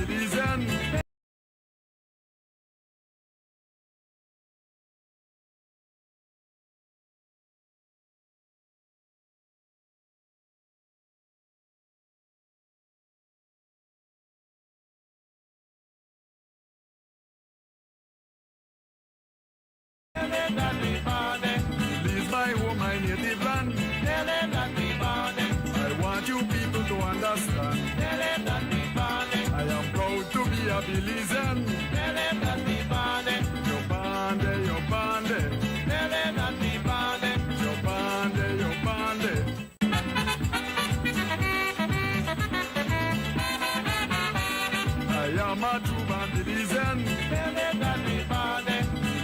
Belizean. Belize my home, my native land. I want you people to understand. I am proud to be a Belizean. Your bande, your bande. Your bande, your bande. I am a true band Belizean.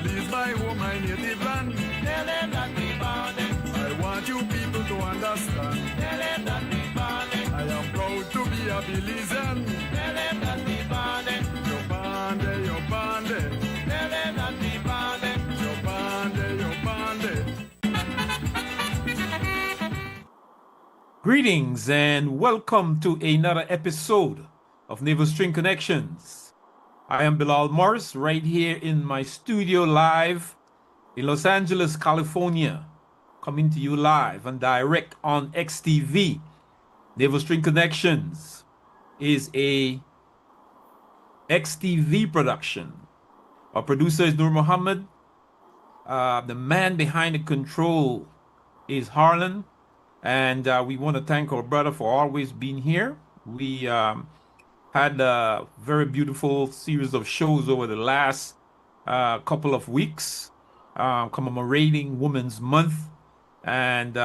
Belize my home, my native land. I want you people to understand. I am proud to be a Belizean. Your bande, your bande. Your bande, your bande. Greetings and welcome to another episode of Navel String Connections. I am Bilal Morris right here in my studio live in Los Angeles, California, coming to you live and direct on XTV. Navel String Connections is a XTV production. Our producer is Nur Muhammad. The man behind the control is Harlan. And we want to thank our brother for always being here. We had a very beautiful series of shows over the last couple of weeks commemorating Women's Month. And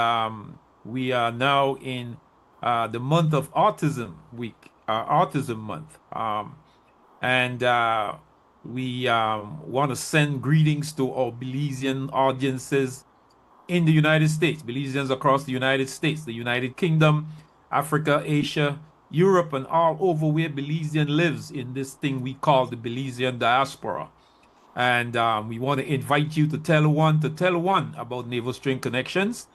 we are now in the month of Autism Week, Autism Month. We want to send greetings to our Belizean audiences in the United States, Belizeans across the United States, the United Kingdom, Africa, Asia, Europe, and all over where Belizean lives in this thing we call the Belizean diaspora. And we want to invite you to tell one about Navel String Connections.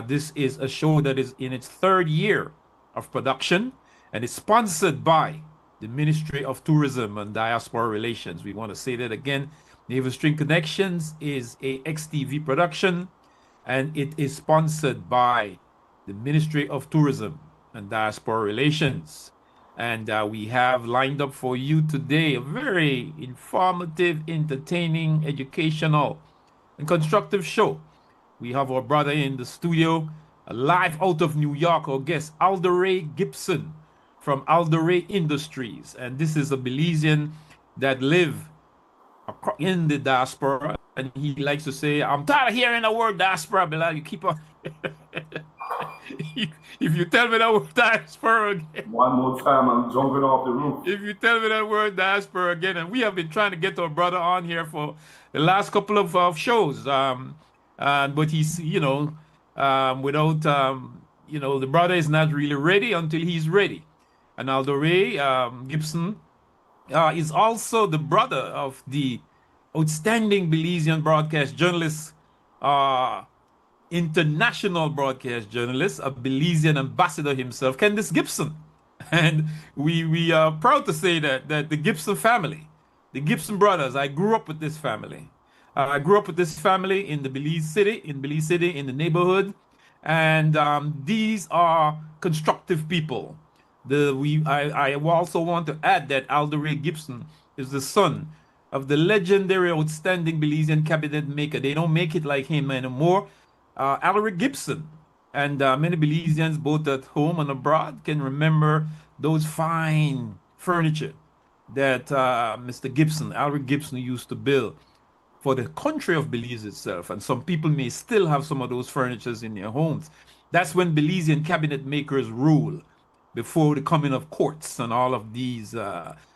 This is a show that is in its third year of production, and it's sponsored by the Ministry of Tourism and Diaspora Relations. We want to say that again. Navel String Connections is a XTV production, and it is sponsored by the Ministry of Tourism and Diaspora Relations. And we have lined up for you today a very informative, entertaining, educational, and constructive show. We have our brother in the studio, live out of New York, our guest, Aldoray Gibson from Aldoray Industries. And this is a Belizean that live in the diaspora, and he likes to say, I'm tired of hearing the word diaspora, Bilal. You keep on. If you tell me that word diaspora again. One more time, I'm jumping off the roof. If you tell me that word diaspora again, and we have been trying to get our brother on here for the last couple of shows, but he's, without, the brother is not really ready until he's ready. And Aldoray Gibson is also the brother of the outstanding Belizean broadcast journalist, international broadcast journalist, a Belizean ambassador himself, Candace Gibson. And we are proud to say that the Gibson family, the Gibson brothers, I grew up with this family. I grew up with this family in the Belize City, in the neighborhood. And these are constructive people. I also want to add that Aldoray Gibson is the son of the legendary outstanding Belizean cabinet maker. They don't make it like him anymore. Aldoray Gibson. And many Belizeans, both at home and abroad, can remember those fine furniture that Mr. Gibson, Aldoray Gibson, used to build for the country of Belize itself. And some people may still have some of those furnitures in their homes. That's when Belizean cabinet makers rule, before the coming of courts and all of these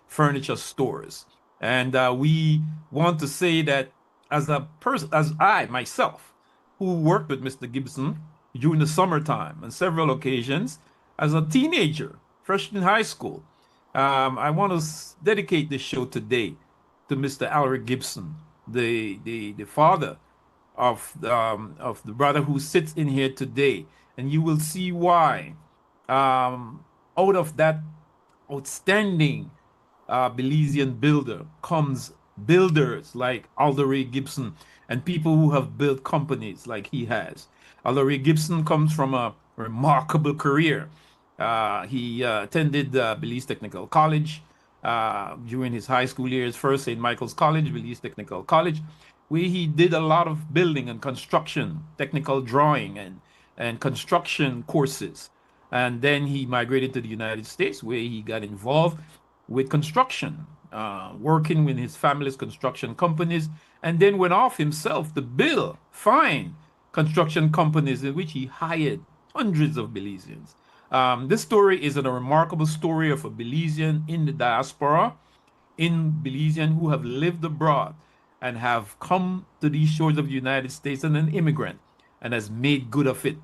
furniture stores. And we want to say that as a person, as I myself, who worked with Mr. Gibson during the summertime on several occasions, as a teenager, fresh in high school, I want to dedicate this show today to Mr. Aldoray Gibson, the father of the brother who sits in here today. And you will see why. Out of that outstanding Belizean builder comes builders like Aldoray Gibson and people who have built companies like he has. Aldoray Gibson comes from a remarkable career. He attended Belize Technical College during his high school years, first St. Michael's College, Belize Technical College, where he did a lot of building and construction, technical drawing and construction courses. And then he migrated to the United States, where he got involved with construction, working with his family's construction companies, and then went off himself to build fine construction companies in which he hired hundreds of Belizeans. This story is a remarkable story of a Belizean in the diaspora, in Belizean who have lived abroad and have come to these shores of the United States and an immigrant and has made good of it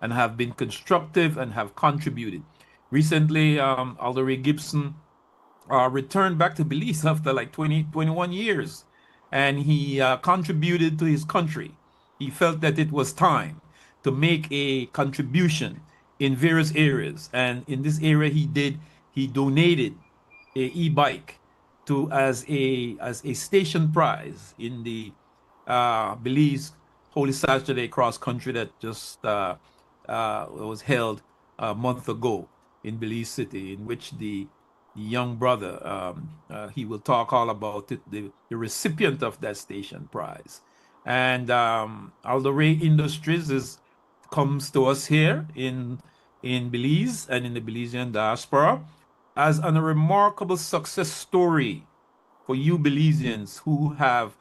and have been constructive and have contributed. Recently, Aldoray Gibson returned back to Belize after like 21 years, and he contributed to his country. He felt that it was time to make a contribution in various areas, and in this area he donated a e-bike to as a station prize in the Belize Holy Saturday cross country that just was held a month ago in Belize City, in which the young brother, he will talk all about it, the recipient of that station prize. And Aldoray Industries comes to us here in Belize and in the Belizean diaspora as a remarkable success story for you Belizeans who have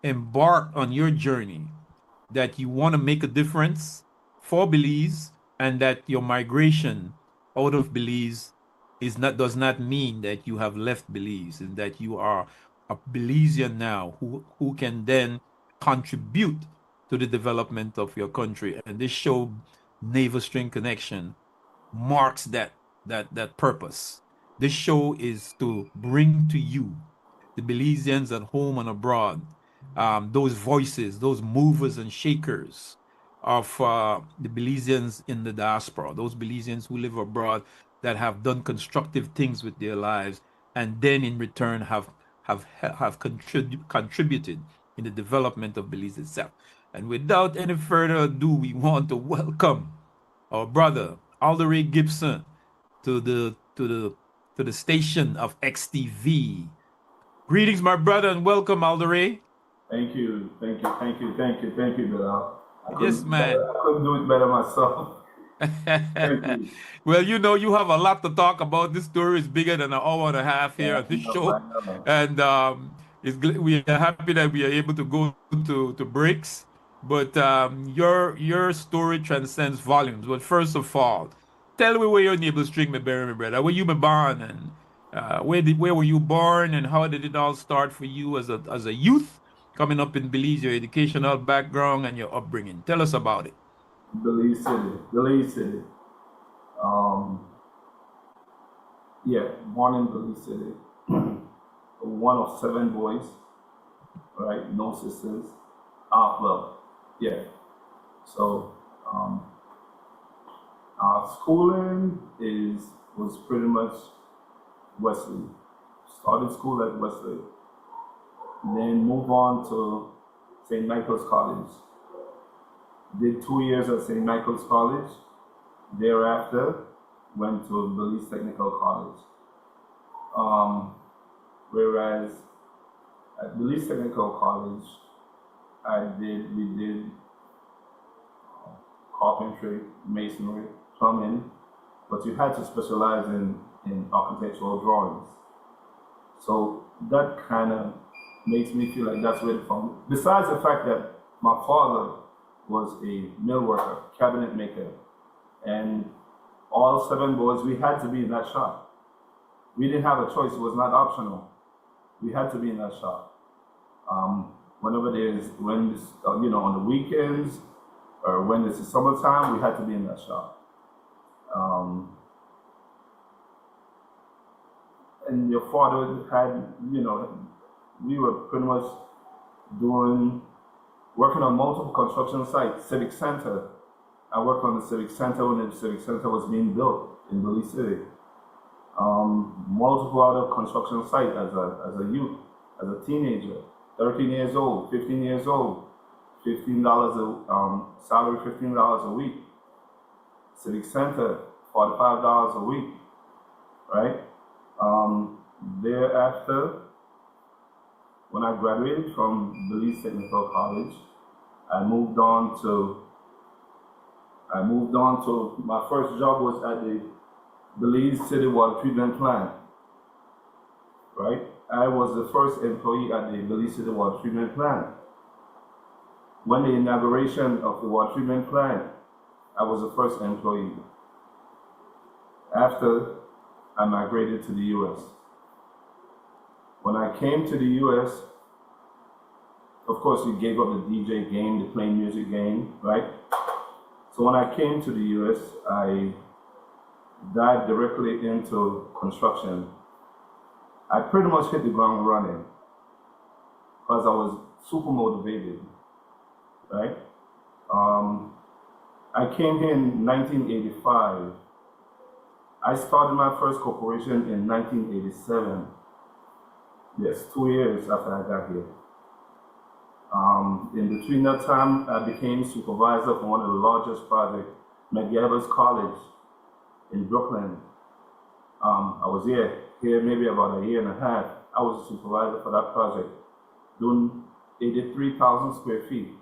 embarked on your journey, that you want to make a difference for Belize, and that your migration out of Belize does not mean that you have left Belize, and that you are a Belizean now who can then contribute to the development of your country. And this show, Navel String Connection, marks that purpose. This show is to bring to you, the Belizeans at home and abroad, those voices, those movers and shakers of the Belizeans in the diaspora, those Belizeans who live abroad that have done constructive things with their lives, and then in return have contributed in the development of Belize itself. And without any further ado, we want to welcome our brother Aldoray Gibson to the station of XTV. Greetings, my brother, and welcome, Aldoray. Thank you, Bilal. Yes, man. I couldn't do it better myself. Thank you. Well, you know, you have a lot to talk about. This story is bigger than an hour and a half here on this show. And we are happy that we are able to go to breaks. But your story transcends volumes. But first of all, tell me where your navel string me bury, my brother. Where you were born, and where were you born, and how did it all start for you as a youth coming up in Belize, your educational background and your upbringing? Tell us about it. Belize City. Yeah, born in Belize City. One of 7 boys, right? No sisters. Well, yeah. So, schooling was pretty much Wesley. Started school at Wesley. Then moved on to St. Michael's College. Did 2 years at St. Michael's College. Thereafter, went to Belize Technical College. Whereas at Belize Technical College, we did carpentry, masonry, plumbing, but you had to specialize in architectural drawings. So that kind of makes me feel like that's where it from. Besides the fact that my father was a mill worker, cabinet maker, and all 7 boys, we had to be in that shop. We didn't have a choice, it was not optional. We had to be in that shop. Whenever on the weekends, or when it's the summertime, we had to be in that shop. And your father had, we were pretty much working on multiple construction sites. Civic Center. I worked on the Civic Center when the Civic Center was being built in Belize City. multiple other construction sites as a youth, as a teenager, 13 years old, 15 years old, $15 salary, $15 a week. Civic Center, $45 a week, right? Thereafter, when I graduated from Belize Technical College, I moved on to my first job was at the Belize City Water Treatment Plant, right? I was the first employee at the Belize City Water Treatment Plant. When the inauguration of the water treatment plant, I was the first employee. After, I migrated to the US. When I came to the US, of course, we gave up the DJ game, the playing music game, right? So when I came to the US, I dived directly into construction. I pretty much hit the ground running because I was super motivated, right? I came here in 1985. I started my first corporation in 1987. Yes, 2 years after I got here. In between that time, I became supervisor for one of the largest projects, McGavis College in Brooklyn. I was here maybe about a year and a half. I was a supervisor for that project, doing 83,000 square feet.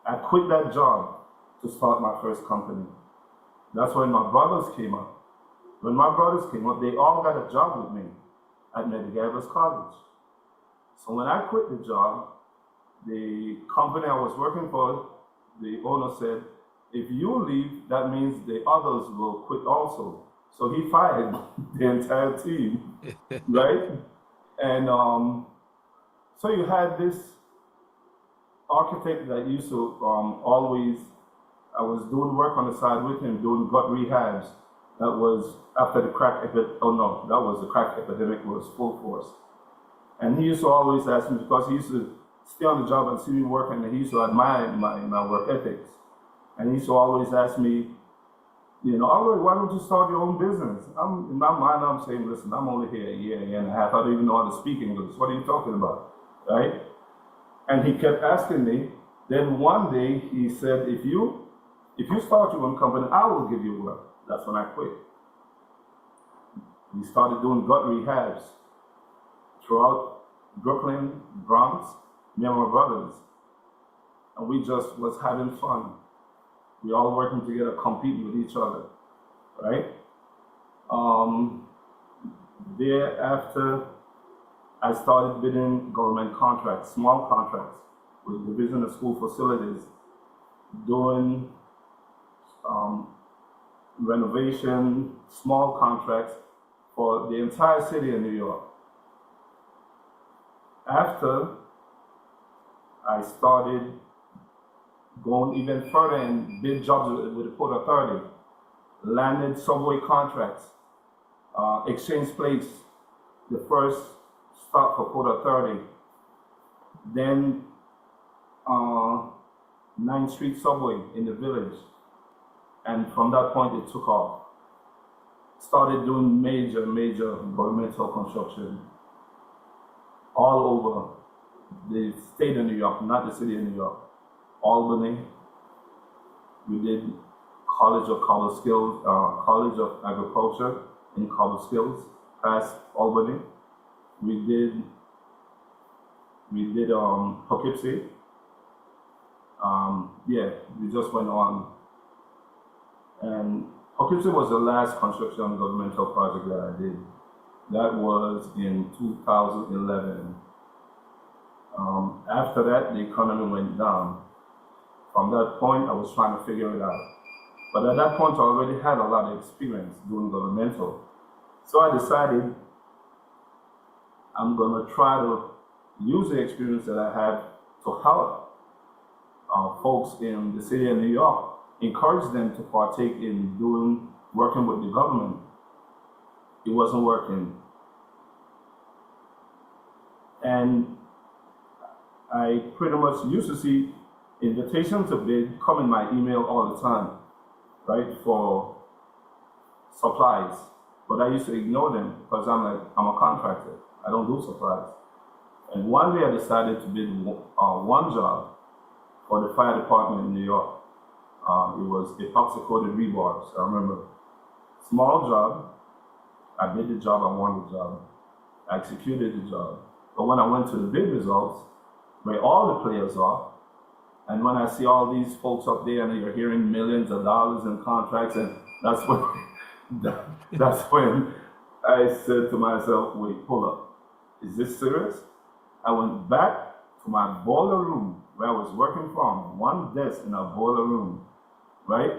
I quit that job to start my first company. That's when my brothers came up. When my brothers came up, they all got a job with me at McGavis College. So when I quit the job, the company I was working for, the owner said, if you leave, that means the others will quit also. So he fired the entire team, right? And so you had this architect that used to always, I was doing work on the side with him, doing gut rehabs. That was after the crack epidemic, the crack epidemic was full force. And he used to always ask me, because he used to stay on the job and see me working, and he used to admire my work ethics. And he used to always ask me, Aldoray, why don't you start your own business? In my mind, I'm saying, listen, I'm only here a year and a half. I don't even know how to speak English. What are you talking about, right? And he kept asking me. Then one day he said, if you start your own company, I will give you work. That's when I quit. We started doing gut rehabs throughout Brooklyn, Bronx, me and my brothers. And we just was having fun. We all working together, competing with each other, right? Thereafter, I started bidding government contracts, small contracts, with Division of School Facilities, doing renovation, small contracts for the entire city of New York. After, I started going even further and bid jobs with the Port Authority, landed subway contracts, exchange plates, the first stop for Port Authority, then 9th Street subway in the village. And from that point, it took off. Started doing major governmental construction all over the state of New York, not the city of New York. Albany, we did College of Agriculture in Skills, past Albany. We did Poughkeepsie. We just went on. And Poughkeepsie was the last construction governmental project that I did. That was in 2011. After that, the economy went down. From that point, I was trying to figure it out. But at that point, I already had a lot of experience doing governmental. So I decided I'm going to try to use the experience that I have to help folks in the city of New York, encourage them to partake in working with the government. It wasn't working. And I pretty much used to see invitations to bid come in my email all the time, right, for supplies, But I used to ignore them because I'm a contractor. I don't do supplies. And one day I decided to bid one job for the fire department in New York. It was epoxy-coated rebars. I remember. Small job. I did the job. I won the job. I executed the job. But when I went to the bid results, where all the players are, and when I see all these folks up there and you're hearing millions of dollars in contracts, and that's when that's when I said to myself, wait, hold up. Is this serious? I went back to my boiler room where I was working from, one desk in a boiler room, right?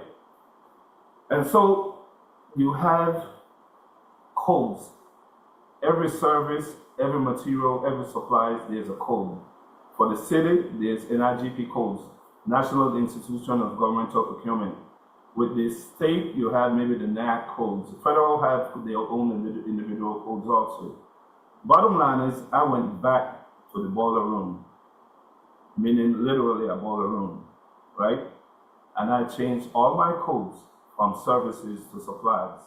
And so you have codes. Every service, every material, every supplies, there's a code. For the city, there's NIGP codes, National Institution of Governmental Procurement. With the state, you have maybe the NAC codes. The federal have their own individual codes also. Bottom line is, I went back to the boiler room, meaning literally a boiler room, right? And I changed all my codes from services to supplies.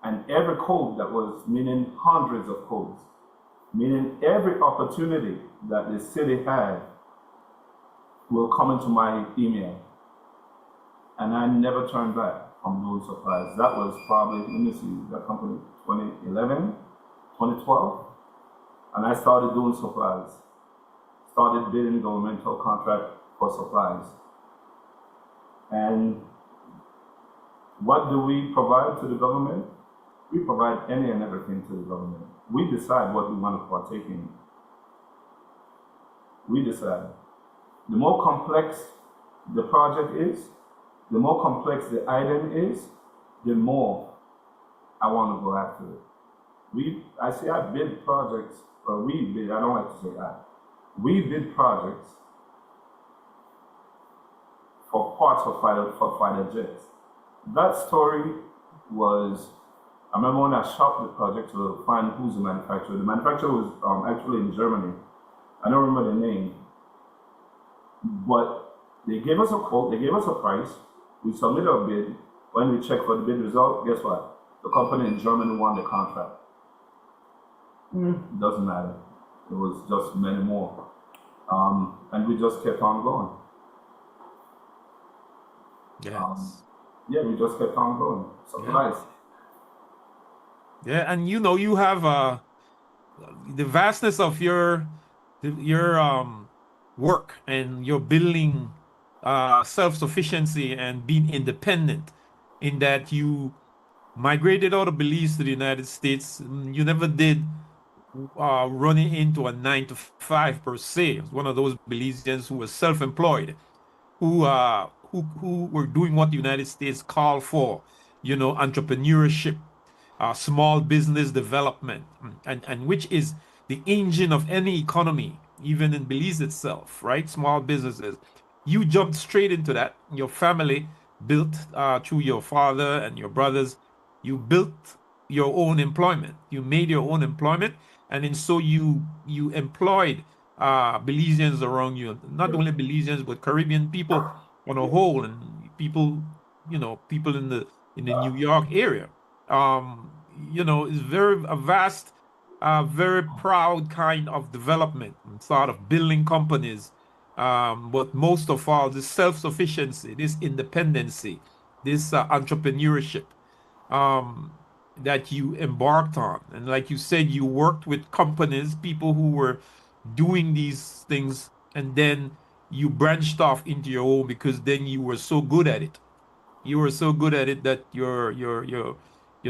And every code that was, meaning hundreds of codes, meaning every opportunity that the city had will come into my email. And I never turned back from doing supplies. That was probably, let me see, that company, 2011, 2012. And I started doing supplies. Started bidding governmental contract for supplies. And what do we provide to the government? We provide any and everything to the government. We decide what we want to partake in. We decide. The more complex the project is, the more complex the item is, the more I want to go after it. I bid projects, or we bid, I don't like to say I. We bid projects for parts for fighter jets. That story was, I remember when I shopped the project to find who's the manufacturer. The manufacturer was actually in Germany. I don't remember the name. But they gave us a quote, they gave us a price. We submitted a bid. When we checked for the bid result, guess what? The company in Germany won the contract. Doesn't matter. It was just many more. And we just kept on going. Yes. Yeah, we just kept on going. Supplies. Yeah, and you know, you have the vastness of your work and your building self-sufficiency and being independent, in that you migrated out of Belize to the United States. You never did running into a 9 to 5 per se. It was one of those Belizeans who was self-employed, who were doing what the United States called for, you know, entrepreneurship, small business development, and which is the engine of any economy, even in Belize itself, right? Small businesses. You jumped straight into that. Your family built through your father and your brothers. You built your own employment. You made your own employment, and then so you employed Belizeans around you. Not only Belizeans, but Caribbean people on a whole, and people, you know, people in the New York area. You know, it's a vast, very proud kind of development, and sort of building companies. But most of all, this self-sufficiency, this independency, this entrepreneurship that you embarked on. And like you said, you worked with companies, people who were doing these things, and then you branched off into your own because then you were so good at it. You were so good at it that your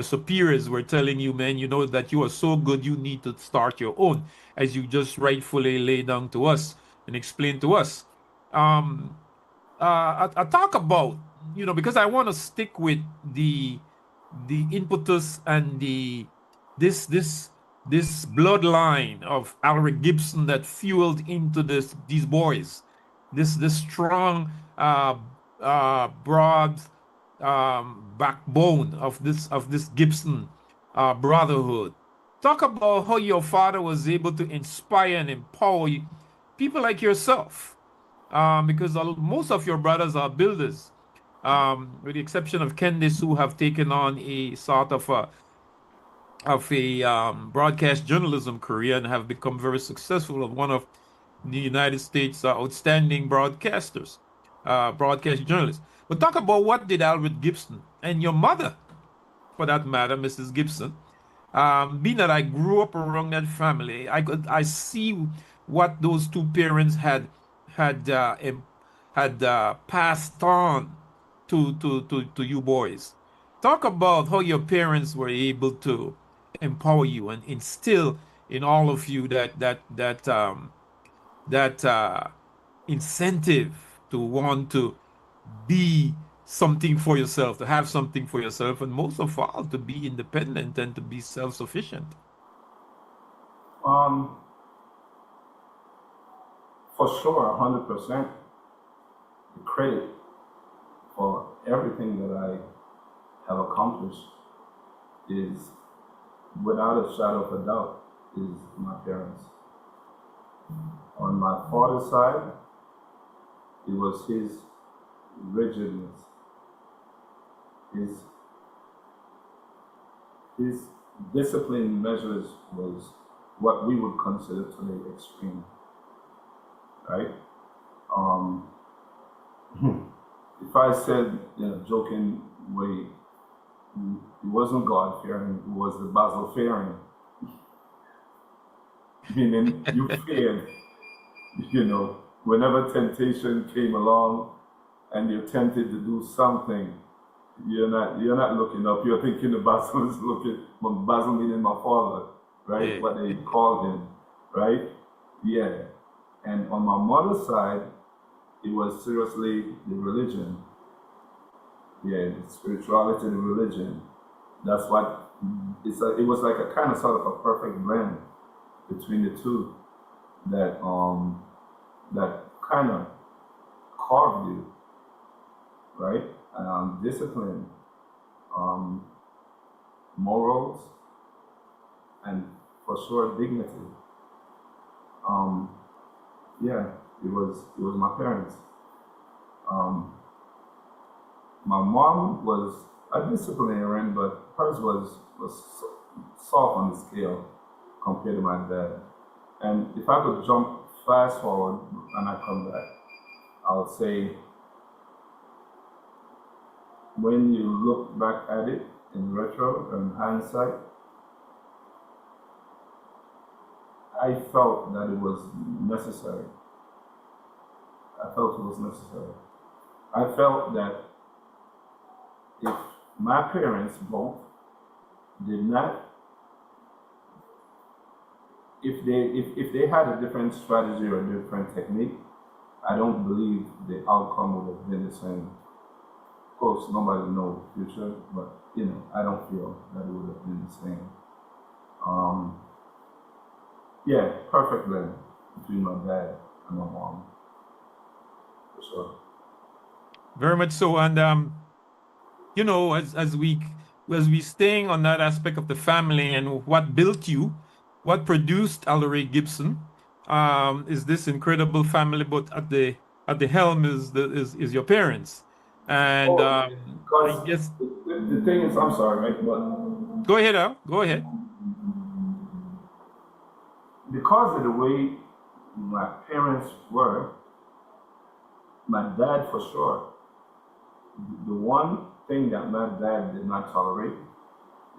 superiors were telling you, man, you know that you are so good, you need to start your own, as you just rightfully lay down to us and explain to us. I talk about, you know, because I want to stick with the impetus and this bloodline of Aldoray Gibson that fueled into these boys, this strong broad backbone of this Gibson brotherhood. Talk about how your father was able to inspire and empower people like yourself, because most of your brothers are builders. with the exception of Candice, who have taken on a sort of a broadcast journalism career and have become very successful, and one of the United States outstanding broadcasters, broadcast journalists. But talk about what did Albert Gibson and your mother, for that matter, Mrs. Gibson. Being that I grew up around that family, I see what those two parents had passed on to you boys. Talk about how your parents were able to empower you and instill in all of you that incentive to want to be something for yourself, to have something for yourself, and most of all, to be independent and to be self-sufficient. For sure, 100%. The credit for everything that I have accomplished is, without a shadow of a doubt, is my parents. On my father's side, it was his rigidness, his discipline measures was what we would consider today extreme, right? If I said in a joking way, it wasn't God fearing, it was the Basil fearing. Meaning you feared, whenever temptation came along and you're tempted to do something, you're not looking up, you're thinking the Basil is looking, Basil meaning my father, right? Yeah. What they called him, right? Yeah. And on my mother's side, it was seriously the religion. Yeah, the spirituality, the religion. That's what, it was like a kind of sort of a perfect blend between the two that kind of carved you, right? Discipline, morals, and for sure dignity. Yeah, it was my parents. My mom was a disciplinarian, but hers was soft on the scale compared to my dad. And if I could jump fast forward and I come back, I would say, when you look back at it in retro and hindsight, I felt that it was necessary. I felt it was necessary. I felt that if my parents both did not, if they had a different strategy or a different technique, I don't believe the outcome would have been the same. Of course, nobody knows the future, but I don't feel that it would have been the same. Yeah, perfect blend between my dad and my mom, for sure. Very much so. And as we staying on that aspect of the family and what built you, what produced Aldoray Gibson, is this incredible family. But at the helm is your parents. And Because I guess the thing is, I'm sorry, right? But go ahead, Al. Go ahead. because of the way my parents were, my dad for sure, the one thing that my dad did not tolerate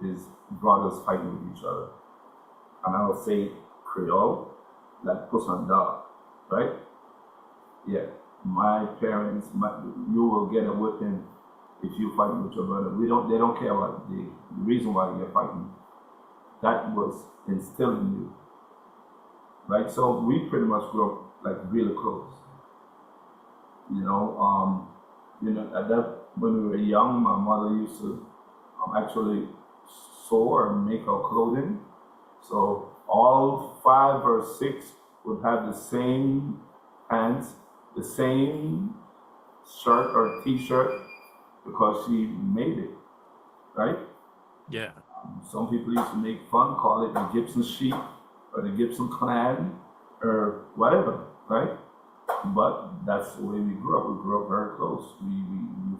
is brothers fighting with each other. And I would say Creole, like puss and dog, right? Yeah, my parents, you will get a whipping if you fighting with your brother. They don't care about the reason why you're fighting. That was instilled in you, right? So we pretty much grew up like really close. At that, when we were young, my mother used to actually sew or make our clothing. So all 5 or 6 would have the same pants, the same shirt or t-shirt, because she made it, right? Yeah. Some people used to make fun, call it the Gibson sheep or the Gibson clan or whatever, right? But that's the way we grew up. We grew up very close. We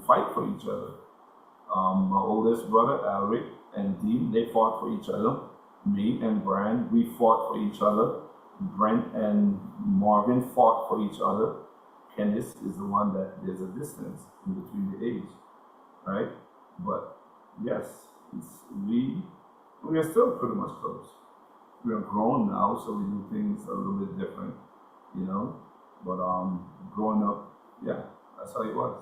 fight for each other. My oldest brother, Alric, and Dean, they fought for each other. Me and Brian, we fought for each other. Brent and Morgan fought for each other. Candice is the one that there's a distance in between the age, right? But yes, we are still pretty much close. We are grown now, so we do things a little bit different, you know. But growing up, yeah, that's how it was.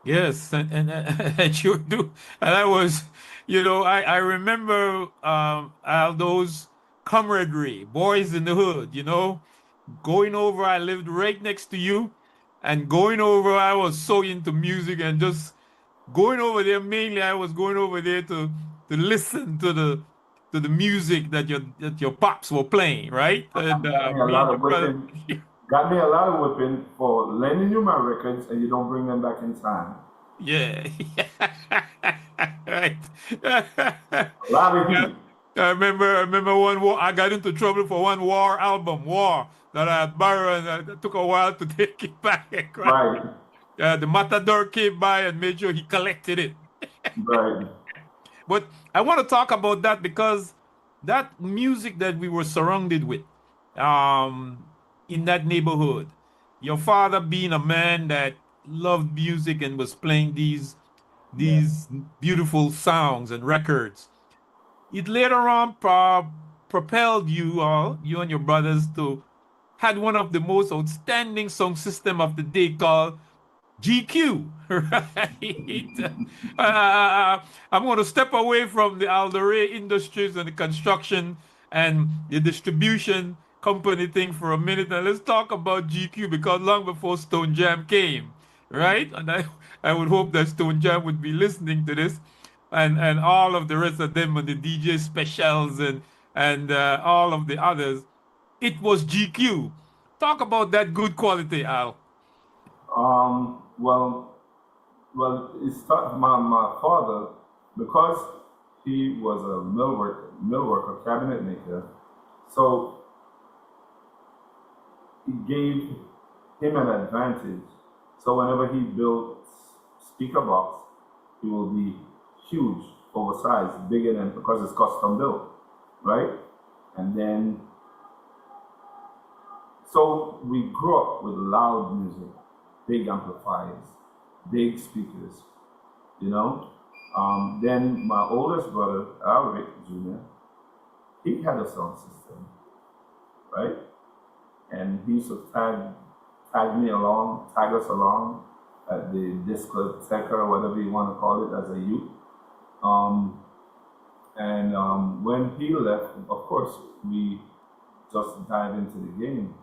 Yes, and you do. And I was, I remember Aldo's camaraderie, boys in the hood, going over. I lived right next to you, and going over, I was so into music and just going over there. Mainly, I was going over there to listen to the music that your pops were playing, right? And Got me a me and lot your of brother. whipping. Got me a lot of whipping for lending you my records and you don't bring them back in time. Yeah. Right. A lot of Yeah. heat. I remember one war. I got into trouble for one War album, War, that I had borrowed, and it took a while to take it back. Right? Right, The Matador came by and made sure he collected it. right. But I want to talk about that because that music that we were surrounded with, um, in that neighborhood, your father being a man that loved music and was playing Yeah. these beautiful songs and records. It later on propelled you and your brothers, to had one of the most outstanding song system of the day called GQ, right? I'm going to step away from the Aldoray Industries and the construction and the distribution company thing for a minute, and let's talk about GQ, because long before Stone Jam came, right? And I would hope that Stone Jam would be listening to this, and all of the rest of them, and the DJ specials, and all of the others. It was GQ. Talk about that good quality, Al. Well, it started, my father, because he was a mill worker, cabinet maker, so he gave him an advantage. So whenever he built speaker box, it will be huge, oversized, bigger than, because it's custom built, right? And then, so we grew up with loud music, big amplifiers, big speakers, you know. Then my oldest brother, Alric Jr., he had a sound system, right? And he used to tag us along at the discotheque or whatever you want to call it as a youth. When he left, of course, we just dived into the game.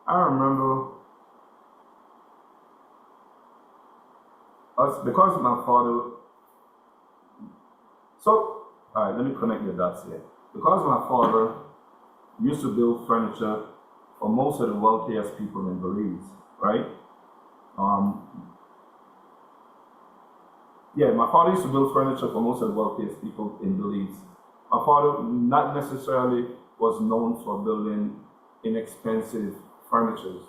I remember us, because my father, so, all right, let me connect the dots here. Because my father used to build furniture for most of the wealthiest people in Belize, right? My father used to build furniture for most of the wealthiest people in Belize. My father not necessarily was known for building inexpensive furnitures,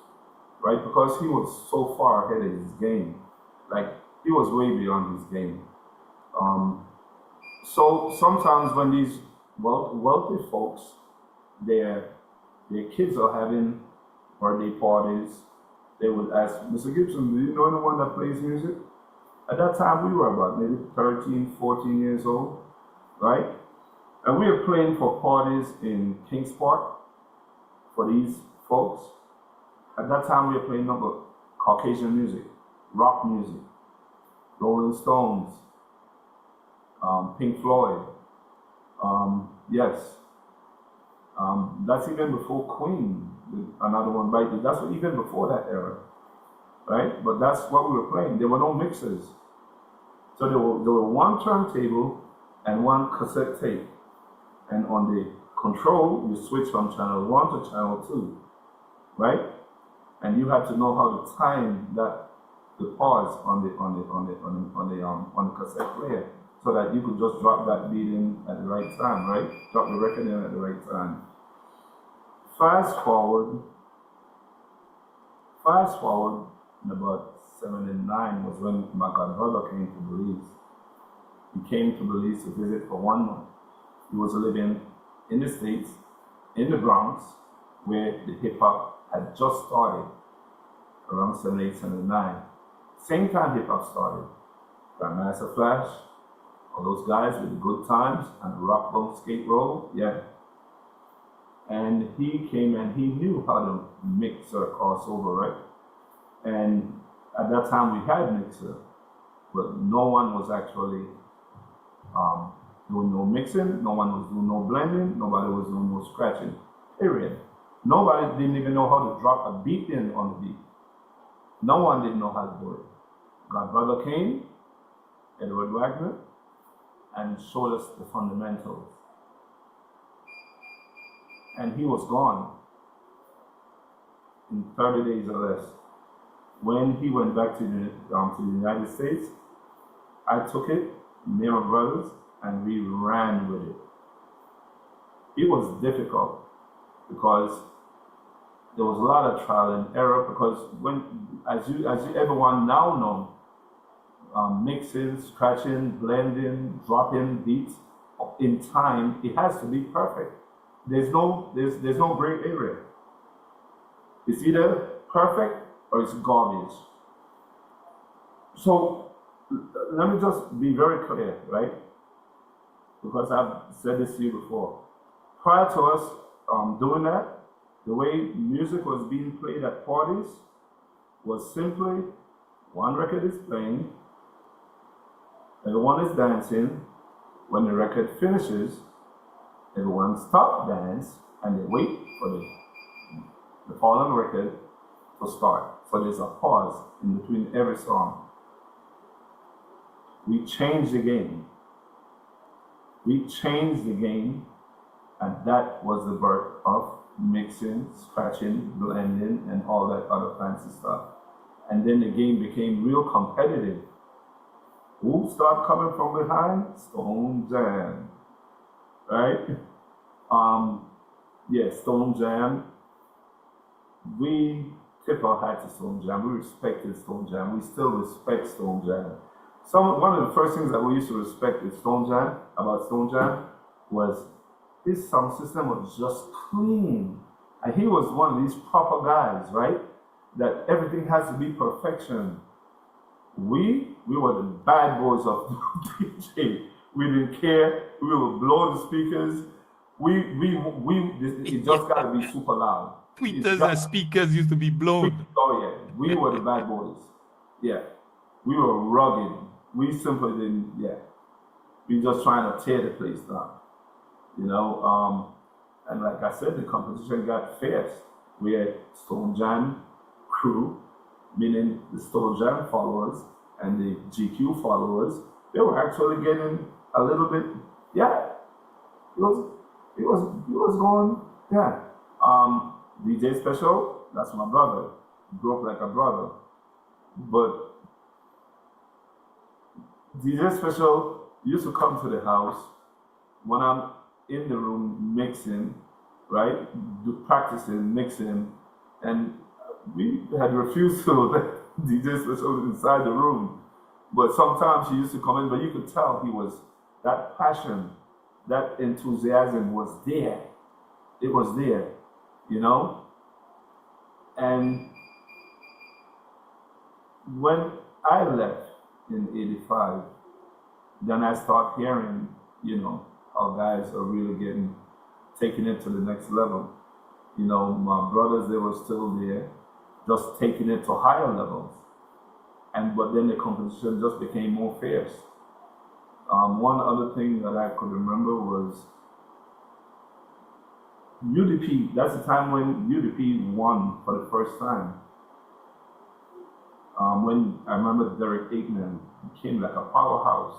right? Because he was so far ahead of his game. Like, he was way beyond his game. So sometimes when these wealthy folks, their kids are having birthday parties, they would ask, Mr. Gibson, do you know anyone that plays music? At that time, we were about maybe 13, 14 years old, right? And we were playing for parties in Kings Park for these folks. At that time, we were playing number Caucasian music, rock music, Rolling Stones, Pink Floyd. Yes. That's even before Queen, another one, right? That's even before that era, right? But that's what we were playing. There were no mixers. So there were one turntable and one cassette tape. And on the control, you switch from channel 1 to channel 2, right? And you had to know how to time the pause on the cassette player, so that you could just drop that beat in at the right time, right? Drop the record in at the right time. Fast forward Fast forward, in about 79 was when my godbrother came to Belize. He came to Belize to visit for 1 month. He was living in the States, in the Bronx, where the hip hop had just started, around 78, 79. Same time hip hop started. Grandmaster Flash, all those guys with the good times and the rock bump skate roll, yeah. And he came and he knew how to mix or crossover, right? And at that time we had mixer, but no one was actually doing no mixing, no one was doing no blending, nobody was doing no scratching, period. Nobody didn't even know how to drop a beat in on the beat. No one didn't know how to do it. Godbrother came, Edward Wagner, and showed us the fundamentals. And he was gone in 30 days or less. When he went back to the United States, I took it, me and my brothers, and we ran with it. It was difficult because there was a lot of trial and error, because as everyone now know, mixing, scratching, blending, dropping beats in time, it has to be perfect. There's no gray area. It's either perfect or it's garbage. So let me just be very clear, right? Because I've said this to you before. Prior to us doing that, the way music was being played at parties was simply one record is playing, everyone is dancing. When the record finishes, everyone stop dance and they wait for the following record to start. So there's a pause in between every song. We changed the game. We changed the game, and that was the birth of mixing, scratching, blending, and all that other fancy stuff. And then the game became real competitive. Who started coming from behind? Stone Jam, right? Stone Jam. We tip our hat to Stone Jam. We respected Stone Jam. We still respect Stone Jam. One of the first things that we used to respect with Stone Jam, about Stone Jam, was his sound system was just clean. And he was one of these proper guys, right? That everything has to be perfection. We were the bad boys of DJ. We didn't care. We would blow the speakers. It just got to be super loud. Tweeters and speakers used to be blown. Oh yeah, we were the bad boys. Yeah, we were rugged. We simply didn't. Yeah, we just trying to tear the place down. You know, and like I said, the competition got fierce. We had Stone Jam crew, meaning the Stone Jam followers and the GQ followers. They were actually getting a little bit. Yeah, it was going. Yeah. DJ Special, that's my brother. Grew up like a brother. But DJ Special used to come to the house when I'm in the room mixing, right? Practicing, mixing, and we had refused to let DJ Special inside the room. But sometimes he used to come in, but you could tell he was, that passion, that enthusiasm was there. It was there. You know? And when I left in 85, then I start hearing, you know, how guys are really taking it to the next level. You know, my brothers, they were still there, just taking it to higher levels. But then the competition just became more fierce. One other thing that I could remember was UDP. That's the time when UDP won for the first time. When I remember Derek Aikman became like a powerhouse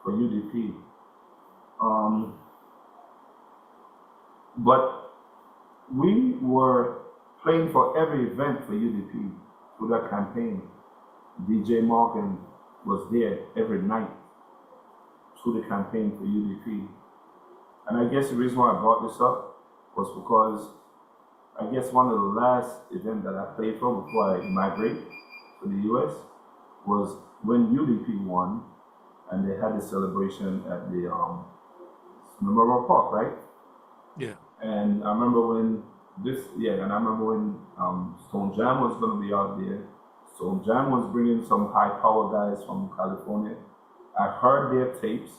for UDP. But we were playing for every event for UDP through that campaign. DJ Morgan was there every night through the campaign for UDP. And I guess the reason why I brought this up was because I guess one of the last events that I played for before I migrate to the US was when UDP won, and they had a celebration at the Memorial Park, right? Yeah. And I remember when and I remember when Stone Jam was going to be out there. Stone Jam was bringing some high power guys from California. I heard their tapes,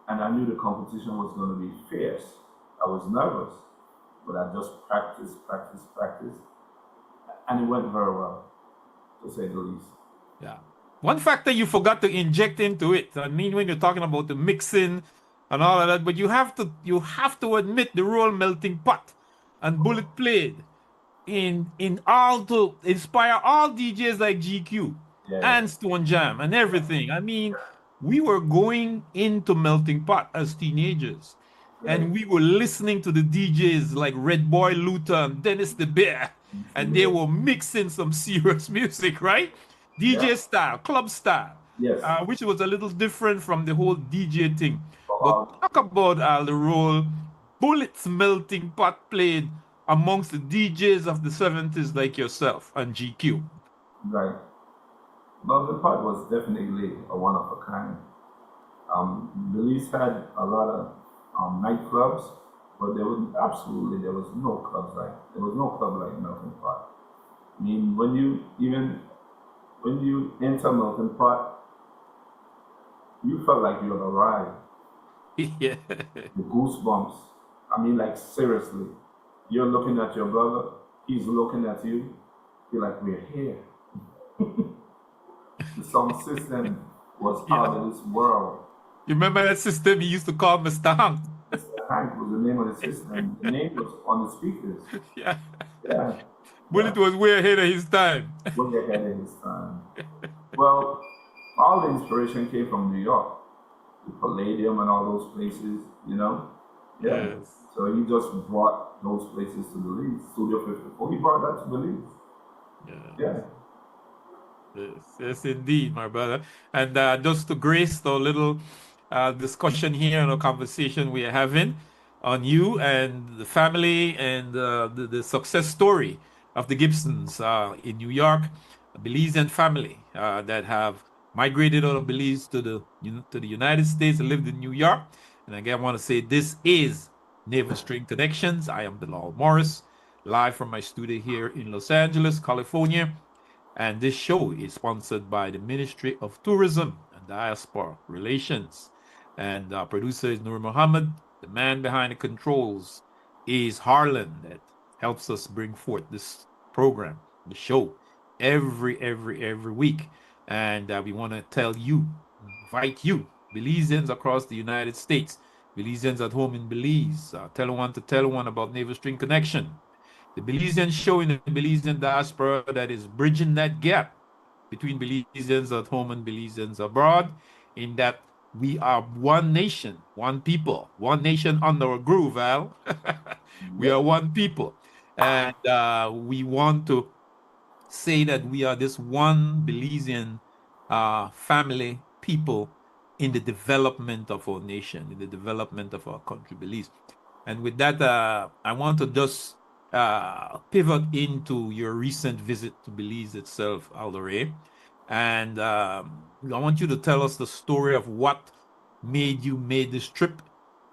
and I knew the competition was going to be fierce. I was nervous, but I just practiced, and it went very well, to say the least. Yeah. One factor you forgot to inject into it. I mean, when you're talking about the mixing and all of that, but you have to admit the role Melting Pot and Bullet played in all to inspire all DJs like GQ Yeah, and Stone Jam and everything. I mean, we were going into Melting Pot as teenagers. yeah. And we were listening to the DJs like Red Boy Luther and Dennis the Bear, and they were mixing some serious music, right? Yeah. DJ style, club style, Yes. which was a little different from the whole DJ thing. But Uh, talk about the role Bullet's Melting Pot played amongst the DJs of the 70s like yourself and GQ. right. Melting Pot was definitely a one of a kind. Belize had a lot of nightclubs, but there was no clubs there was no club like Melting Pot. I mean, when you enter Melting Pot, you felt like you had arrived. Yeah. The goosebumps. I mean, like seriously, you're looking at your brother, he's looking at you. You're like, we're here. The sound system was out of this world. You remember that system he used to call Mr. Hank? Mr. Hank was the name of the system. The name was on the speakers. Yeah. Yeah. Bullet was way ahead of his time. Way ahead of his time. Well, all the inspiration came from New York, the Palladium and all those places, you know? Yeah. Yes. So he just brought those places to Belize. Studio 54, he brought that to Belize. Yeah. Yes, indeed, my brother. And just to grace the little discussion here and a conversation we are having on you and the family and the success story of the Gibsons in New York, a Belizean family that have migrated out of Belize to the United States and lived in New York. And again, I want to say this is Navel String Connections. I am Bilal Morris, live from my studio here in Los Angeles, California. And this show is sponsored by the Ministry of Tourism and Diaspora Relations. And our producer is Nur Muhammad. The man behind the controls is Harlan, that helps us bring forth this program, the show, every week. And we want to invite you, Belizeans across the United States, Belizeans at home in Belize, tell one about Navel String Connection. The Belizean show in the Belizean diaspora that is bridging that gap between Belizeans at home and Belizeans abroad, in that we are one nation, one people, one nation under a groove, Al. We are one people. And we want to say that we are this one Belizean family, people in the development of our nation, in the development of our country, Belize. And with that, I want to just pivot into your recent visit to Belize itself, Aldoray. And I want you to tell us the story of what made you make this trip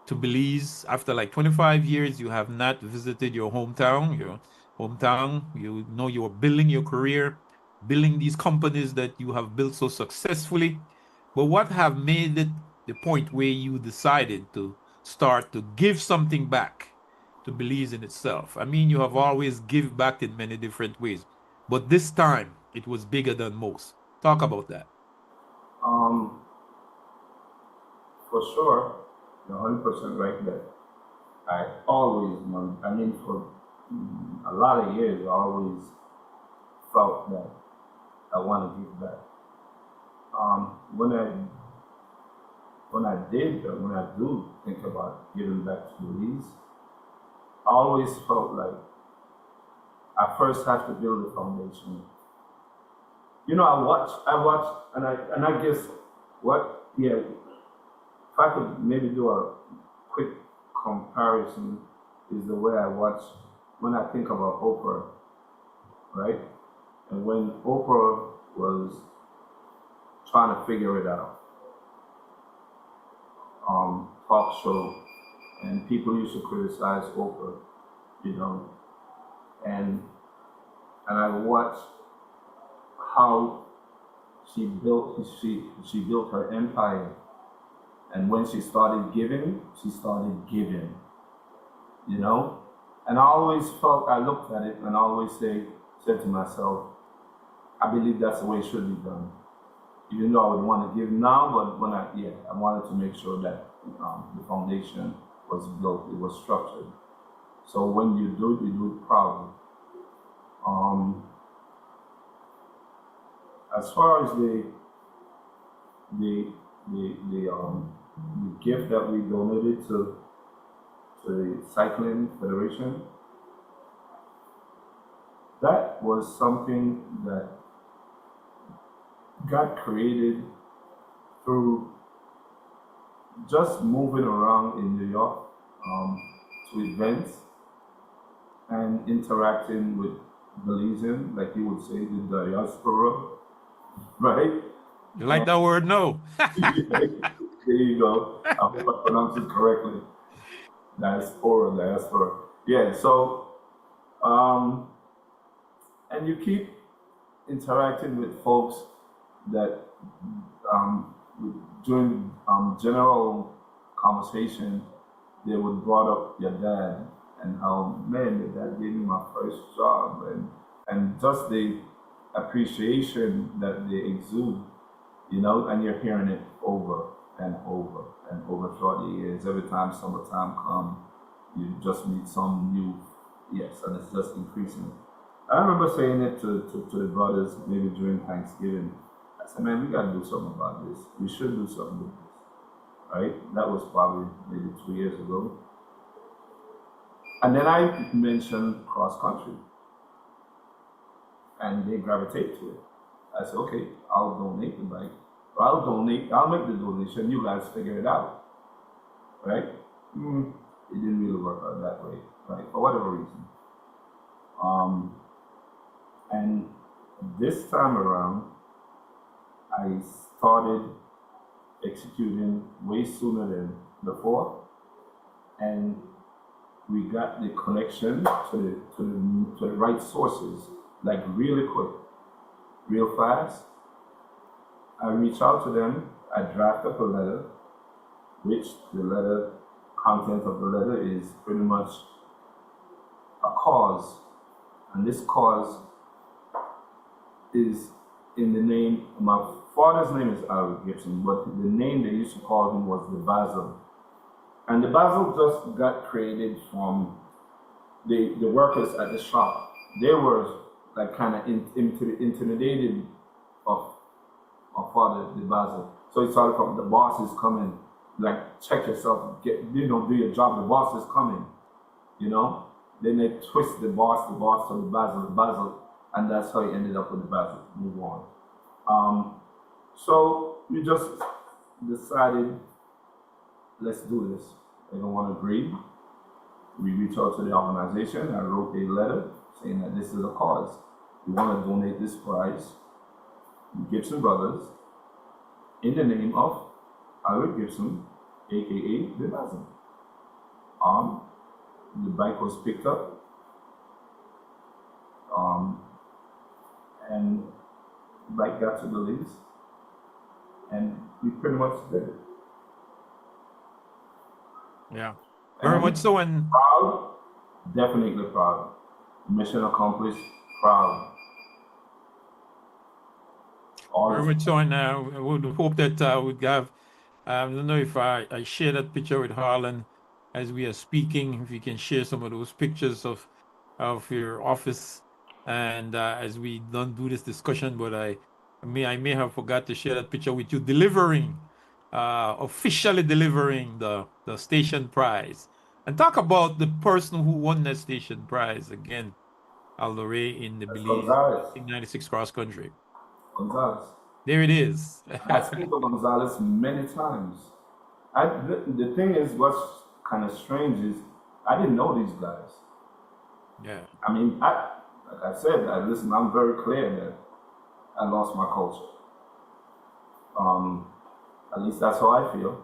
to Belize. After like 25 years, you have not visited your hometown. You know, you were building your career, building these companies that you have built so successfully. But what have made it the point where you decided to start to give something back to Belize in itself? I mean, you have always give back in many different ways, but this time it was bigger than most. Talk about that. For sure, you're 100% right there. I always, for a lot of years, I always felt that I want to give back. When I do think about giving back to Belize, I always felt like I first have to build a foundation. You know, I watch, and I guess if I could maybe do a quick comparison, is the way I watch when I think about Oprah, right? And when Oprah was trying to figure it out, talk show, and people used to criticize Oprah, you know, and I watched how she built her empire, and when she started giving, you know. And I always felt, I looked at it and I always said to myself, I believe that's the way it should be done. Even though I would want to give now, but when I wanted to make sure that the foundation was built, it was structured. So when you do it proudly. As far as the gift that we donated to the Cycling Federation, that was something that got created through just moving around in New York to events and interacting with Belizean, like you would say, the diaspora, right? You like that word? No. There you go. I hope I pronounced it correctly. Diaspora. Yeah, so, and you keep interacting with folks that during general conversation, they would brought up your dad and how, man, your dad gave me my first job, and just the appreciation that they exude, you know, and you're hearing it over and over and over throughout the years. Every time summertime comes, you just meet some new, and it's just increasing. I remember saying it to the brothers maybe during Thanksgiving. I said, man, we got to do something about this. We should do something with this, right? That was probably maybe 2 years ago. And then I mentioned cross country, and they gravitate to it. I said, okay, I'll donate the bike. Or I'll make the donation, you guys figure it out, right? It didn't really work out that way, right? For whatever reason. And this time around, I started executing way sooner than before, and we got the connection to the right sources, like really quick, real fast. I reach out to them, I draft up a letter, which the letter, content of the letter is pretty much a cause. And this cause is in the name, my father's name is Gibson, but the name they used to call him was the Basil. And the Basil just got created from the workers at the shop. They were like kind of intimidated of my father, the Basil. So it started from the boss is coming, like check yourself, do your job, the boss is coming, you know? Then they twist the boss to the Basil, and that's how he ended up with the Basil. Move on. So we just decided, let's do this. Everyone agreed. We reached out to the organization. I wrote a letter saying that this is a cause. We want to donate this prize to Gibson Brothers in the name of Albert Gibson, aka the Basil. The bike was picked up, and the bike got to Belize, and we pretty much did it. Yeah, very much so. And proud, definitely proud. Mission accomplished, proud. Very much so. And I would hope that we'd have, I don't know if I share that picture with Harlan as we are speaking, if you can share some of those pictures of your office, and as we don't do this discussion, but I may have forgot to share that picture with you delivering, officially delivering the station prize. And talk about the person who won that station prize again, Aldoray in the Belize 96 cross country. Gonzalez. There it is. I speak of Gonzalez many times. The thing is, what's kind of strange is I didn't know these guys. Yeah. I mean, like I said, listen, I'm very clear that I lost my culture. At least that's how I feel.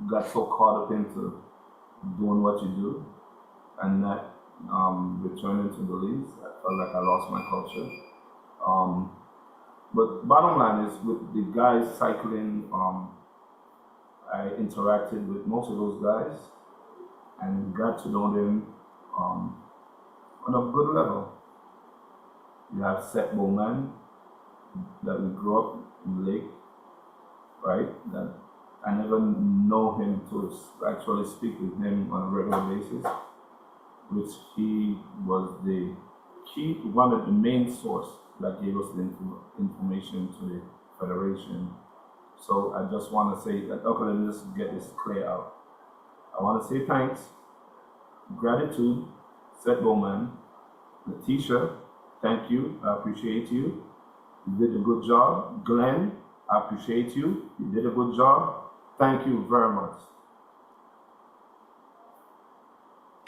Got so caught up into doing what you do and not returning to beliefs. I felt like I lost my culture. But bottom line is, with the guys cycling, I interacted with most of those guys and got to know them on a good level. You have Seth Bowman that we grew up in Lake, right? That I never know him to actually speak with him on a regular basis, which he was one of the main source that gave us the information to the Federation. So I just want to say that, okay, let's get this clear out. I want to say thanks, gratitude, Seth Bowman, Letitia, thank you, I appreciate you. You did a good job. Glenn, I appreciate you. You did a good job. Thank you very much.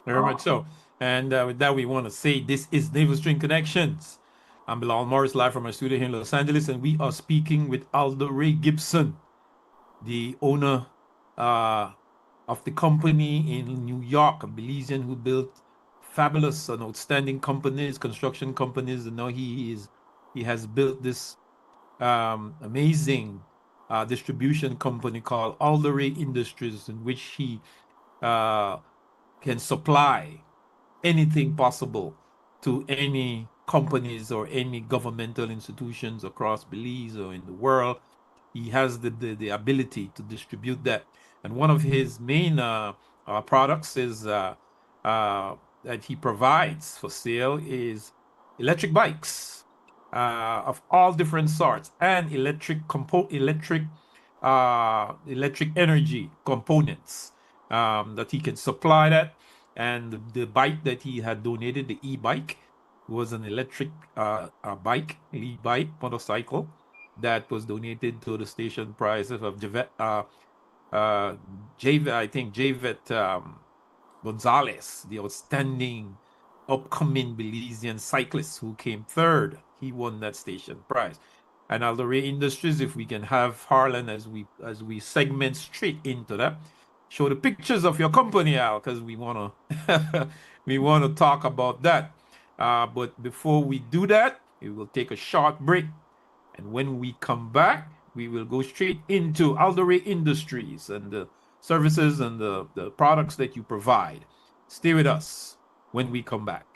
Very much so. And with that, we want to say this is Navel String Connections. I'm Bilal Morris, live from our studio here in Los Angeles, and we are speaking with Aldoray Gibson, the owner of the company in New York, a Belizean who built fabulous and outstanding companies, construction companies, and now he has built this amazing distribution company called Aldoray Industries, in which he can supply anything possible to any companies or any governmental institutions across Belize or in the world. He has the ability to distribute that. And one of his main products is that he provides for sale is electric bikes of all different sorts and electric energy components that he can supply that. And the bike that he had donated, the e-bike, was an electric bike, e-bike motorcycle that was donated to the station prices of Javet Gonzalez, the outstanding upcoming Belizean cyclist who came third. He won that station prize. And Aldoray Industries, if we can have Harlan as we segment straight into that, show the pictures of your company, Al, because we wanna talk about that. But before we do that, we will take a short break. And when we come back, we will go straight into Aldoray Industries and the services and the products that you provide. Stay with us when we come back.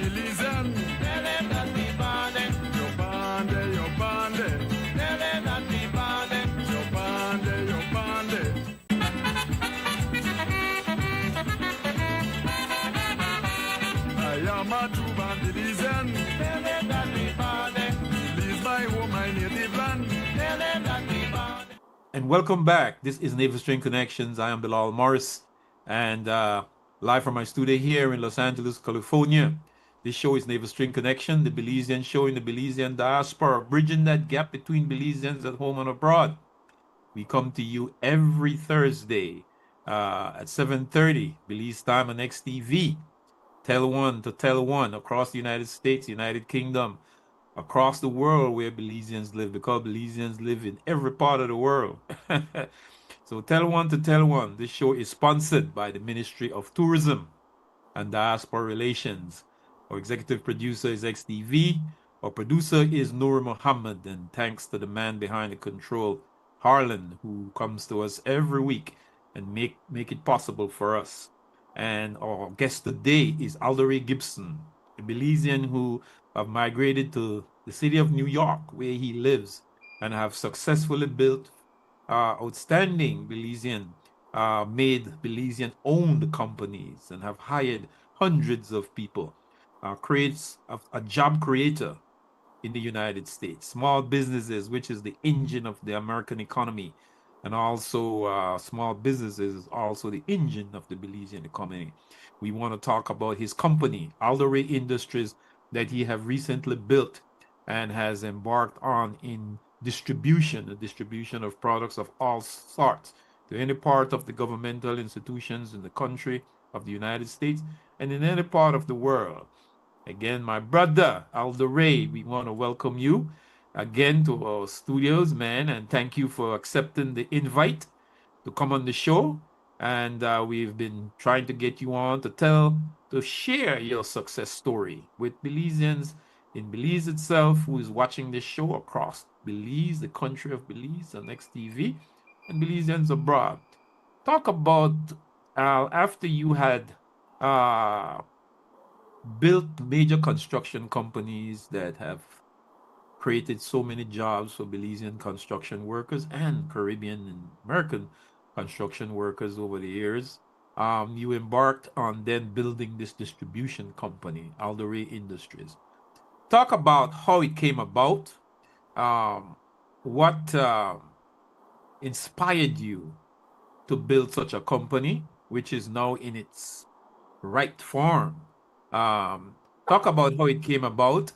Belizean. Tell them that we bonded. Yo bonded, yo bonded. Tell them that we bonded. Yo bonded, yo bonded. I am a true Belizean. Tell them that we bonded. Belize my home, my native land. Tell them that we bonded. And welcome back. This is Navel String Connections. I am Bilal Morris, and live from my studio here in Los Angeles, California. This show is Navel String Connection, the Belizean show in the Belizean diaspora, bridging that gap between Belizeans at home and abroad. We come to you every Thursday at 7:30 Belize time on XTV. Tell one to tell one across the United States, United Kingdom, across the world where Belizeans live, because Belizeans live in every part of the world. So tell one to tell one. This show is sponsored by the Ministry of Tourism and Diaspora Relations. Our executive producer is XTV. Our producer is Noor Muhammad, and thanks to the man behind the control, Harlan, who comes to us every week and make it possible for us. And our guest today is Aldoray Gibson, a Belizean who have migrated to the city of New York, where he lives, and have successfully built outstanding Belizean, made Belizean-owned companies, and have hired hundreds of people. Creates a job creator in the United States. Small businesses, which is the engine of the American economy, and also small businesses is also the engine of the Belizean economy. We want to talk about his company, Aldoray Industries, that he have recently built and has embarked on in distribution, the distribution of products of all sorts to any part of the governmental institutions in the country of the United States and in any part of the world. Again, my brother, Aldoray, we want to welcome you again to our studios, man, and thank you for accepting the invite to come on the show. And we've been trying to get you on to share your success story with Belizeans in Belize itself, who is watching this show across Belize, the country of Belize, on XTV, and Belizeans abroad. Talk about after you had built major construction companies that have created so many jobs for Belizean construction workers and Caribbean and American construction workers over the years. You embarked on then building this distribution company, Aldoray Industries. Talk about how it came about, what inspired you to build such a company, which is now in its right form. Talk about how it came about,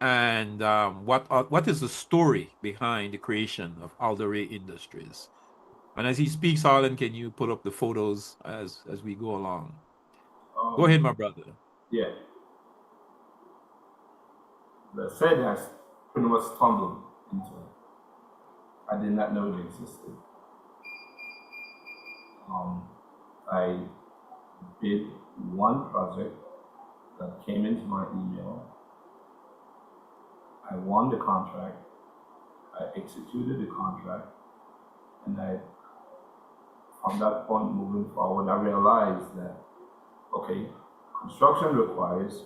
and what is the story behind the creation of Aldoray Industries. And as he speaks, Harlan, can you put up the photos as we go along? Go ahead, my brother. Yeah. The said I pretty much stumbled into it. I did not know it existed. I did one project that came into my email. I won the contract. I executed the contract, and from that point moving forward, I realized that, okay, construction requires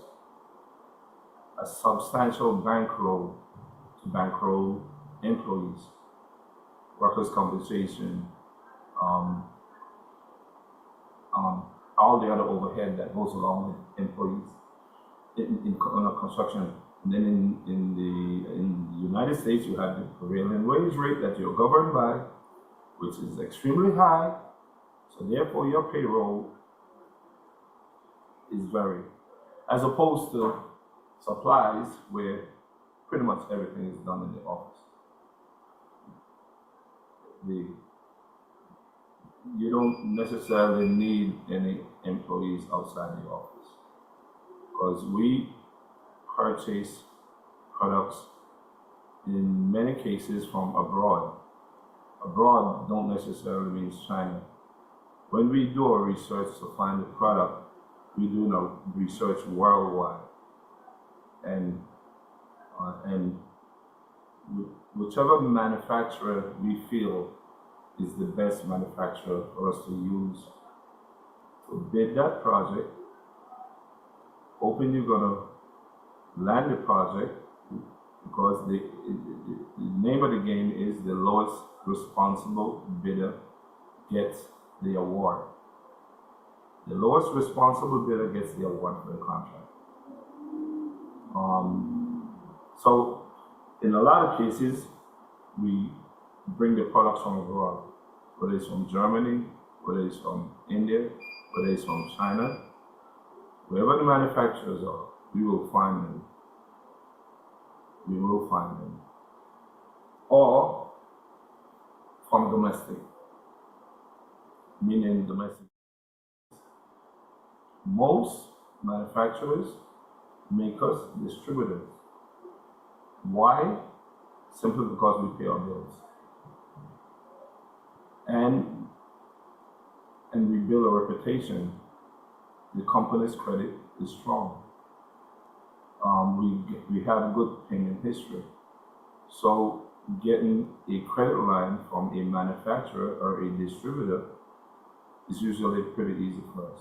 a substantial bankroll to bankroll employees, workers' compensation, all the other overhead that goes along with employees in a construction. And then in the United States, you have the prevailing wage rate that you're governed by, which is extremely high. So therefore, your payroll is very, as opposed to supplies where pretty much everything is done in the office. You don't necessarily need any employees outside the office, because we purchase products in many cases from abroad. Abroad don't necessarily mean China. When we do our research to find a product, we do research worldwide, and whichever manufacturer we feel is the best manufacturer for us to use to bid that project, hoping you're gonna land the project because the name of the game is the lowest responsible bidder gets the award. The lowest responsible bidder gets the award for the contract. So in a lot of cases, we bring the products from abroad, whether it's from Germany, whether it's from India, whether it's from China. Wherever the manufacturers are, we will find them. We will find them. Or from domestic, meaning domestic. Most manufacturers make us distributors. Why? Simply because we pay our bills. And we build a reputation. The company's credit is strong. We have a good payment history. So getting a credit line from a manufacturer or a distributor is usually pretty easy for us.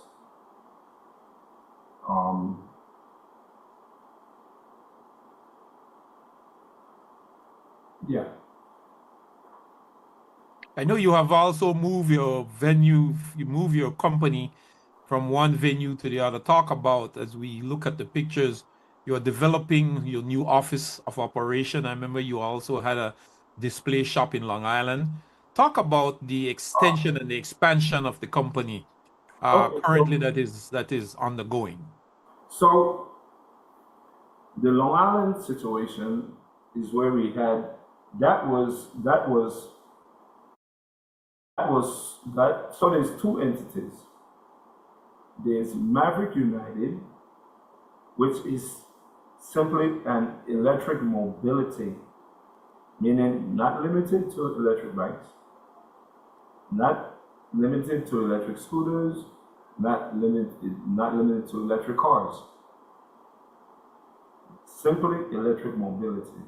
Yeah. I know you have also moved your venue, you move your company from one venue to the other. Talk about, as we look at the pictures, you're developing your new office of operation. I remember you also had a display shop in Long Island. Talk about the extension and the expansion of the company currently that is undergoing. So the Long Island situation is where we had so there's two entities. There's Maverick United, which is simply an electric mobility, meaning not limited to electric bikes, not limited to electric scooters, not limited to electric cars. Simply electric mobility.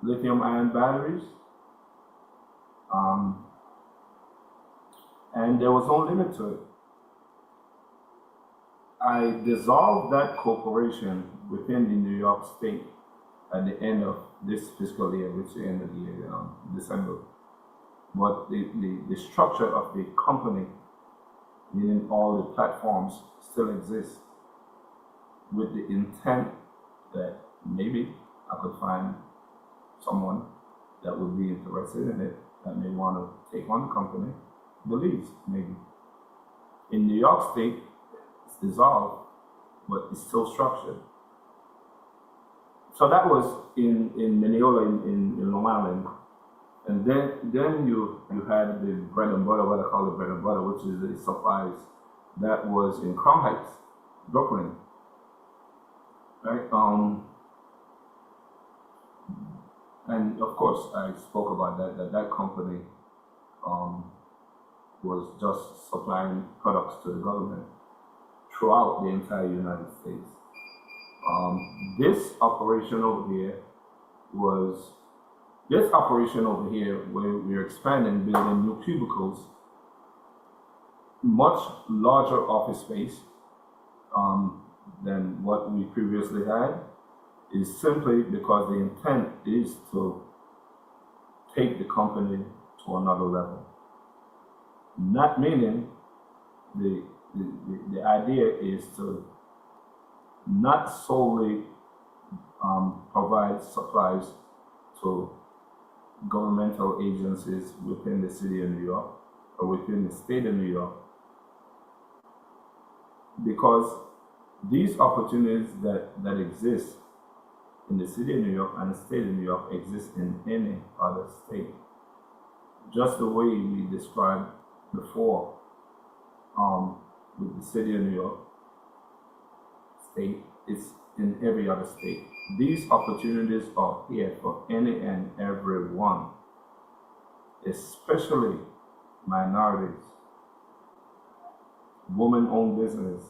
Lithium-ion batteries, and there was no limit to it. I dissolved that corporation within the New York State at the end of this fiscal year, which is the end of the year, December. But the structure of the company, meaning all the platforms, still exist, with the intent that maybe I could find someone that would be interested in it, that may want to take on the company, the leads, maybe. In New York State, it's dissolved, but it's still structured. So that was in Mineola, in Long Island. And then you had the bread and butter, what I call the bread and butter, which is the supplies. That was in Crown Heights, Brooklyn. Right? And of course, I spoke about that company was just supplying products to the government throughout the entire United States. This operation over here, where we're expanding, building new cubicles, much larger office space than what we previously had, is simply because the intent is to take the company to another level. Not meaning the idea is to not solely provide supplies to governmental agencies within the city of New York or within the state of New York, because these opportunities that exist in the city of New York and the state of New York exist in any other state. Just the way we described before with the city of New York state, it's in every other state. These opportunities are here for any and everyone, especially minorities, woman-owned business,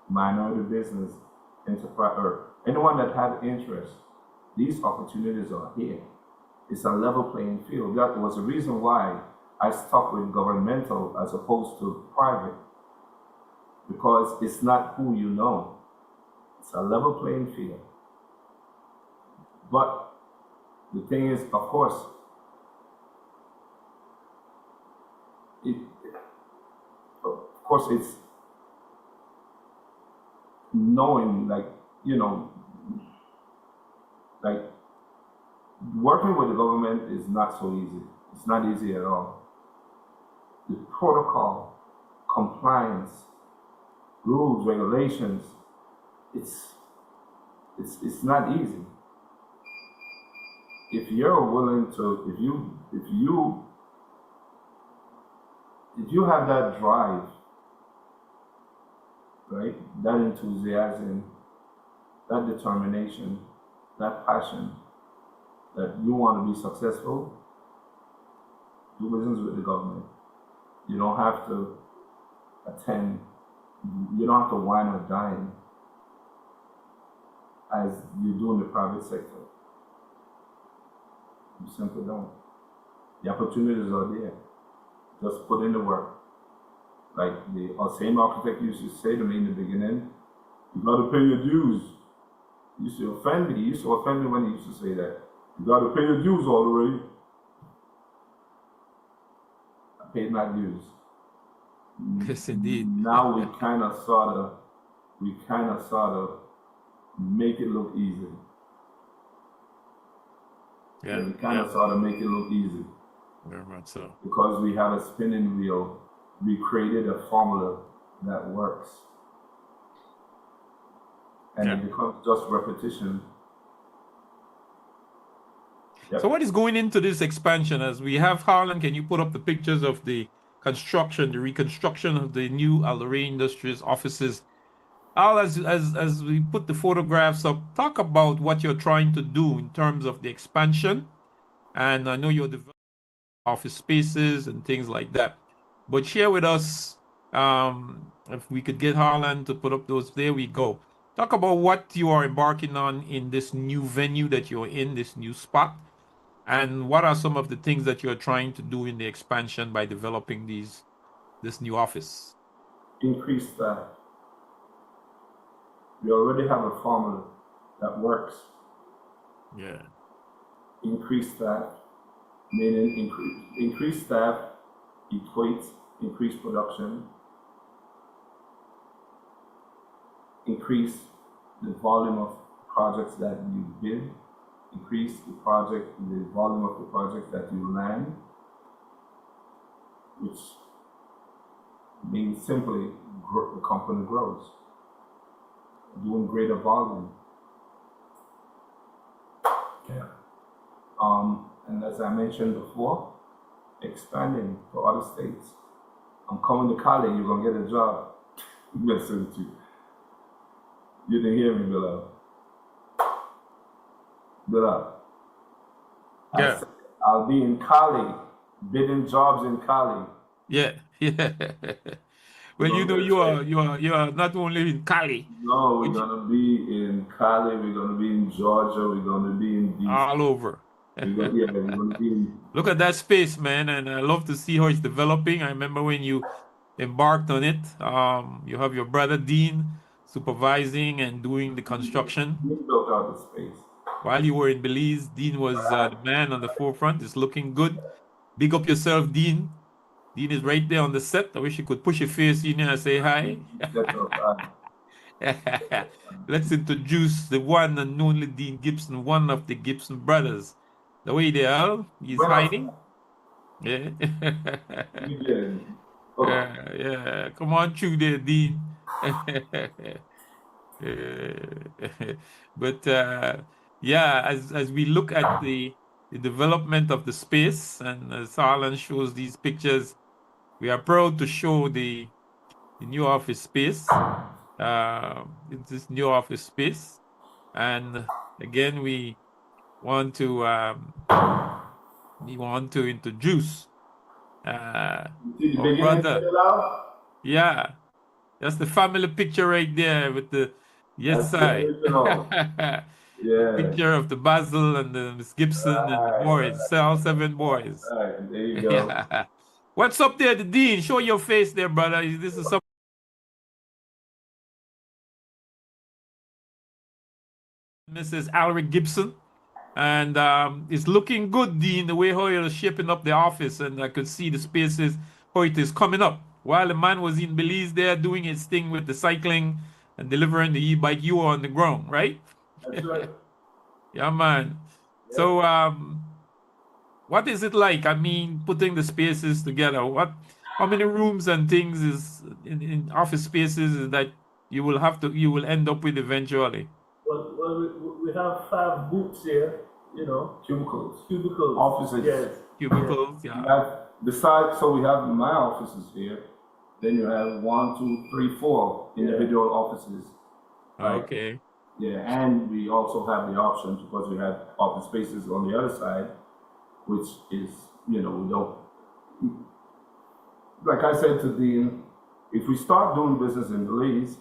minority business, enterprise, or anyone that has interest. These opportunities are here. It's a level playing field. That was the reason why I stuck with governmental as opposed to private, because it's not who you know, It's a level playing field. But the thing is, of course, it's knowing, like, you know, like, working with the government is not so easy. It's not easy at all. The protocol, compliance, rules, regulations, it's not easy. If you're willing to, if you have that drive, right, that enthusiasm, that determination, that passion, that you want to be successful, do business with the government. You don't have to attend, you don't have to wine or dine as you do in the private sector. You simply don't. The opportunities are there. Just put in the work. Like the same architect used to say to me in the beginning, you gotta pay your dues. He used to offend me. He used to offend me when he used to say that. You gotta pay your dues, Aldoray. I paid my dues. Yes, indeed. Now we kind of sort of make it look easy. Yeah, we kind of sort of make it look easy. Very much so. Because we have a spinning wheel, we created a formula that works. And it becomes just repetition. Yep. So what is going into this expansion? As we have Harlan, can you put up the pictures of the construction, the reconstruction of the new Aldoray Industries offices? Al, as we put the photographs up, talk about what you're trying to do in terms of the expansion. And I know you're developing office spaces and things like that. But share with us, if we could get Harlan to put up those, there we go. Talk about what you are embarking on in this new venue that you're in, this new spot. And what are some of the things that you're trying to do in the expansion by developing this new office? Increase staff. We already have a formula that works. Yeah. Increase staff, meaning increase staff equates increased production, increase the volume of projects that you bid, increase the volume of the projects that you land, which means simply the company grows, doing greater volume. Yeah. And as I mentioned before, expanding to other states. I'm coming to Cali, you're gonna get a job. Messing with you. You didn't hear me, Bilal. Bilal. Yeah. I'll be in Cali, bidding jobs in Cali. Yeah, yeah. Well, you know, you are not only in Cali. No, we're gonna be in Cali. We're gonna be in Georgia. We're gonna be in DC. All over. we're gonna be in. Look at that space, man, and I love to see how it's developing. I remember when you embarked on it. You have your brother Dean supervising and doing the construction. We built out the space. While you were in Belize, Dean was the man on the forefront. It's looking good. Big up yourself, Dean. Dean is right there on the set. I wish you could push your face in here and say hi. Let's introduce the one and only Dean Gibson, one of the Gibson brothers. The way they are, he's hiding. Yeah. Yeah. Come on through there, Dean. But yeah, as we look at the development of the space, and as Harlan shows these pictures, we are proud to show the new office space. It's this new office space, and again we want to introduce our brother. Yeah, that's the family picture right there with the side. Yeah. Picture of the Basil and the Miss Gibson and the boys, all 7 boys. All right, there you go. Yeah. What's up there, the Dean? Show your face there, brother. This is something. Mrs. Alric Gibson. And it's looking good, Dean, the way how you're shaping up the office. And I could see the spaces, how it is coming up. While the man was in Belize there doing his thing with the cycling and delivering the e-bike, you were on the ground, right? That's right. Yeah, man. Yeah. So, what is it like? I mean, putting the spaces together. How many rooms and things is in office spaces that you will end up with eventually? Well, we have 5 booths here, you know, Cubicles. offices. Yes. Cubicles, You yeah. have besides, so we have my offices here. Then you have 1, 2, 3, 4 individual offices. Right? Okay. Yeah, and we also have the option because we have office spaces on the other side, which is, we don't. Like I said to Dean, if we start doing business in Belize,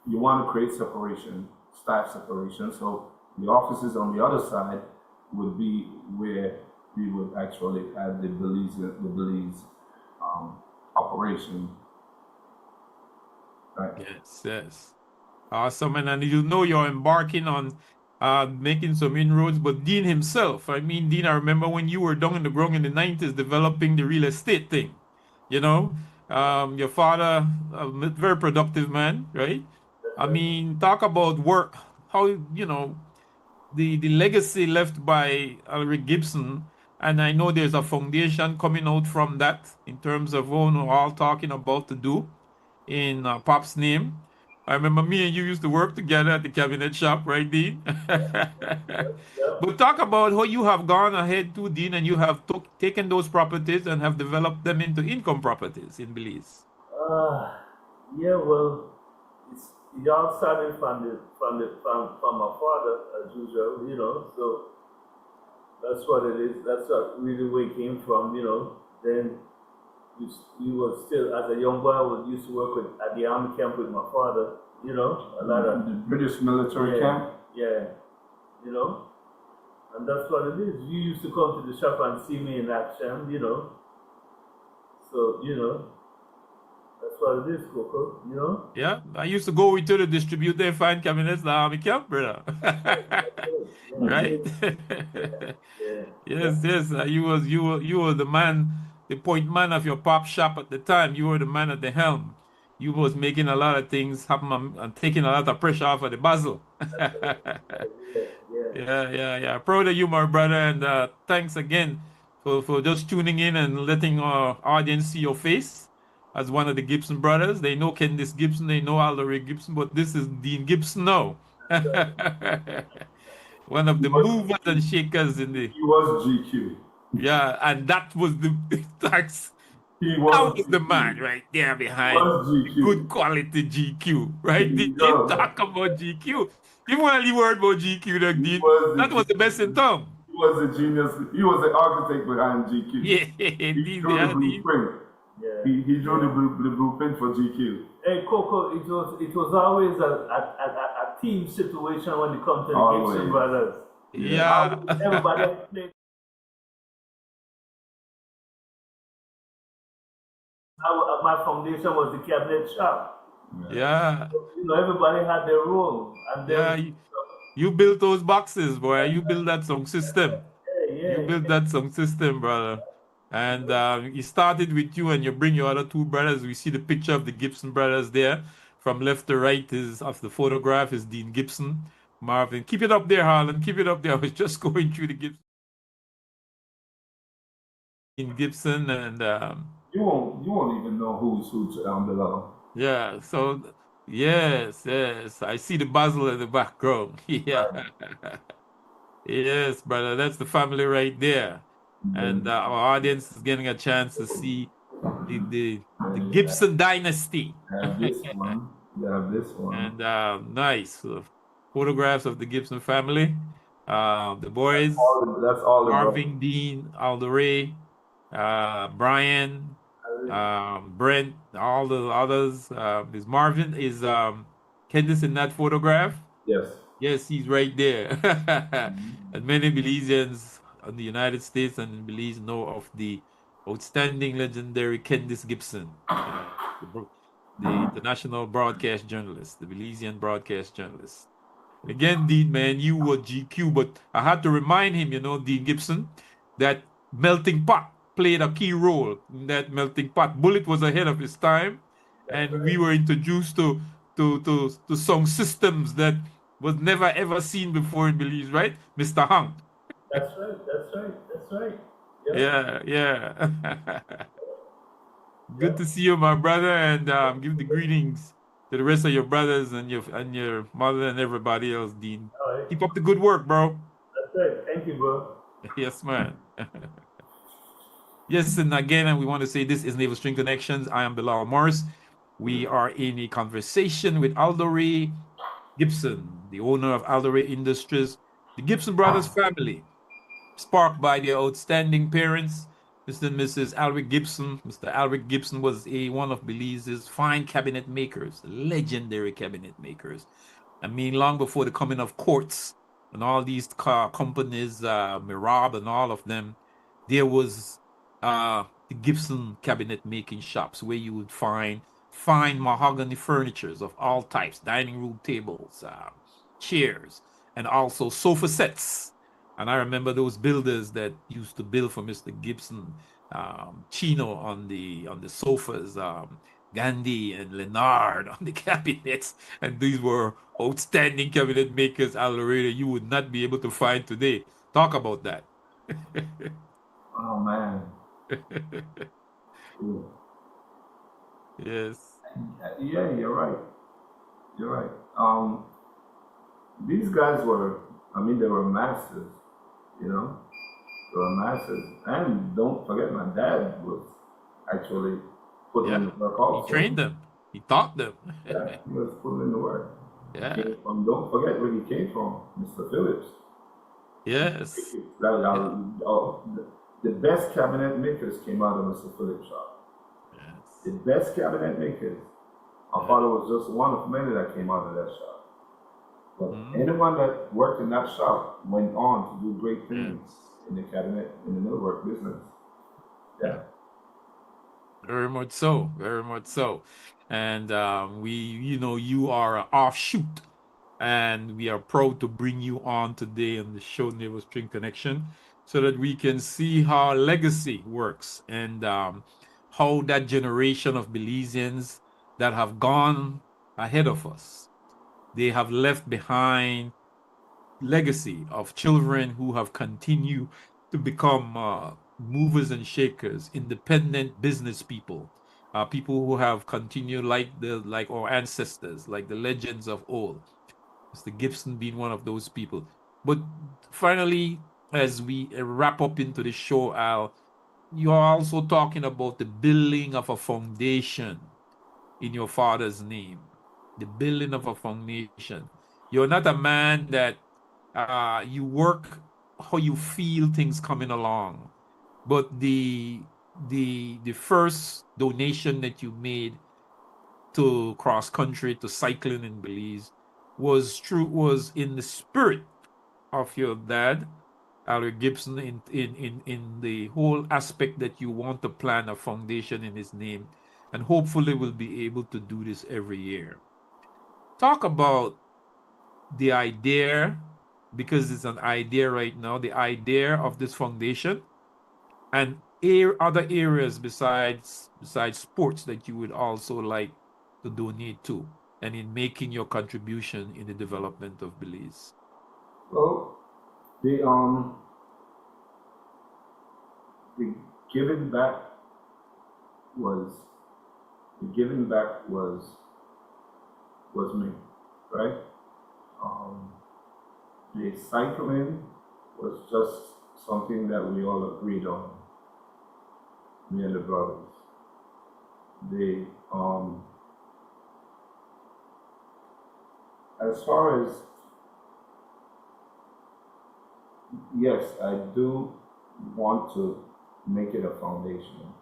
you want to create separation, staff separation. So the offices on the other side would be where we would actually have the Belize operation. Right. Yes. Awesome. And you're embarking on making some inroads, but Dean himself, Dean, I remember when you were down in the ground in the 90s developing the real estate thing. Your father, a very productive man, right? Talk about work, how, the legacy left by Alric Gibson. And I know there's a foundation coming out from that in terms of all talking about to do in Pop's name. I remember me and you used to work together at the cabinet shop, right, Dean? But talk about how you have gone ahead to, Dean, and you have taken those properties and have developed them into income properties in Belize. Yeah, well, it all started from my father, as usual, you know, so that's what it is. That's what really where it came from, you know. Then we were still, as a young boy, I used to work at the army camp with my father, you know, a lot of The British military camp. Yeah, you know, and that's what it is. You used to come to the shop and see me in action, you know. So, you know, that's what it is, Coco, you know. Yeah, I used to go with you to distribute their fine cabinets in the army camp, brother. Right? Yeah. Yes. You were the man, the point man of your pop shop at the time. You were the man at the helm. You was making a lot of things happen and taking a lot of pressure off of the Basel. Yeah. Proud of you, my brother, and thanks again for just tuning in and letting our audience see your face as one of the Gibson brothers. They know Candice Gibson, they know Aldoray Gibson, but this is Dean Gibson now. One of the movers and shakers in the. He was GQ. Yeah, and that was the that's He that was was the GQ. man right there He behind was the GQ. good quality GQ, right? He Dean was. talk about GQ. Even when you heard about GQ, Dean, was the that was the best in town. He was a genius. He was the architect behind GQ. Yeah, He Dean, drew the Dean. blueprint. Yeah. He drew the blueprint for GQ. Hey, Coco, it was always a team situation when it comes to the Always. Gibson brothers. Yeah. Everybody played. My foundation was the cabinet shop. Yeah. You know, everybody had their role. And Yeah. then, You built those boxes, boy. You built that song system. yeah. You built that song system, brother. And it started with you, and you bring your other 2 brothers. We see the picture of the Gibson brothers there. From left to right is of the photograph is Dean Gibson, Marvin. Keep it up there, Harlan. Keep it up there. I was just going through the Gibson. Dean Gibson and You won't even know who's who down below. yeah. So yes. I see the Basel in the background. Yeah. Yes, brother. That's the family right there. And our audience is getting a chance to see the Gibson dynasty. Have this one. You have this one. And nice photographs of the Gibson family. The boys, That's all. Marvin, Dean, Aldoray, Brian, Brent, all the others. Is Marvin, is Candice in that photograph? Yes. Yes, he's right there. And many Belizeans in the United States and in Belize know of the outstanding, legendary Candice Gibson, the international broadcast journalist, the Belizean broadcast journalist. Again, Dean, man, you were GQ, but I had to remind him, Dean Gibson, that melting pot played a key role in that melting pot. Bullet was ahead of his time, That's and we right. were introduced to song systems that was never ever seen before in Belize, right? Mr. Hung. That's right. That's right. That's right. Yep. Yeah, yeah. Good to Yep. see you, my brother, and give the greetings to the rest of your brothers and your mother and everybody else, Dean. All right. Keep up the good work, bro. That's right. Thank you, bro. Yes, man. Yes, and again, and we want to say this is Naval String Connections. I am Bilal Morris. We are in a conversation with Aldoray Gibson, the owner of Aldoray Industries, the Gibson brothers family, sparked by their outstanding parents, Mr. and Mrs. Alric Gibson. Mr. Alric Gibson was one of Belize's fine cabinet makers, legendary cabinet makers. I mean, long before the coming of quartz and all these car companies, Mirab and all of them, there was the Gibson cabinet making shops where you would find fine mahogany furnitures of all types, dining room tables, chairs, and also sofa sets. And I remember those builders that used to build for Mr. Gibson, Chino on the sofas, Gandhi and Leonard on the cabinets, and these were outstanding cabinet makers, Aldoray, you would not be able to find today. Talk about that. Oh man. Yes. Yeah, you're right. You're right. These guys were, I mean, they were masters, you know, they were masters. And don't forget, my dad was actually putting in Yeah. the work He also. trained them. He taught them. Yeah, he was putting in the work. Yeah. Don't forget where he came from, Mr. Phillips. Yes. The best cabinet makers came out of Mr. Phillips' shop. Yes. The best cabinet makers. My father was just one of many that came out of that shop. But anyone that worked in that shop went on to do great things in the cabinet, in the millwork business. Yeah. Very much so. Very much so. And you are an offshoot. And we are proud to bring you on today on the show Naval String Connection so that we can see how legacy works and how that generation of Belizeans that have gone ahead of us, they have left behind legacy of children who have continued to become movers and shakers, independent business people, people who have continued like our ancestors, like the legends of old. Mr. Gibson being one of those people. But finally, as we wrap up into the show, Al, you're also talking about the building of a foundation in your father's name. The building of a foundation. You're not a man that you work how you feel things coming along. But the first donation that you made to cross country, to cycling in Belize, was in the spirit of your dad, Alric Gibson, in the whole aspect that you want to plan a foundation in his name, and hopefully will be able to do this every year. Talk about the idea, because it's an idea right now, the idea of this foundation, and other areas besides sports that you would also like to donate to, and in making your contribution in the development of Belize. Well, the giving back was me, right? The cycling was just something that we all agreed on, me and the brothers. The as far as, yes, I do want to make it a foundation,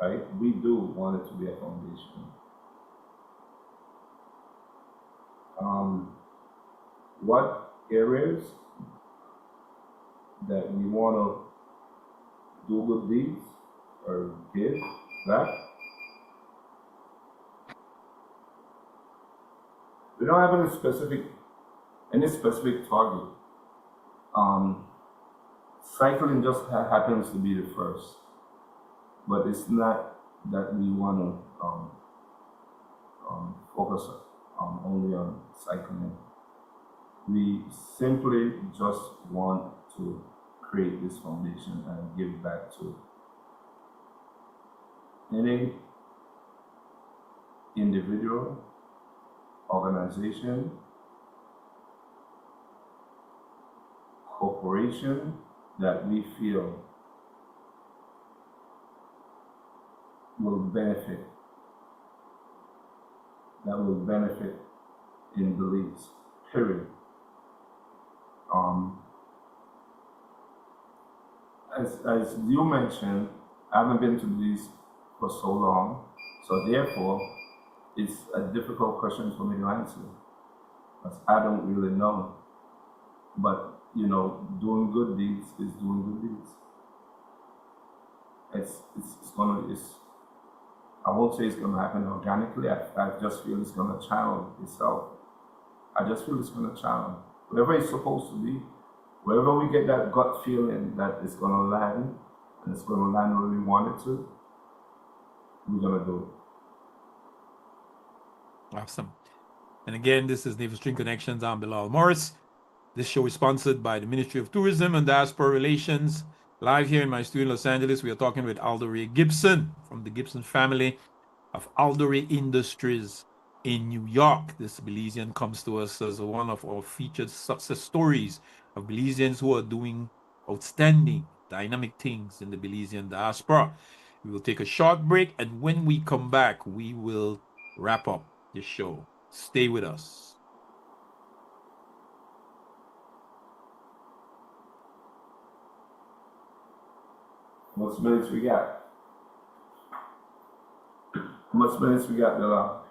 right? We do want it to be a foundation. What areas that we want to do with these or give back? We don't have any specific any specific target. Cycling just happens to be the first, but it's not that we want to focus only on cycling. We simply just want to create this foundation and give back to any individual, organization, corporation that we feel will benefit, in beliefs, period. As you mentioned, I haven't been to these for so long, so therefore it's a difficult question for me to answer, because I don't really know. But you know, doing good deeds is doing good deeds. I won't say it's gonna happen organically. I just feel it's gonna channel itself. I just feel it's gonna channel. Wherever it's supposed to be, wherever we get that gut feeling that it's gonna land, and it's gonna land where we want it to, we're gonna do it. Awesome. And again, this is Navel String Connections. I'm Bilal Morris. This show is sponsored by the Ministry of Tourism and Diaspora Relations. Live here in my studio in Los Angeles, we are talking with Aldoray Gibson from the Gibson family of Aldoray Industries in New York. This Belizean comes to us as one of our featured success stories of Belizeans who are doing outstanding, dynamic things in the Belizean diaspora. We will take a short break, and when we come back, we will wrap up the show. Stay with us. How much minutes we got? How much minutes we got, Bilal?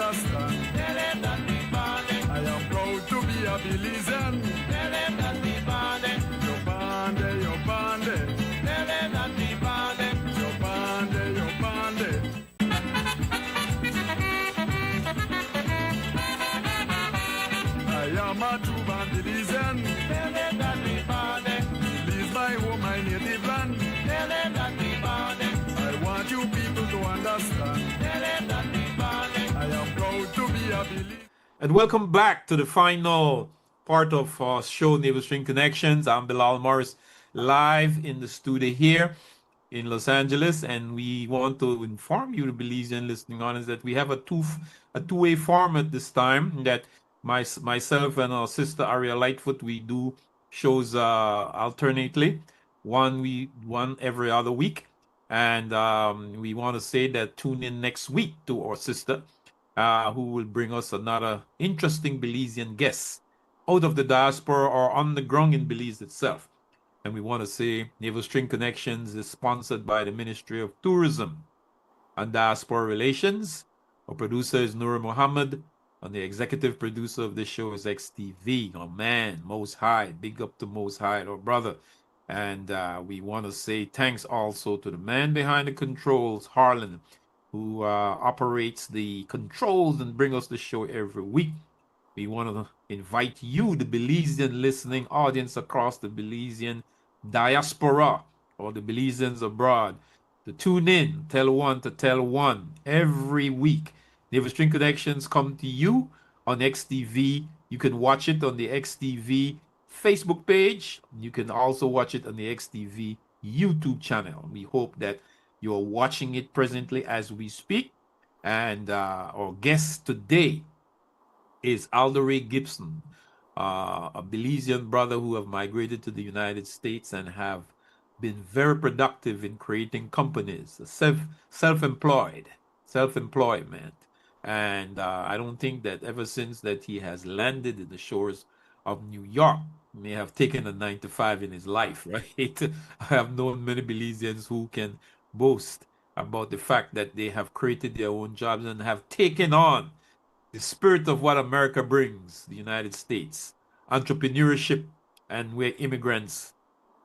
understand. Tell him that we bonded. I am proud to be a Belizean. Tell him that we bonded. Yo bande, yo bande. Tell him that we bonded. Yo bande, yo bande. I am a true Belizean. Tell him that we bonded. Belize my home, my native land. Tell him that we bonded. I want you people to understand. Tell him that we bonded. I am proud to be a Belizean. And welcome back to the final part of our show, Navel String Connections. I'm Bilal Morris, live in the studio here in Los Angeles, and we want to inform you, the Belizean listening on, is that we have a two-way format this time. That myself and our sister ARIA LIGHTFOOT, we do shows alternately, one every other week, and we want to say that tune in next week to our sister, who will bring us another interesting Belizean guest out of the diaspora or on the ground in Belize itself. And we want to say Navel String Connections is sponsored by the Ministry of Tourism and Diaspora Relations. Our producer is Noor Mohammed, and the executive producer of this show is XTV. Oh man, Most High. Big up to Most High, our brother. And we want to say thanks also to the man behind the controls, Harlan, who operates the controls and bring us the show every week. We want to invite you, the Belizean listening audience across the Belizean diaspora or the Belizeans abroad, to tune in, tell one to tell one every week. Navel String Connections come to you on XTV. You can watch it on the XTV Facebook page. You can also watch it on the XTV YouTube channel. We hope that you're watching it presently as we speak. And our guest today is Aldoray Gibson, a Belizean brother who have migrated to the United States and have been very productive in creating companies, self-employment. And I don't think that ever since that he has landed in the shores of New York, he may have taken a 9-to-5 in his life, right? I have known many Belizeans who can boast about the fact that they have created their own jobs and have taken on the spirit of what America brings, the United States, entrepreneurship, and where immigrants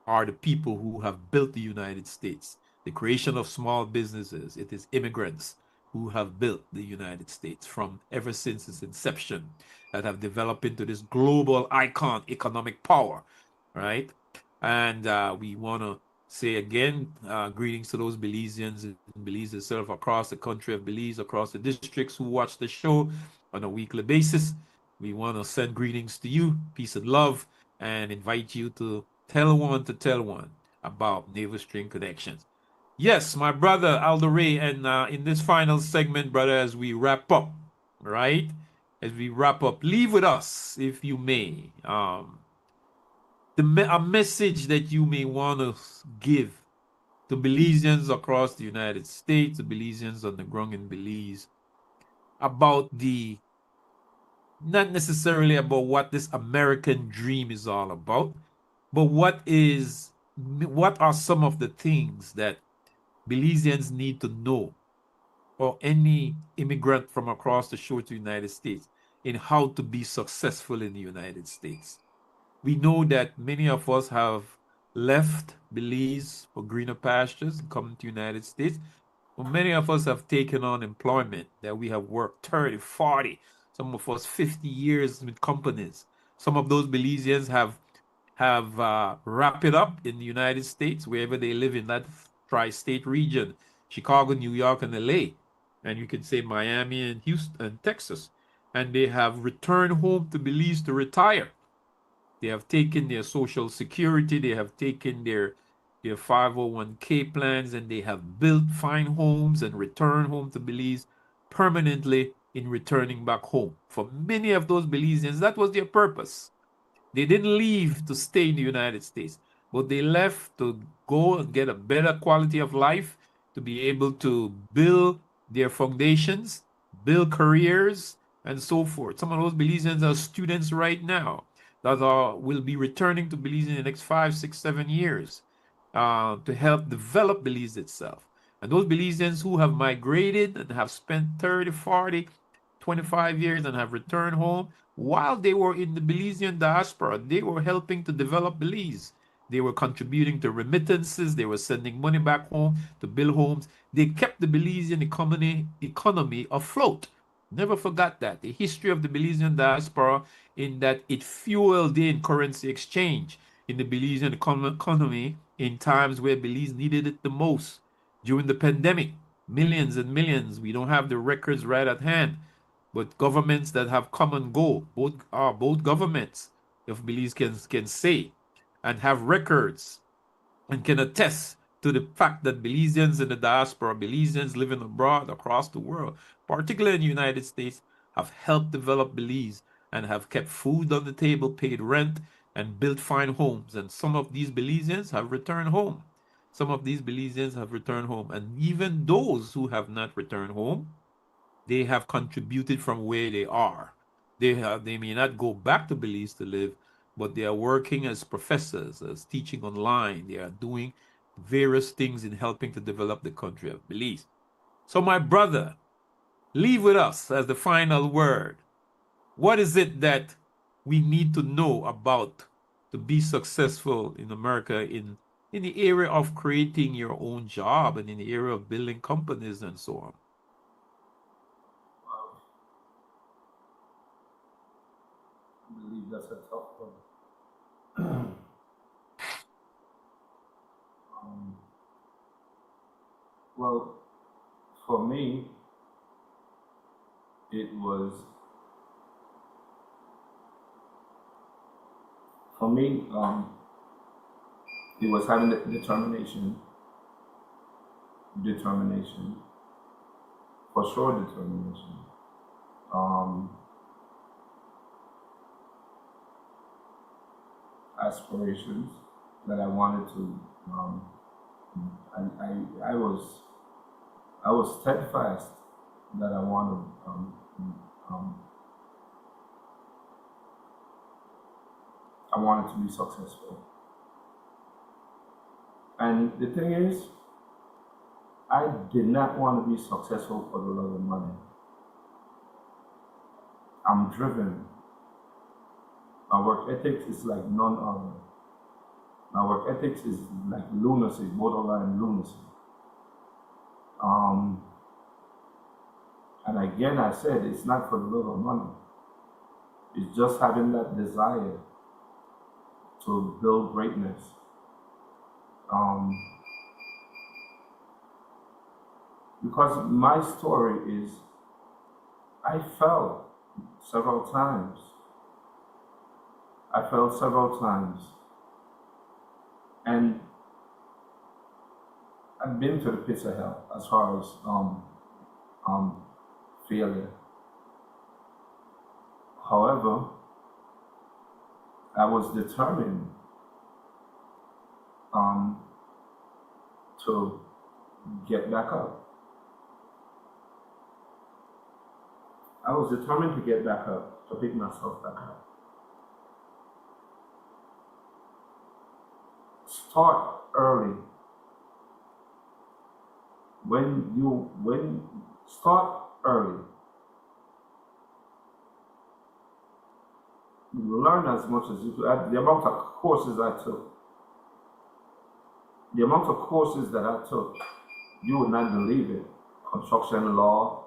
are the people who have built the United States. The creation of small businesses, it is immigrants who have built the United States from ever since its inception, that have developed into this global icon economic power, right? And we want to say again, greetings to those Belizeans in Belize itself, across the country of Belize, across the districts who watch the show on a weekly basis. We want to send greetings to you, peace and love, and invite you to tell one about Navel String Connections. Yes, my brother Aldoray, and in this final segment, brother, as we wrap up, right? As we wrap up, leave with us, if you may, a message that you may want to give to Belizeans across the United States, to Belizeans on the ground in Belize, about not necessarily about what this American dream is all about, but what are some of the things that Belizeans need to know, or any immigrant from across the shore to the United States, in how to be successful in the United States. We know that many of us have left Belize for greener pastures and come to the United States. But many of us have taken on employment that we have worked 30, 40, some of us 50 years with companies. Some of those Belizeans have wrapped it up in the United States, wherever they live in that tri-state region, Chicago, New York, and LA. And you can say Miami and Houston and Texas. And they have returned home to Belize to retire. They have taken their Social Security, they have taken their 501k plans, and they have built fine homes and returned home to Belize permanently in returning back home. For many of those Belizeans, that was their purpose. They didn't leave to stay in the United States, but they left to go and get a better quality of life, to be able to build their foundations, build careers, and so forth. Some of those Belizeans are students right now that will be returning to Belize in the next 5, 6, 7 years to help develop Belize itself. And those Belizeans who have migrated and have spent 30, 40, 25 years and have returned home. While they were in the Belizean diaspora, they were helping to develop Belize. They were contributing to remittances. They were sending money back home to build homes. They kept the Belizean economy afloat. Never forgot that. The history of the Belizean diaspora in that it fueled in currency exchange in the Belizean economy in times where Belize needed it the most. During the pandemic, millions and millions, we don't have the records right at hand, but governments that have come and go, both governments, if Belize can say, and have records and can attest to the fact that Belizeans in the diaspora, Belizeans living abroad across the world, particularly in the United States, have helped develop Belize and have kept food on the table, paid rent, and built fine homes. And some of these Belizeans have returned home. Some of these Belizeans have returned home. And even those who have not returned home, they have contributed from where they are. They may not go back to Belize to live, but they are working as professors, as teaching online. They are doing various things in helping to develop the country of Belize. So my brother, leave with us as the final word. What is it that we need to know about to be successful in America in the area of creating your own job and in the area of building companies and so on? I believe that's a tough one. Well, for me, it was having the determination, for sure determination. Aspirations that I wanted to. I was steadfast that I wanted. I wanted to be successful. And the thing is, I did not want to be successful for the love of money. I'm driven. My work ethics is like none other. My work ethics is like lunacy, borderline lunacy. And again, I said, it's not for the love of money. It's just having that desire to build greatness. Because my story is, I fell several times. And I've been to the pits of hell as far as failure. However, I was determined to get back up. I was determined to get back up, to pick myself back up. Start early. Start early. Learn as much as you can. The amount of courses I took, you would not believe it. Construction law,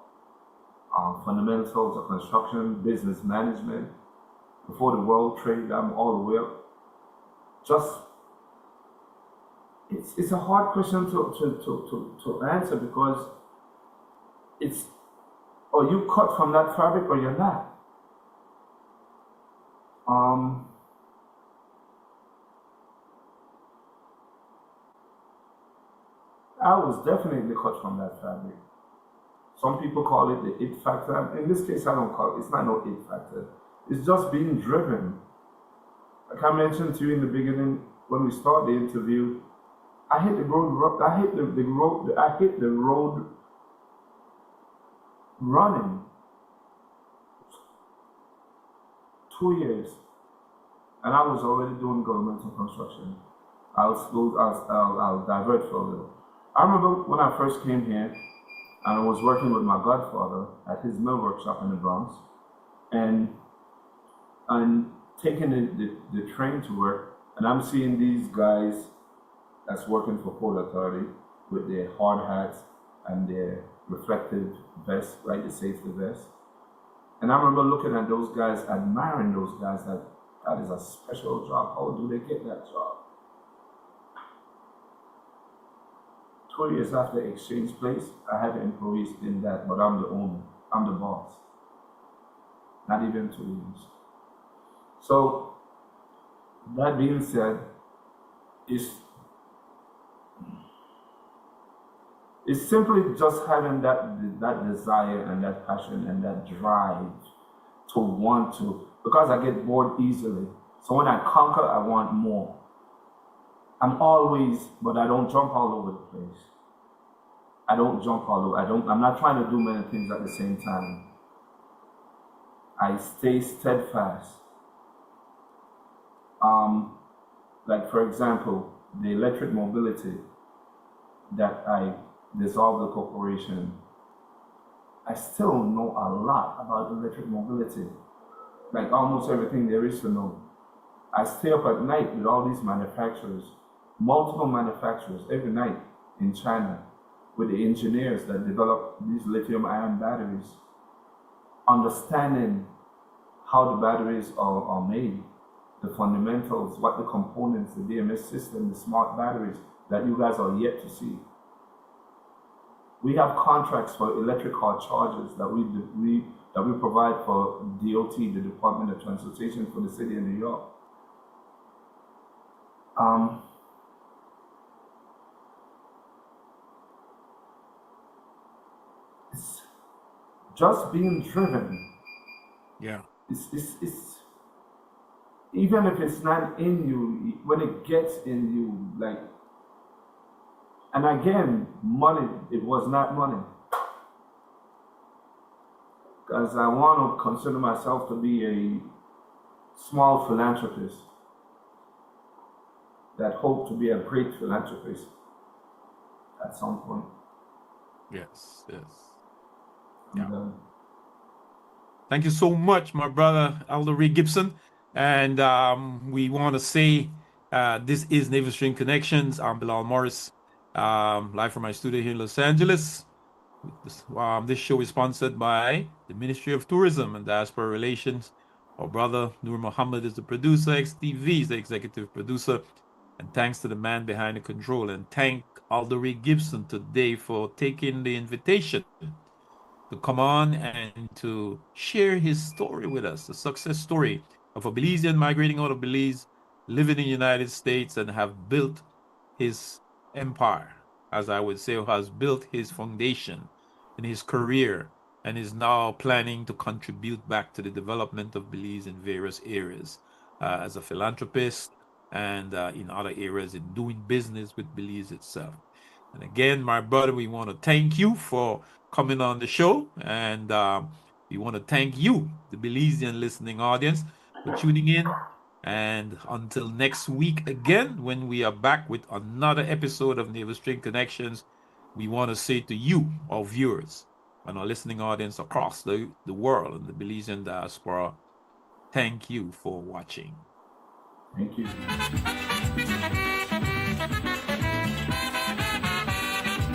fundamentals of construction, business management, before the world trade, I'm all the way up. It's a hard question to answer because it's, or you cut from that fabric or you're not. I was definitely cut from that fabric. Some people call it the it factor. In this case, I don't call it. It's not no it factor. It's just being driven. Like I mentioned to you in the beginning when we started the interview, I hit the road. I hit the road running. 2 years, and I was already doing governmental construction. I'll divert for a little. I remember when I first came here, and I was working with my godfather at his mill workshop in the Bronx, and I'm taking the train to work, and I'm seeing these guys that's working for Port Authority with their hard hats and their reflective vests, right, the safety vest. And I remember looking at those guys, admiring those guys, that is a special job. How do they get that job? 2 years after Exchange Place, I had employees in that, but I'm the owner, I'm the boss. Not even 2 years. So, that being said, it's simply just having that desire and that passion and that drive to want to, because I get bored easily. So when I conquer, I want more. I'm always, but I don't jump all over the place. I don't jump all over. I'm not trying to do many things at the same time. I stay steadfast. Like for example, the electric mobility that I dissolved the corporation, I still know a lot about electric mobility, like almost everything there is to know. I stay up at night with all these manufacturers, multiple manufacturers every night in China, with the engineers that develop these lithium-ion batteries, understanding how the batteries are made, the fundamentals, what the components, the DMS system, the smart batteries that you guys are yet to see. We have contracts for electric car chargers that we provide for DOT, the Department of Transportation, for the city of New York. It's just being driven. Yeah. It's even if it's not in you, when it gets in you, like, and again, money, it was not money. Because I want to consider myself to be a small philanthropist that hope to be a great philanthropist at some point. Yes, yes. And, Yeah. Thank you so much, my brother Aldoray Gibson. And we want to say this is Navel String Connections. I'm Bilal Morris, live from my studio here in Los Angeles. This show is sponsored by the Ministry of Tourism and Diaspora Relations. Our brother Nur Muhammad is the producer. XTV is the executive producer. And thanks to the man behind the control. And thank Aldoray Gibson today for taking the invitation to come on and to share his story with us, the success story of a Belizean migrating out of Belize, living in the United States, and have built his empire, as I would say, has built his foundation in his career, and is now planning to contribute back to the development of Belize in various areas, as a philanthropist and in other areas in doing business with Belize itself. And again, my brother, we want to thank you for coming on the show, and we want to thank you, the Belizean listening audience, for tuning in. And until next week again, when we are back with another episode of Navel String Connections, we want to say to you, our viewers, and our listening audience across the world and the Belizean diaspora, thank you for watching. thank you.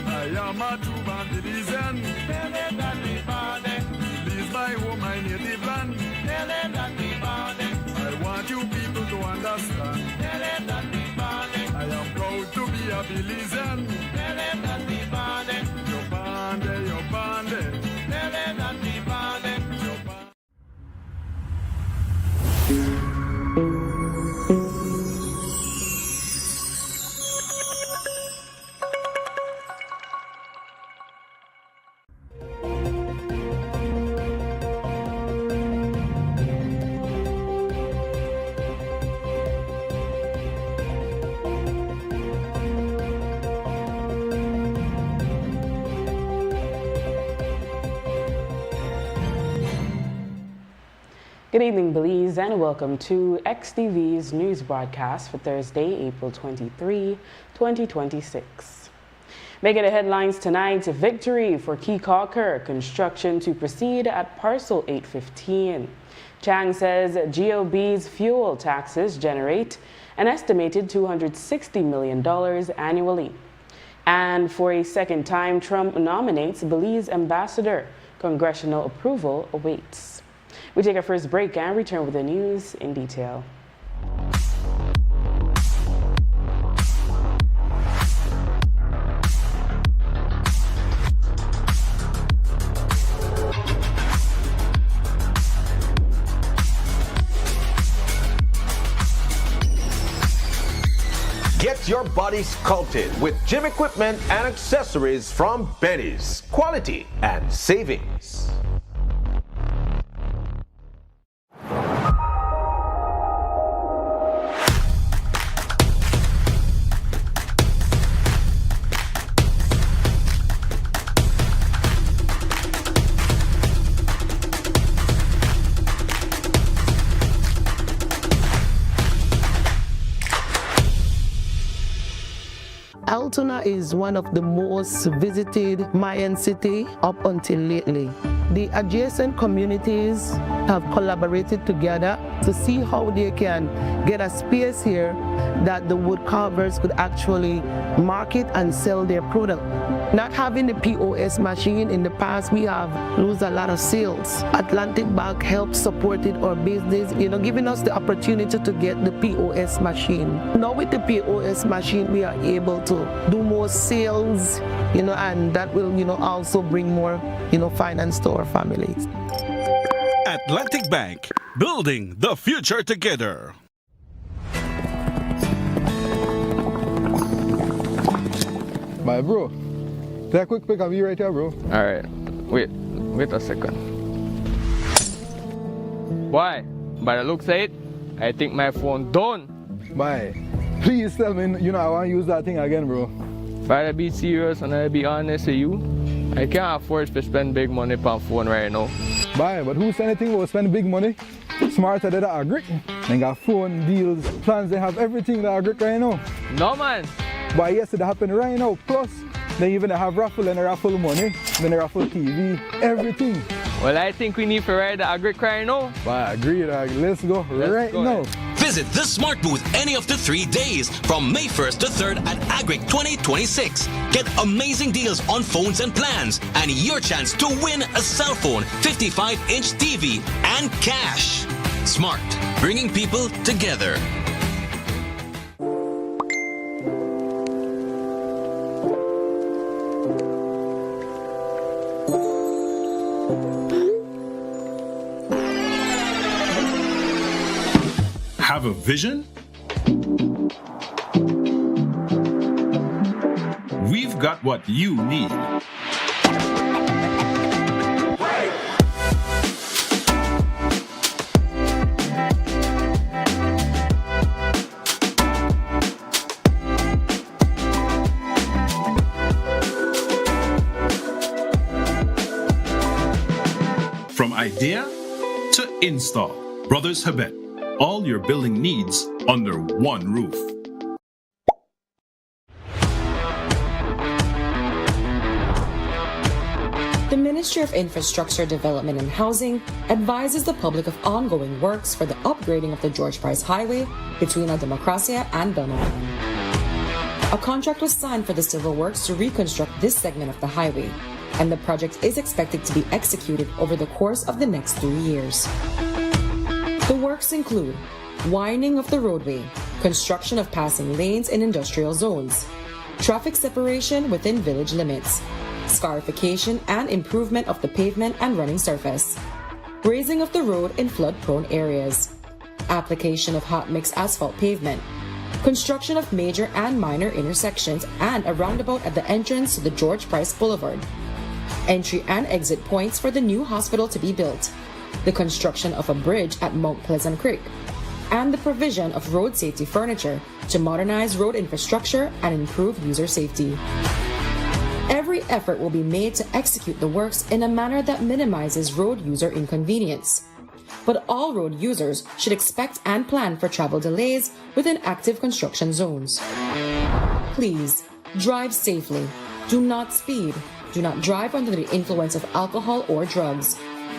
I am a true born Belizean. Belize my home, my native land. I want you people to understand. I am proud to be a Belizean. Your band, your band. Good evening, Belize, and welcome to XTV's news broadcast for Thursday, April 23, 2026. Making the headlines tonight, victory for Key Caulker, construction to proceed at parcel 815. Chang says GOB's fuel taxes generate an estimated $260 million annually. And for a second time, Trump nominates Belize ambassador. Congressional approval awaits. We take our first break and return with the news in detail. Get your body sculpted with gym equipment and accessories from Benny's. Quality and savings. Altoona is one of the most visited Mayan city up until lately. The adjacent communities have collaborated together to see how they can get a space here that the wood carvers could actually market and sell their product. Not having the POS machine in the past, we have lost a lot of sales. Atlantic Bank helped supported our business, giving us the opportunity to get the POS machine. Now with the POS machine, we are able to do more sales, and that will, also bring more, finance to our families. Atlantic Bank, building the future together. My bro, take a quick pic of you right here, bro. Alright, wait a second. Why? By the looks of it, I think my phone done. Bye. Please tell me, I want to use that thing again, bro. If I be serious and I be honest with you, I can't afford to spend big money on phone right now. Bye, but who said anything about spending big money? Smarter than that agric. They got phone deals, plans, they have everything that agric right now. No man. But yes, it happened right now. Plus, they even have raffle and raffle money, then they raffle TV, everything. Well, I think we need to ride the agric right now. But agreed, let's go right now. Visit the Smart Booth any of the 3 days from May 1st to 3rd at Agric 2026. Get amazing deals on phones and plans and your chance to win a cell phone, 55-inch TV, and cash. Smart, bringing people together. Have a vision? We've got what you need. From idea to install, Brothers Habet. All your building needs under one roof. The Ministry of Infrastructure Development and Housing advises the public of ongoing works for the upgrading of the George Price Highway between Democracia and Belmont. A contract was signed for the civil works to reconstruct this segment of the highway, and the project is expected to be executed over the course of the next 3 years. The works include widening of the roadway, construction of passing lanes in industrial zones, traffic separation within village limits, scarification and improvement of the pavement and running surface, raising of the road in flood-prone areas, application of hot mix asphalt pavement, construction of major and minor intersections and a roundabout at the entrance to the George Price Boulevard, entry and exit points for the new hospital to be built, the construction of a bridge at Mount Pleasant Creek, and the provision of road safety furniture to modernize road infrastructure and improve user safety. Every effort will be made to execute the works in a manner that minimizes road user inconvenience. But all road users should expect and plan for travel delays within active construction zones. Please drive safely, Do not speed. Do not drive under the influence of alcohol or drugs.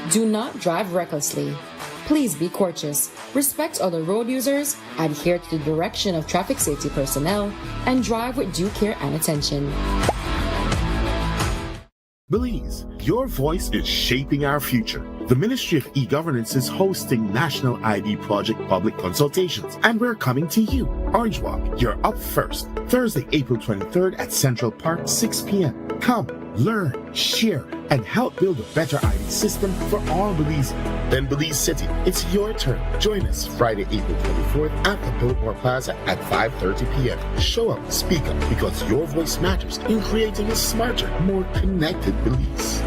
Do not drive recklessly. Please be courteous, respect other road users, adhere to the direction of traffic safety personnel, and drive with due care and attention. Belize, your voice is shaping our future. The Ministry of E-Governance is hosting National ID Project public consultations, and we're coming to you. Orange Walk, you're up first. Thursday, April 23rd at Central Park, 6 p.m. Come, learn, share, and help build a better ID system for all Belize. Then Belize City, it's your turn. Join us Friday, April 24th at the Biltmore Plaza at 5:30 p.m. Show up, speak up, because your voice matters in creating a smarter, more connected Belize.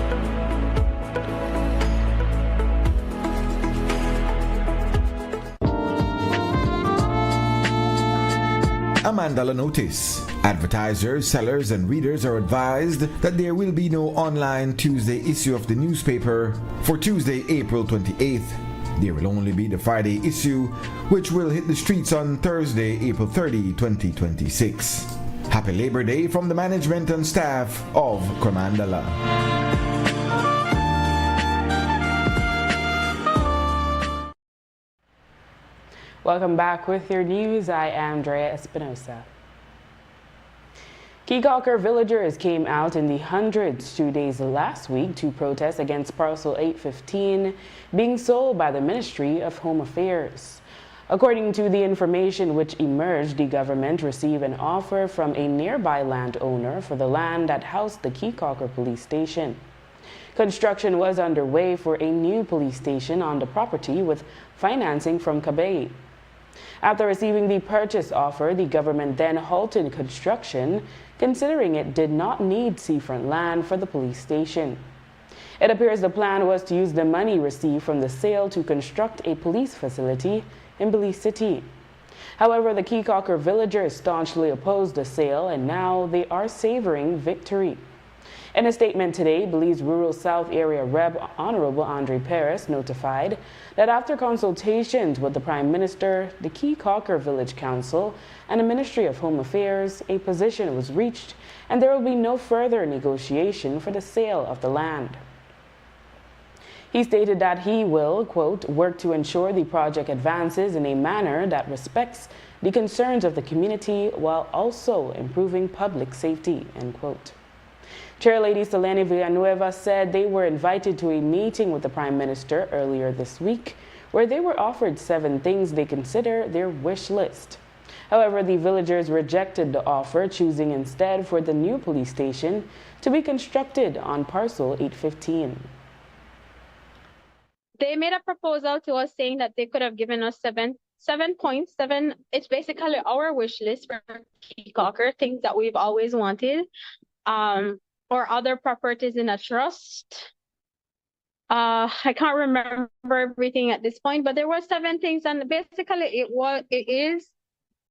A Mandala notice. Advertisers, sellers, and readers are advised that there will be no online Tuesday issue of the newspaper for Tuesday, April 28th. There will only be the Friday issue, which will hit the streets on Thursday, April 30, 2026. Happy Labor Day from the management and staff of Cremandala. Welcome back with your news. I am Drea Espinosa. Keokauker villagers came out in the hundreds 2 days last week to protest against Parcel 815 being sold by the Ministry of Home Affairs. According to the information which emerged, the government received an offer from a nearby landowner for the land that housed the Keokauker police station. Construction was underway for a new police station on the property with financing from Kabay. After receiving the purchase offer, the government then halted construction, considering it did not need seafront land for the police station. It appears the plan was to use the money received from the sale to construct a police facility in Belize City. However, the Keokauker villagers staunchly opposed the sale, and now they are savoring victory. In a statement today, Belize Rural South Area Rep. Honorable Andre Perez notified that after consultations with the Prime Minister, the Keokauker Village Council, and the Ministry of Home Affairs, a position was reached and there will be no further negotiation for the sale of the land. He stated that he will, quote, work to ensure the project advances in a manner that respects the concerns of the community while also improving public safety, end quote. Chairlady Selene Villanueva said they were invited to a meeting with the Prime Minister earlier this week, where they were offered 7 things they consider their wish list. However, the villagers rejected the offer, choosing instead for the new police station to be constructed on Parcel 815. They made a proposal to us saying that they could have given us 7 points. It's basically our wish list for Keokauker, things that we've always wanted. Or other properties in a trust. I can't remember everything at this point, but there were 7 things, and basically it is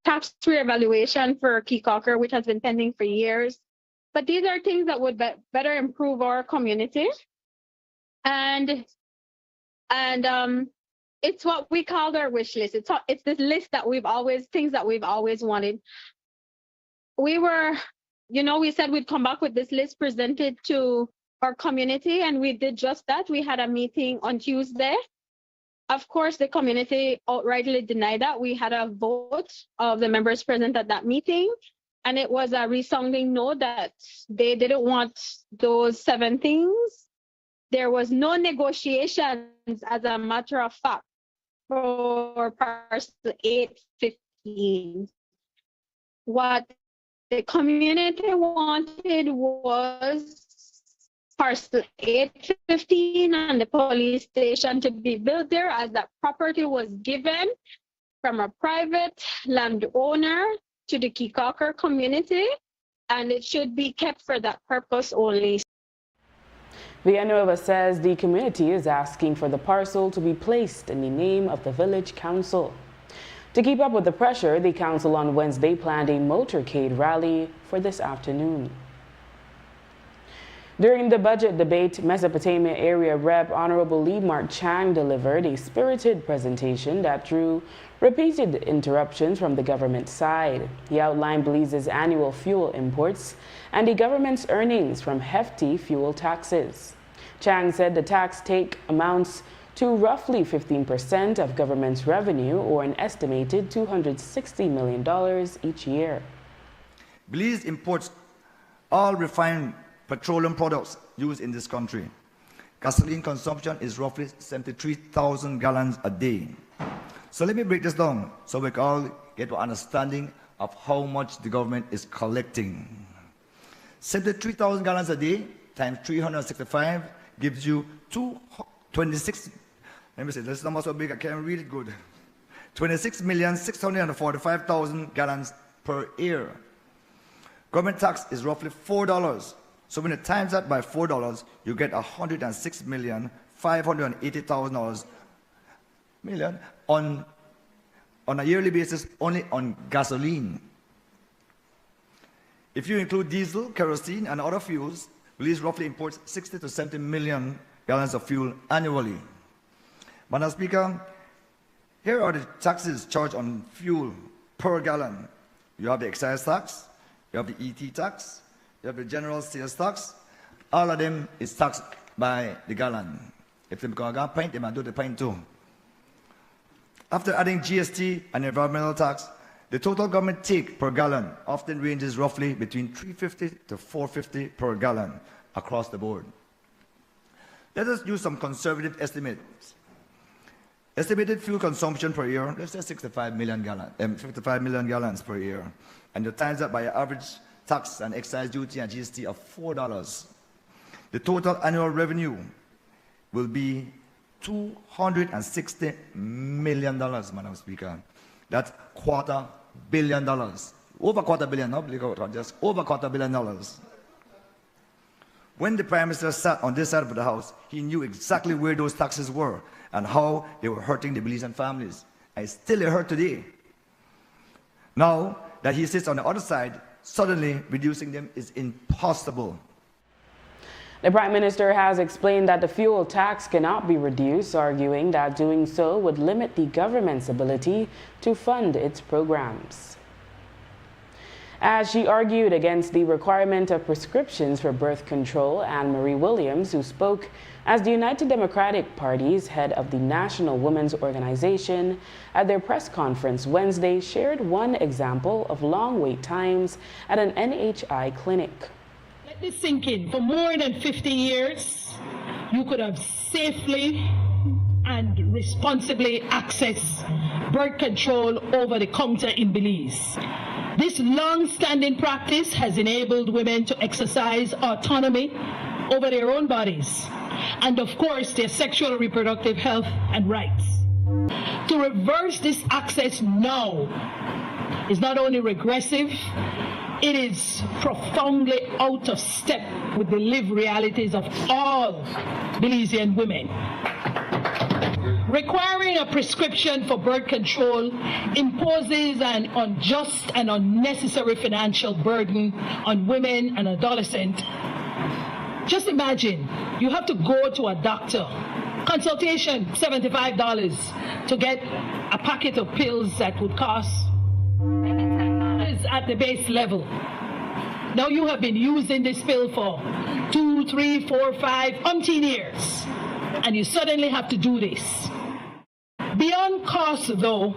tax reevaluation for Keokauker, which has been pending for years. But these are things that would better improve our community, and it's what we call our wish list. It's this list that things that we've always wanted. We said we'd come back with this list presented to our community, and we did just that. We had a meeting on Tuesday. Of course, the community outrightly denied that. We had a vote of the members present at that meeting, and it was a resounding no that they didn't want those 7 things. There was no negotiations, as a matter of fact, for Parcel 815. What the community wanted was Parcel 815 and the police station to be built there, as that property was given from a private landowner to the Keokauker community, and it should be kept for that purpose only. Villanueva says the community is asking for the parcel to be placed in the name of the village council. To keep up with the pressure, the council on Wednesday planned a motorcade rally for this afternoon. During the budget debate, Mesopotamia Area Rep Honorable Lee Mark Chang delivered a spirited presentation that drew repeated interruptions from the government side. He outlined Belize's annual fuel imports and the government's earnings from hefty fuel taxes. Chang said the tax take amounts to roughly 15% of government's revenue, or an estimated $260 million each year. Belize imports all refined petroleum products used in this country. Gasoline consumption is roughly 73,000 gallons a day. So let me break this down so we can all get an understanding of how much the government is collecting. 73,000 gallons a day times 365 gives you 26. Let me see, this number so big I can't read it good. 26,645,000 gallons per year. Government tax is roughly $4. So when you times that by $4, you get $106,580,000 on a yearly basis only on gasoline. If you include diesel, kerosene, and other fuels, Belize roughly imports 60 to 70 million gallons of fuel annually. Madam Speaker, here are the taxes charged on fuel per gallon. You have the excise tax, you have the ET tax, you have the general sales tax. All of them is taxed by the gallon. If they got a pint, they might do the pint too. After adding GST and environmental tax, the total government take per gallon often ranges roughly between $3.50 to $4.50 per gallon across the board. Let us use some conservative estimates. Estimated fuel consumption per year, let's say 55 million gallons per year, and you times that by an average tax and excise duty and GST of $4. The total annual revenue will be $260 million, Madam Speaker. That's $250 million. Over $250 million, not just over $250 million. When the Prime Minister sat on this side of the House, he knew exactly where those taxes were and how they were hurting the Belizean families. And still they hurt today. Now that he sits on the other side, suddenly reducing them is impossible. The Prime Minister has explained that the fuel tax cannot be reduced, arguing that doing so would limit the government's ability to fund its programs. As she argued against the requirement of prescriptions for birth control, Anne-Marie Williams, who spoke as the United Democratic Party's head of the National Women's Organization at their press conference Wednesday, shared one example of long wait times at an NHI clinic. Let this sink in. For more than 50 years, you could have safely and responsibly accessed birth control over the counter in Belize. This long-standing practice has enabled women to exercise autonomy over their own bodies and, of course, their sexual and reproductive health and rights. To reverse this access now is not only regressive, it is profoundly out of step with the lived realities of all Belizean women. Requiring a prescription for birth control imposes an unjust and unnecessary financial burden on women and adolescents. Just imagine, you have to go to a doctor, consultation $75 to get a packet of pills that would cost $10 at the base level. Now you have been using this pill for 2, 3, 4, 5, umpteen years, and you suddenly have to do this. Beyond cost, though,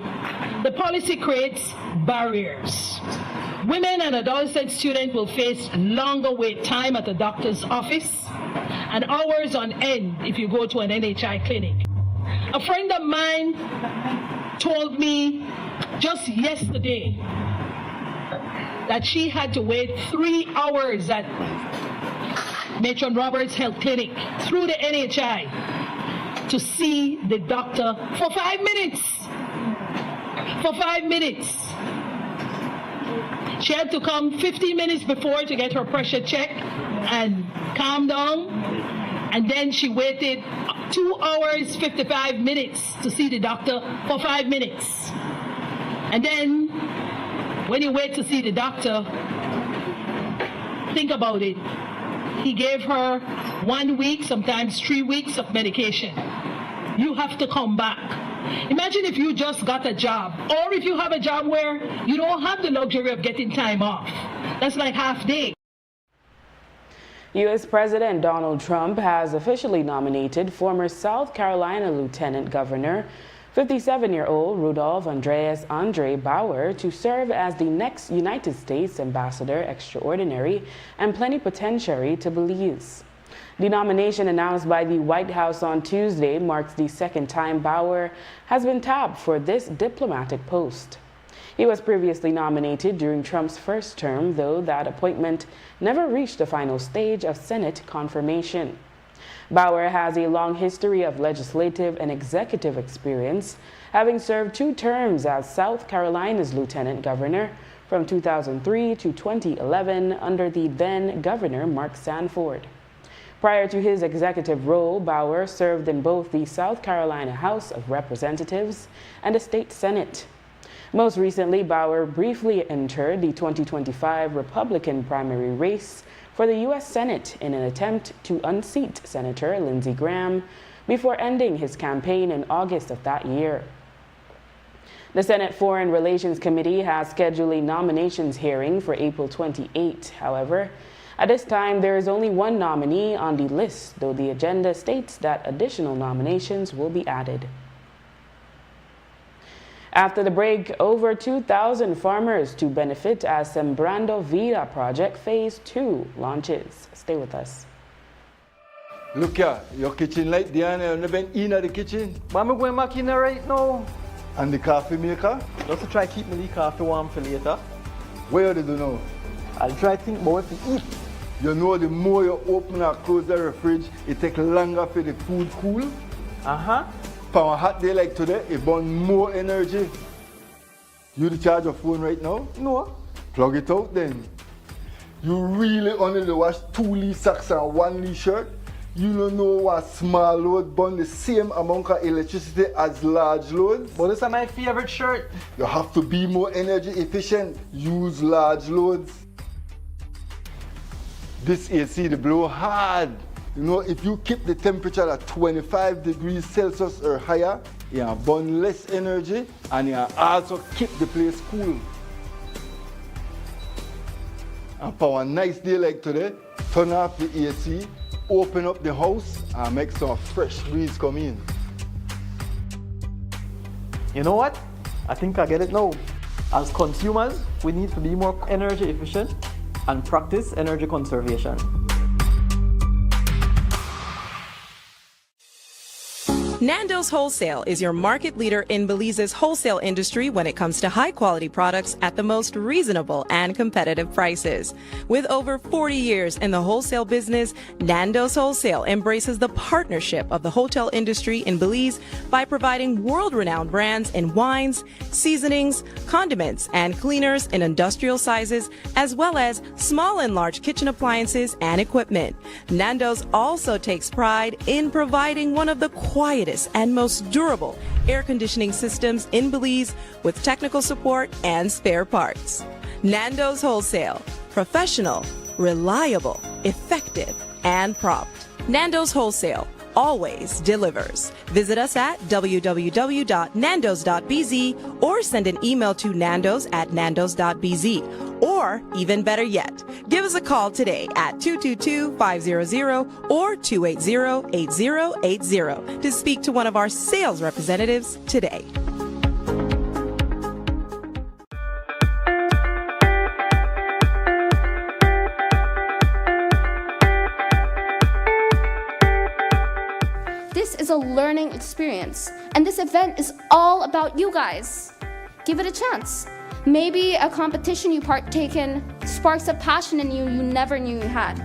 the policy creates barriers. Women and adolescent students will face longer wait time at the doctor's office and hours on end if you go to an NHI clinic. A friend of mine told me just yesterday that she had to wait 3 hours at Matron Roberts Health Clinic through the NHI to see the doctor for 5 minutes. For 5 minutes. She had to come 15 minutes before to get her pressure checked and calm down. And then she waited 2 hours, 55 minutes to see the doctor for 5 minutes. And then when you wait to see the doctor, think about it. he gave her 1 week, sometimes 3 weeks of medication. You have to come back. Imagine if you just got a job, or if you have a job where you don't have the luxury of getting time off. That's like half day. U.S. President Donald Trump has officially nominated former South Carolina Lieutenant Governor 57-year-old Rudolph Andre Bauer to serve as the next United States Ambassador Extraordinary and Plenipotentiary to Belize. The nomination announced by the White House on Tuesday marks the second time Bauer has been tapped for this diplomatic post. He was previously nominated during Trump's first term, though that appointment never reached the final stage of Senate confirmation. Bauer has a long history of legislative and executive experience, having served 2 terms as South Carolina's lieutenant governor from 2003 to 2011 under the then Governor Mark Sanford. Prior to his executive role, Bauer served in both the South Carolina House of Representatives and the state Senate. Most recently, Bauer briefly entered the 2025 Republican primary race for the U.S. Senate in an attempt to unseat Senator Lindsey Graham before ending his campaign in August of that year. The Senate Foreign Relations Committee has scheduled a nominations hearing for April 28. However, at this time, there is only one nominee on the list, though the agenda states that additional nominations will be added. After the break, over 2,000 farmers to benefit as Sembrando Vida Project Phase 2 launches. Stay with us. Look here, your kitchen light there and you've been in the kitchen. But I'm going back in there right now. And the coffee maker? Just to try keep my coffee warm for later. What do you do now? I'll try to think more to eat. You know, the more you open and close the fridge, it takes longer for the food cool. For a hot day like today, it burns more energy. You charge your phone right now? No. Plug it out then. You really only wash 2 socks and 1 shirt? You don't know what small load burn the same amount of electricity as large loads? But this is my favorite shirt. You have to be more energy efficient. Use large loads. This AC, they blow hard. You know, if you keep the temperature at 25 degrees Celsius or higher, you burn less energy and you also keep the place cool. And for a nice day like today, turn off the AC, open up the house and make some fresh breeze come in. You know what? I think I get it now. As consumers, we need to be more energy efficient and practice energy conservation. Nando's Wholesale is your market leader in Belize's wholesale industry when it comes to high-quality products at the most reasonable and competitive prices. With over 40 years in the wholesale business, Nando's Wholesale embraces the partnership of the hotel industry in Belize by providing world-renowned brands in wines, seasonings, condiments, and cleaners in industrial sizes, as well as small and large kitchen appliances and equipment. Nando's also takes pride in providing one of the quietest and most durable air conditioning systems in Belize with technical support and spare parts. Nando's Wholesale. Professional, reliable, effective, and prompt. Nando's Wholesale always delivers. Visit us at www.nandos.bz or send an email to nandos@nandos.bz. Or, even better yet, give us a call today at 222-500 or 280-8080 to speak to one of our sales representatives today. This is a learning experience, and this event is all about you guys. Give it a chance. Maybe a competition you partake in sparks a passion in you you never knew you had.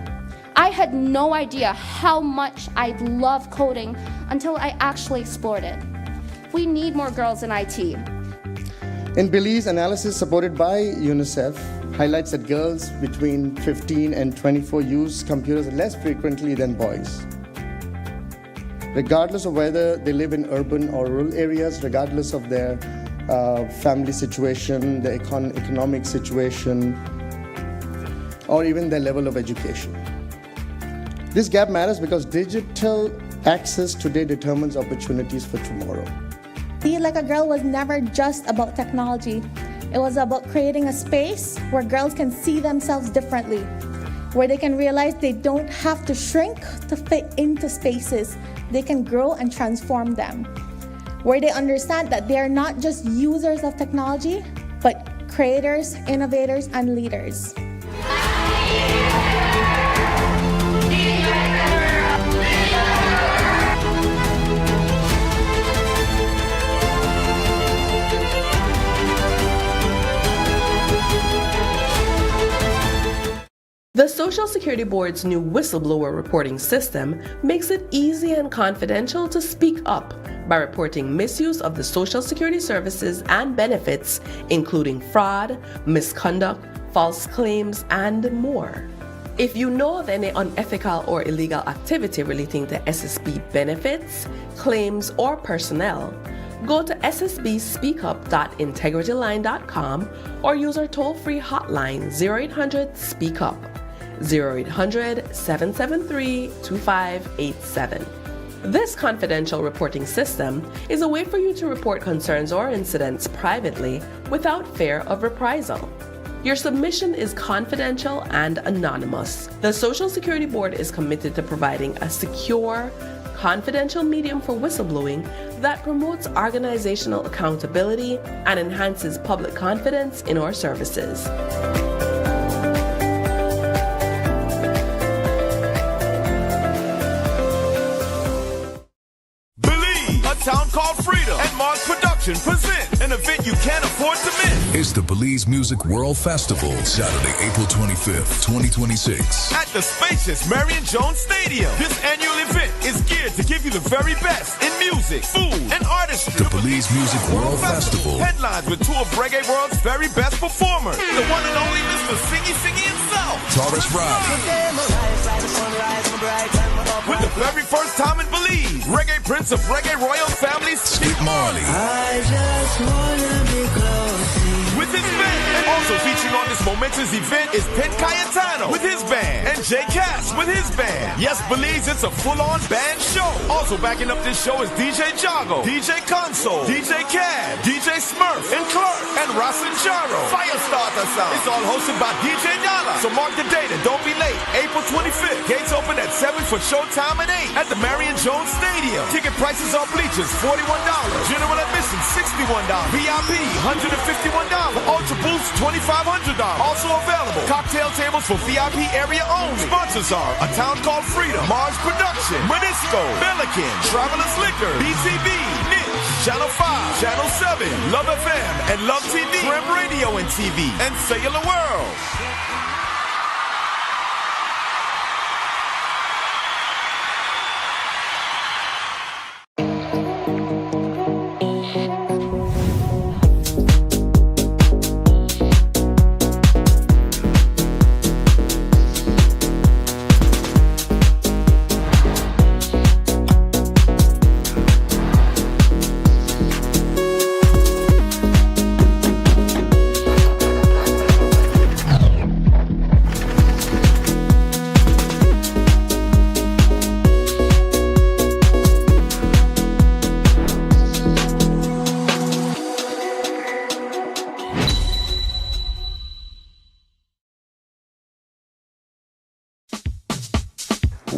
I had no idea how much I love coding until I actually explored it. We need more girls in IT. In Belize, analysis supported by UNICEF highlights that girls between 15 and 24 use computers less frequently than boys. Regardless of whether they live in urban or rural areas, regardless of their family situation, the economic situation, or even their level of education. This gap matters because digital access today determines opportunities for tomorrow. Be Like a Girl was never just about technology. It was about creating a space where girls can see themselves differently, where they can realize they don't have to shrink to fit into spaces. They can grow and transform them, where they understand that they are not just users of technology, but creators, innovators, and leaders. The Social Security Board's new whistleblower reporting system makes it easy and confidential to speak up by reporting misuse of the Social Security services and benefits, including fraud, misconduct, false claims, and more. If you know of any unethical or illegal activity relating to SSB benefits, claims, or personnel, go to ssbspeakup.integrityline.com or use our toll-free hotline 0800-SPEAK-UP. 0800-773-2587. This confidential reporting system is a way for you to report concerns or incidents privately without fear of reprisal. Your submission is confidential and anonymous. The Social Security Board is committed to providing a secure, confidential medium for whistleblowing that promotes organizational accountability and enhances public confidence in our services. Town called Freedom and Mars Production present an event you can't afford to miss. It's the Belize Music World Festival, Saturday, April 25th, 2026. At the spacious Marion Jones Stadium. This annual event is geared to give you the very best in music, food, and artistry. The Belize Music World Festival. Headlines with two of Reggae World's very best performers. The one and only Mr. Singy himself. Taurus Riley. With the very first time in Belize, Reggae Prince of Reggae Royal Family, Skip Marley. I just wanna be close. With his band. And also featuring on this momentous event is Pen Cayetano with his band. And Jay Cass with his band. Yes, Belize, it's a full-on band show. Also backing up this show is DJ Jago, DJ Console, DJ Cad, DJ Smurf, and Clark, and Rasen Jaro. Firestarter Sound. It's all hosted by DJ Nala. So mark the date and don't be late. April 25th. Gates open at 7 for showtime at 8 at the Marion Jones Stadium. Ticket prices on bleachers, $41. General admission, $61. VIP, $151. Ultra Boost, $2,500. Also available. Cocktail tables for VIP area only. Sponsors are A Town Called Freedom, Mars Production, Monisco, Pelican, Travelers Liquor, BTB, Niche, Channel 5, Channel 7, Love FM, and Love TV, Trim Radio and TV, and Cellular World.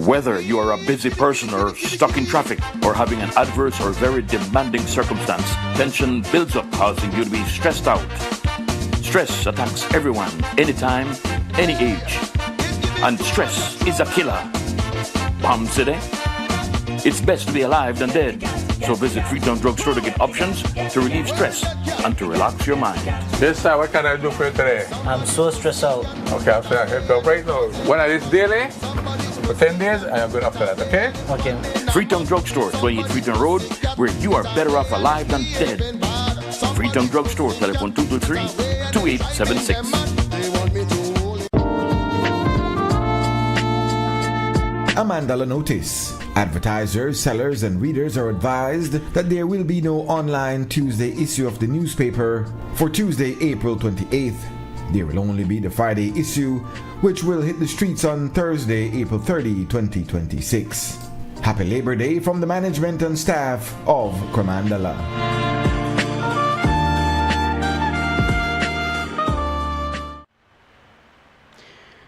Whether you are a busy person or stuck in traffic or having an adverse or very demanding circumstance, tension builds up, causing you to be stressed out. Stress attacks everyone, anytime, any age. And stress is a killer. Palm City? It's best to be alive than dead. So visit Freetown Drugstore to get options to relieve stress and to relax your mind. Yes, sir. What can I do for you today? I'm so stressed out. Okay, I'm saying I help you right now. When I this daily, for 10 days, I am going after that, okay? Okay. Freetown Drugstore, 28 Freetown Road, where you are better off alive than dead. Freetown Drugstore, telephone 223-2876. A Mandela notice. Advertisers, sellers, and readers are advised that there will be no online Tuesday issue of the newspaper for Tuesday, April 28th. There will only be the Friday issue, which will hit the streets on Thursday, April 30, 2026. Happy Labor Day from the management and staff of Cremandala.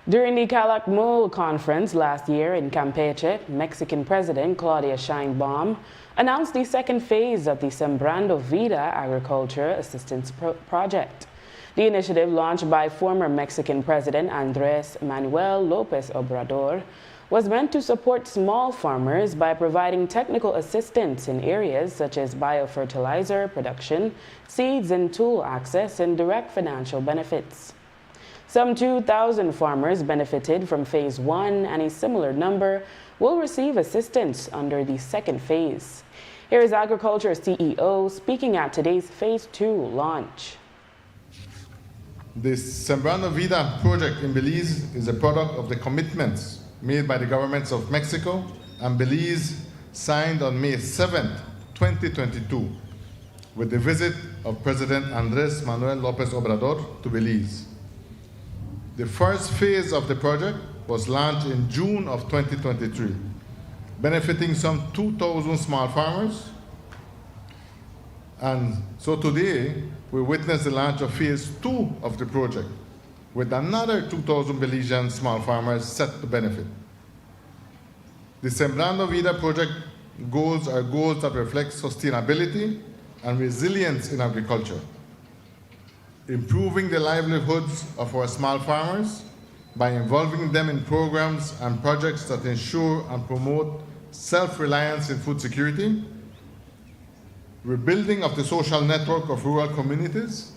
During the Calakmul conference last year in Campeche, Mexican President Claudia Sheinbaum announced the second phase of the Sembrando Vida Agriculture Assistance Project. The initiative, launched by former Mexican President Andrés Manuel López Obrador, was meant to support small farmers by providing technical assistance in areas such as biofertilizer production, seeds and tool access, and direct financial benefits. Some 2,000 farmers benefited from Phase 1, and a similar number will receive assistance under the second phase. Here is Agriculture CEO speaking at today's Phase 2 launch. The Sembrando Vida project in Belize is a product of the commitments made by the governments of Mexico and Belize, signed on May 7, 2022, with the visit of President Andrés Manuel López Obrador to Belize. The first phase of the project was launched in June of 2023, benefiting some 2,000 small farmers. And so today, we witness the launch of Phase 2 of the project, with another 2,000 Belizean small farmers set to benefit. The Sembrando Vida project goals are goals that reflect sustainability and resilience in agriculture, improving the livelihoods of our small farmers by involving them in programs and projects that ensure and promote self-reliance in food security, rebuilding of the social network of rural communities,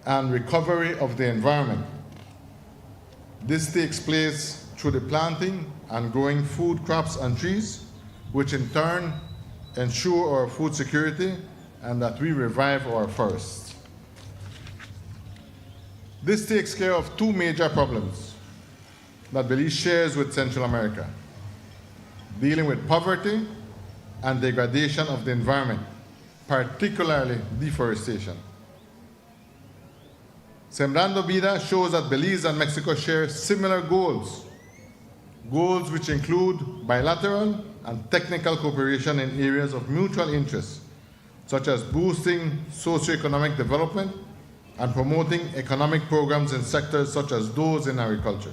and recovery of the environment. This takes place through the planting and growing food crops and trees, which in turn ensure our food security and that we revive our forests. This takes care of two major problems that Belize shares with Central America: dealing with poverty and degradation of the environment, particularly deforestation. Sembrando Vida shows that Belize and Mexico share similar goals which include bilateral and technical cooperation in areas of mutual interest, such as boosting socioeconomic development and promoting economic programs in sectors such as those in agriculture.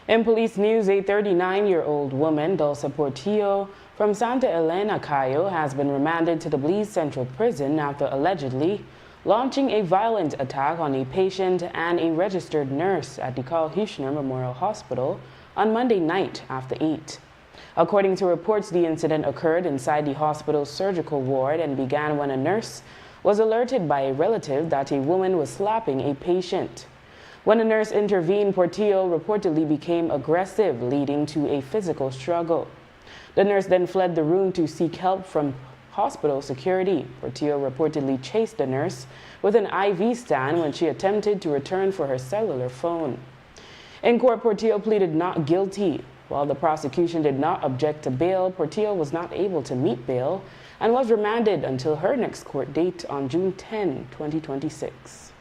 In police news, a 39-year-old woman, Dulce Portillo, from Santa Elena, Cayo, has been remanded to the Belize Central Prison after allegedly launching a violent attack on a patient and a registered nurse at the Carl Huchner Memorial Hospital on Monday night after 8. According to reports, the incident occurred inside the hospital's surgical ward and began when a nurse was alerted by a relative that a woman was slapping a patient. When a nurse intervened, Portillo reportedly became aggressive, leading to a physical struggle. The nurse then fled the room to seek help from hospital security. Portillo reportedly chased the nurse with an IV stand when she attempted to return for her cellular phone. In court, Portillo pleaded not guilty. While the prosecution did not object to bail, Portillo was not able to meet bail and was remanded until her next court date on June 10, 2026.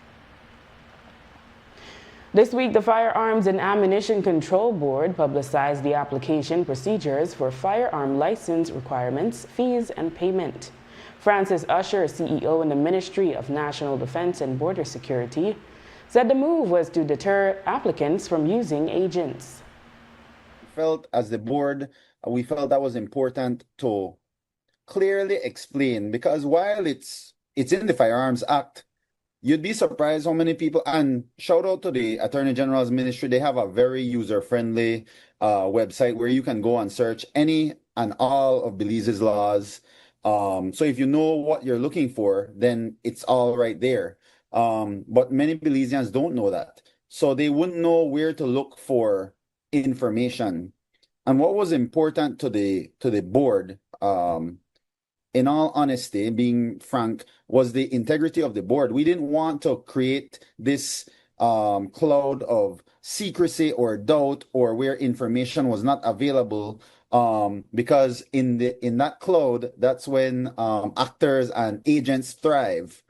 This week, the Firearms and Ammunition Control Board publicized the application procedures for firearm license requirements, fees, and payment. Francis Usher, CEO in the Ministry of National Defense and Border Security, said the move was to deter applicants from using agents. As the board, we felt that was important to clearly explain, because while it's in the Firearms Act, you'd be surprised how many people, and shout out to the Attorney General's ministry, they have a very user-friendly website where you can go and search any and all of Belize's laws. So if you know what you're looking for, then it's all right there. But many Belizeans don't know that. So they wouldn't know where to look for information. And what was important to the board, in all honesty, being frank, was the integrity of the board. We didn't want to create this cloud of secrecy or doubt, or where information was not available, because in that cloud, that's when actors and agents thrive.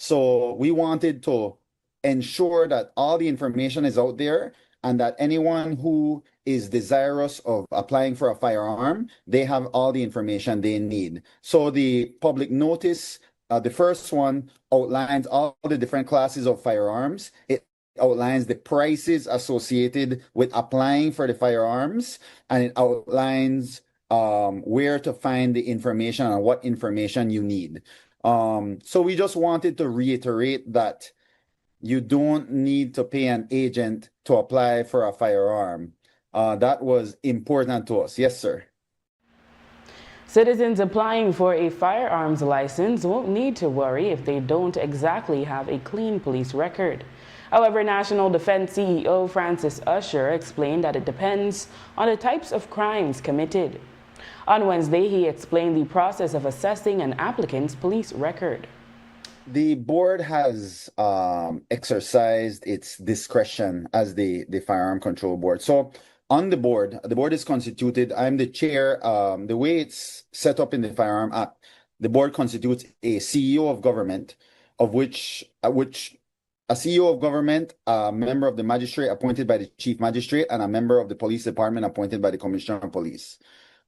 So we wanted to ensure that all the information is out there and that anyone who is desirous of applying for a firearm, they have all the information they need. So the public notice, the first one outlines all the different classes of firearms. It outlines the prices associated with applying for the firearms, and it outlines where to find the information and what information you need. So we just wanted to reiterate that you don't need to pay an agent to apply for a firearm. That was important to us. Yes, sir. Citizens applying for a firearms license won't need to worry if they don't exactly have a clean police record. However, National Defense CEO Francis Usher explained that it depends on the types of crimes committed. On Wednesday, he explained the process of assessing an applicant's police record. The board has exercised its discretion as the firearm control board. So on the board is constituted, I'm the chair. The way it's set up in the Firearm Act, the board constitutes a CEO of government, of which a CEO of government, a member of the magistrate appointed by the chief magistrate, and a member of the police department appointed by the commissioner of police.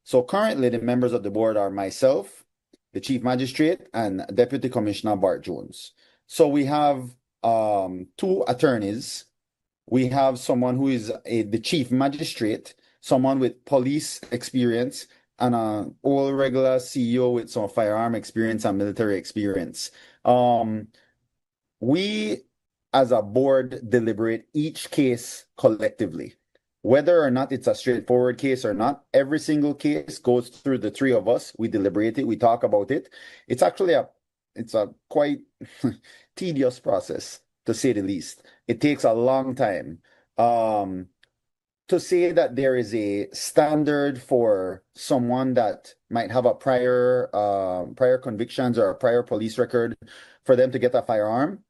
So currently the members of the board are myself, the chief magistrate, and Deputy Commissioner Bart Jones. So we have two attorneys. We have someone who is the chief magistrate, someone with police experience, and an all regular CEO with some firearm experience and military experience. We, as a board, deliberate each case collectively. Whether or not it's a straightforward case or not, every single case goes through the three of us. We deliberate it, we talk about it. It's actually a quite tedious process, to say the least. It takes a long time. To say that there is a standard for someone that might have a prior convictions or a prior police record for them to get a firearm,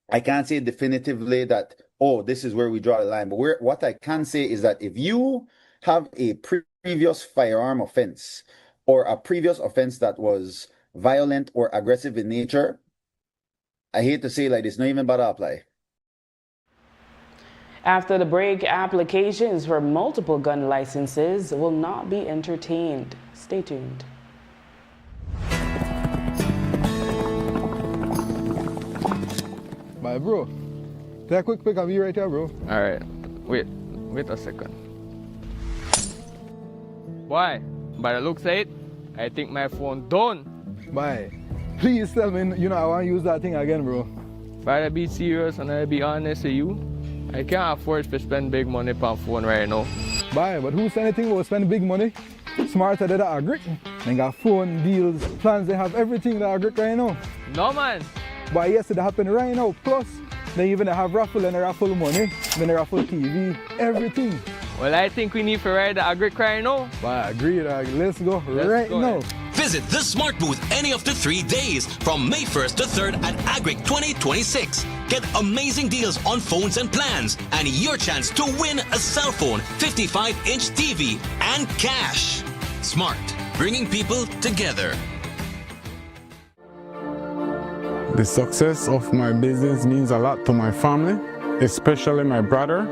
I can't say definitively that, oh, this is where we draw the line. But what I can say is that if you have a previous firearm offense or a previous offense that was violent or aggressive in nature, I hate to say like this, not even bother apply. After the break, applications for multiple gun licenses will not be entertained. Stay tuned. Bye, bro. Take a quick pic of me right here, bro. All right. Wait a second. Why? By the looks of it, I think my phone done. Bye. Please tell me, I want to use that thing again, bro. If I be serious and I be honest with you, I can't afford to spend big money on phone right now. Bye, but who said anything about spending big money? Smarter than that agree. They got phone deals, plans, they have everything that agree right now. No, man. But yes, it happen right now. Plus, they even have raffle and they raffle money, then they raffle TV, everything. Well, I think we need to ride the agri right now. Well, I agree. Let's go right now. Visit the Smart Booth any of the 3 days from May 1st to 3rd at Agric 2026. Get amazing deals on phones and plans and your chance to win a cell phone, 55-inch TV, and cash. Smart, bringing people together. The success of my business means a lot to my family, especially my brother,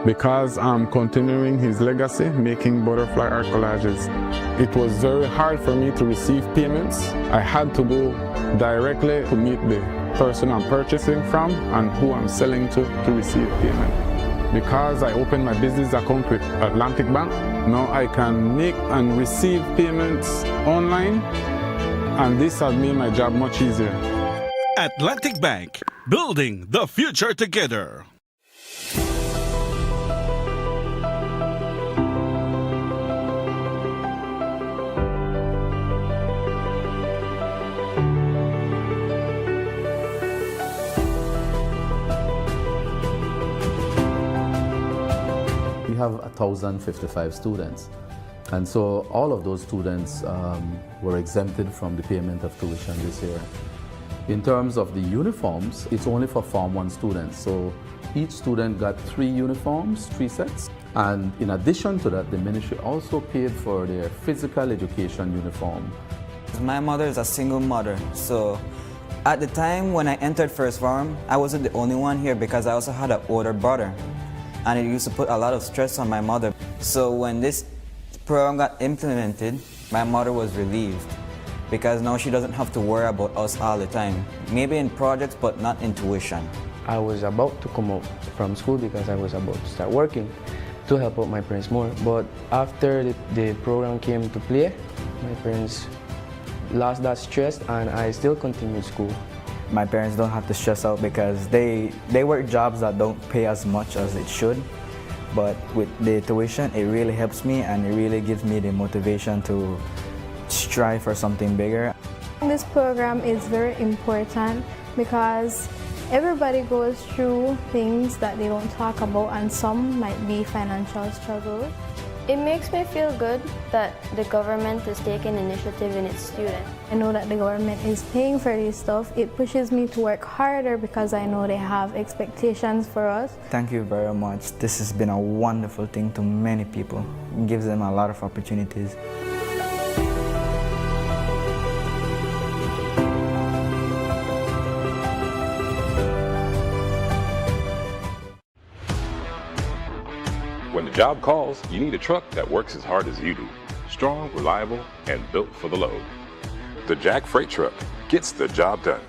because I'm continuing his legacy, making butterfly art collages. It was very hard for me to receive payments. I had to go directly to meet the person I'm purchasing from and who I'm selling to receive payment. Because I opened my business account with Atlantic Bank, now I can make and receive payments online, and this has made my job much easier. Atlantic Bank, building the future together. We have 1,055 students, and so all of those students were exempted from the payment of tuition this year. In terms of the uniforms, it's only for Form 1 students, so each student got 3 uniforms, 3 sets, and in addition to that, the ministry also paid for their physical education uniform. My mother is a single mother, so At the time when I entered First Farm, I wasn't the only one here because I also had an older brother, and it used to put a lot of stress on my mother. So when this program got implemented, my mother was relieved because now she doesn't have to worry about us all the time. Maybe in projects, but not in tuition. I was about to come out from school because I was about to start working to help out my parents more. But after the program came to play, my parents lost that stress and I still continued school. My parents don't have to stress out because they work jobs that don't pay as much as it should. But with the tuition, it really helps me and it really gives me the motivation to strive for something bigger. This program is very important because everybody goes through things that they don't talk about, and some might be financial struggles. It makes me feel good that the government is taking initiative in its students. I know that the government is paying for this stuff. It pushes me to work harder because I know they have expectations for us. Thank you very much. This has been a wonderful thing to many people. It gives them a lot of opportunities. When the job calls, you need a truck that works as hard as you do. Strong, reliable, and built for the load. The Jack Freight Truck gets the job done.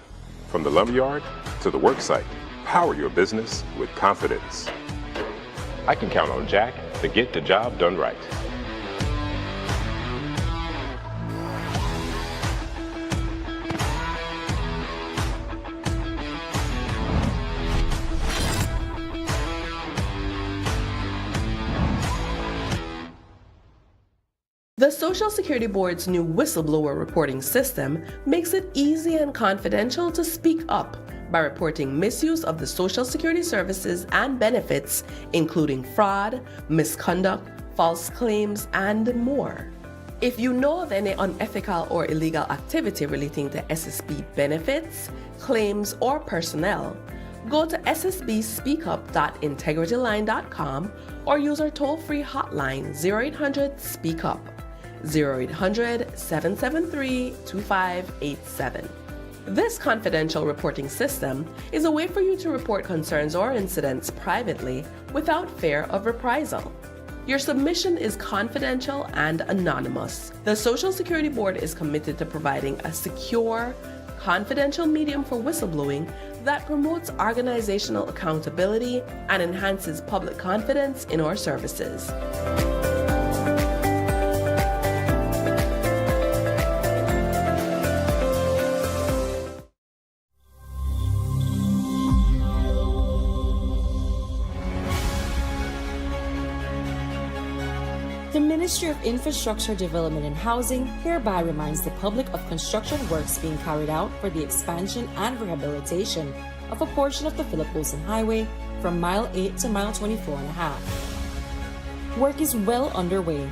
From the lumberyard to the work site, power your business with confidence. I can count on Jack to get the job done right. The Social Security Board's new whistleblower reporting system makes it easy and confidential to speak up by reporting misuse of the Social Security services and benefits, including fraud, misconduct, false claims, and more. If you know of any unethical or illegal activity relating to SSB benefits, claims, or personnel, go to ssbspeakup.integrityline.com or use our toll-free hotline 0800-SPEAK-UP. 0800-773-2587. This confidential reporting system is a way for you to report concerns or incidents privately without fear of reprisal. Your submission is confidential and anonymous. The Social Security Board is committed to providing a secure, confidential medium for whistleblowing that promotes organizational accountability and enhances public confidence in our services. The Ministry of Infrastructure Development and Housing hereby reminds the public of construction works being carried out for the expansion and rehabilitation of a portion of the Philip Wilson Highway from mile 8 to mile 24.5. Work is well underway.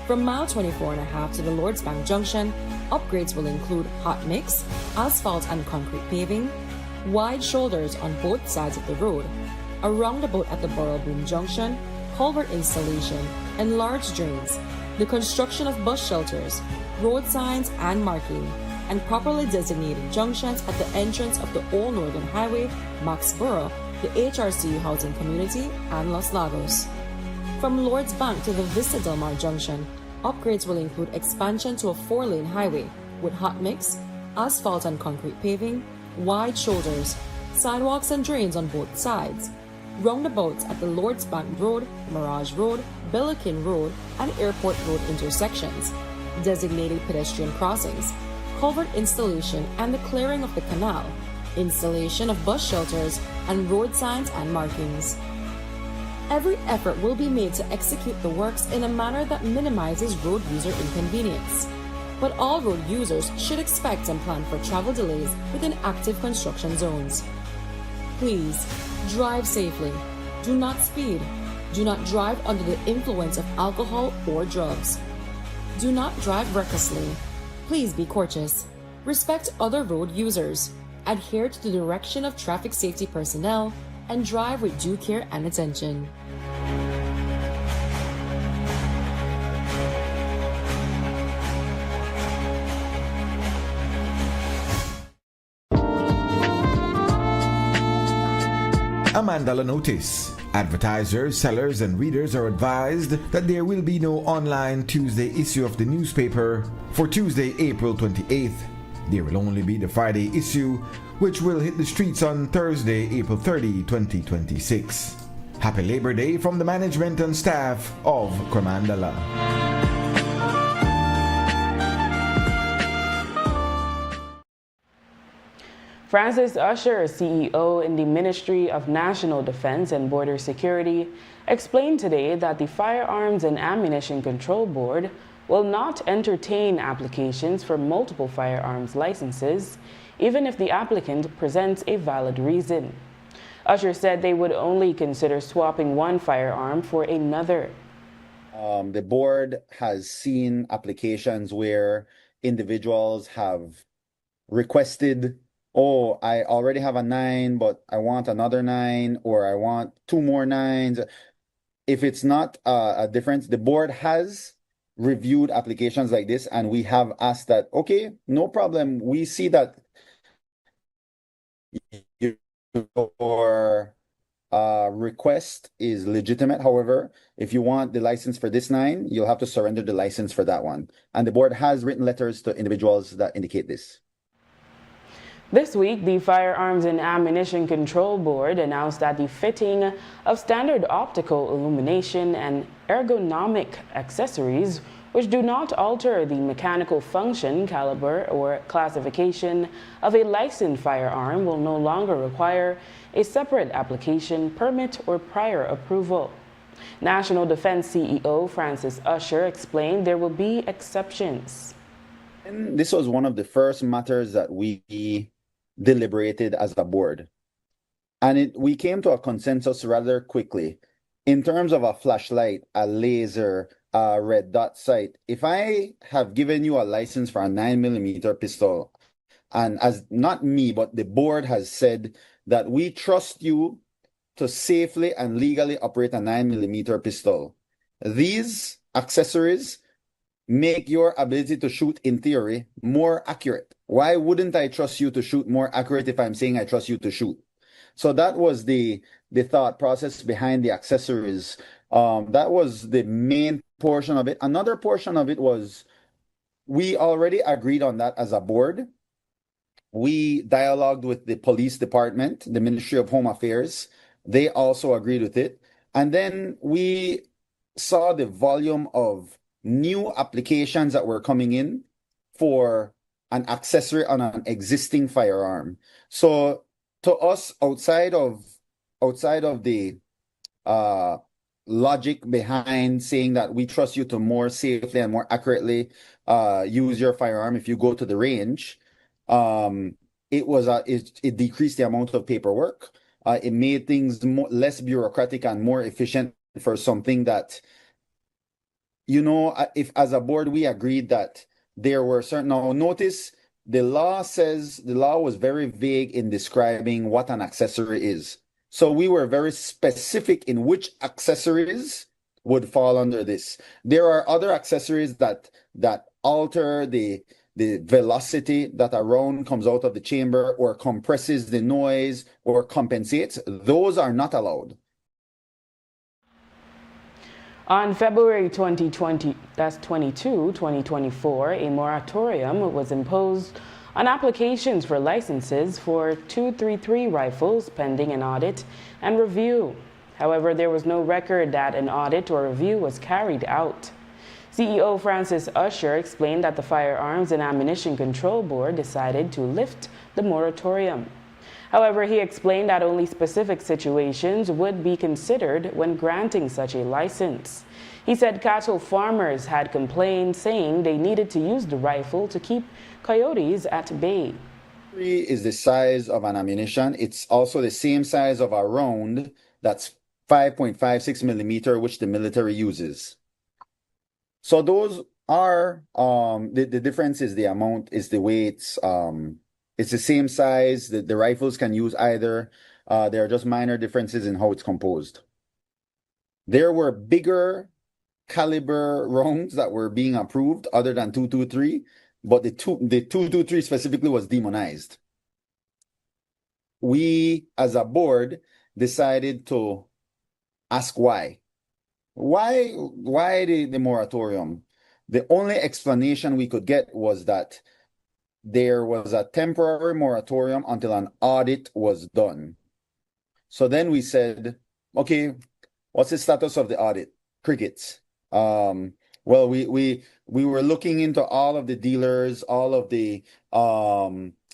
From mile 24.5 to the Lord's Bank Junction, upgrades will include hot mix, asphalt and concrete paving, wide shoulders on both sides of the road, a roundabout at the Borough Boom Junction, culvert installation, and large drains, the construction of bus shelters, road signs and marking, and properly designated junctions at the entrance of the Old Northern Highway, Maxborough, the HRCU housing community, and Los Lagos. From Lord's Bank to the Vista Del Mar Junction, upgrades will include expansion to a 4-lane highway with hot mix, asphalt and concrete paving, wide shoulders, sidewalks and drains on both sides, roundabouts at the Lord's Bank Road, Mirage Road, Billiken Road, and Airport Road intersections, designated pedestrian crossings, culvert installation and the clearing of the canal, installation of bus shelters, and road signs and markings. Every effort will be made to execute the works in a manner that minimizes road user inconvenience. But all road users should expect and plan for travel delays within active construction zones. Please, drive safely. Do not speed. Do not drive under the influence of alcohol or drugs. Do not drive recklessly. Please be courteous. Respect other road users. Adhere to the direction of traffic safety personnel and drive with due care and attention. A Mandala notice. Advertisers, sellers, and readers are advised that there will be no online Tuesday issue of the newspaper for Tuesday, April 28th. There will only be the Friday issue, which will hit the streets on Thursday, April 30, 2026. Happy Labor Day from the management and staff of Cremandala. Francis Usher, CEO in the Ministry of National Defense and Border Security, explained today that the Firearms and Ammunition Control Board will not entertain applications for multiple firearms licenses, even if the applicant presents a valid reason. Usher said they would only consider swapping one firearm for another. The board has seen applications where individuals have requested, oh, I already have a 9, but I want another 9, or I want 2 more 9s. If it's not a difference, the board has reviewed applications like this, and we have asked that, okay, no problem. We see that your request is legitimate. However, if you want the license for this 9, you'll have to surrender the license for that one. And the board has written letters to individuals that indicate this. This week, the Firearms and Ammunition Control Board announced that the fitting of standard optical illumination and ergonomic accessories, which do not alter the mechanical function, caliber, or classification of a licensed firearm, will no longer require a separate application, permit, or prior approval. National Defense CEO Francis Usher explained there will be exceptions. And this was one of the first matters that we deliberated as a board. And we came to a consensus rather quickly. In terms of a flashlight, a laser, a red dot sight, if I have given you a license for a 9mm pistol, and as not me, but the board has said that we trust you to safely and legally operate a 9mm pistol, these accessories make your ability to shoot, in theory, more accurate. Why wouldn't I trust you to shoot more accurate if I'm saying I trust you to shoot? So that was the thought process behind the accessories. That was the main portion of it. Another portion of it was we already agreed on that as a board. We dialogued with the police department, the Ministry of Home Affairs. They also agreed with it. And then we saw the volume of new applications that were coming in for an accessory on an existing firearm. So to us, outside of the logic behind saying that we trust you to more safely and more accurately use your firearm if you go to the range, it decreased the amount of paperwork. It made things less bureaucratic and more efficient for something that, you know, if as a board we agreed that there were certain, now notice the law was very vague in describing what an accessory is. So we were very specific in which accessories would fall under this. There are other accessories that alter the velocity that a round comes out of the chamber, or compresses the noise, or compensates. Those are not allowed. On February 22, 2024, a moratorium was imposed on applications for licenses for .233 rifles pending an audit and review. However, there was no record that an audit or review was carried out. CEO Francis Usher explained that the Firearms and Ammunition Control Board decided to lift the moratorium. However, he explained that only specific situations would be considered when granting such a license. He said cattle farmers had complained, saying they needed to use the rifle to keep coyotes at bay. Is the size of an ammunition. It's also the same size of a round that's 5.56mm, which the military uses. So those are the difference is the amount, is the weights. It's the same size. The rifles can use either. There are just minor differences in how it's composed. There were bigger caliber rounds that were being approved other than .223, but the 223 specifically was demonized. We, as a board, decided to ask why. Why the moratorium? The only explanation we could get was that there was a temporary moratorium until an audit was done. So then we said, okay, what's the status of the audit? Crickets. Well, we were looking into all of the dealers, all of the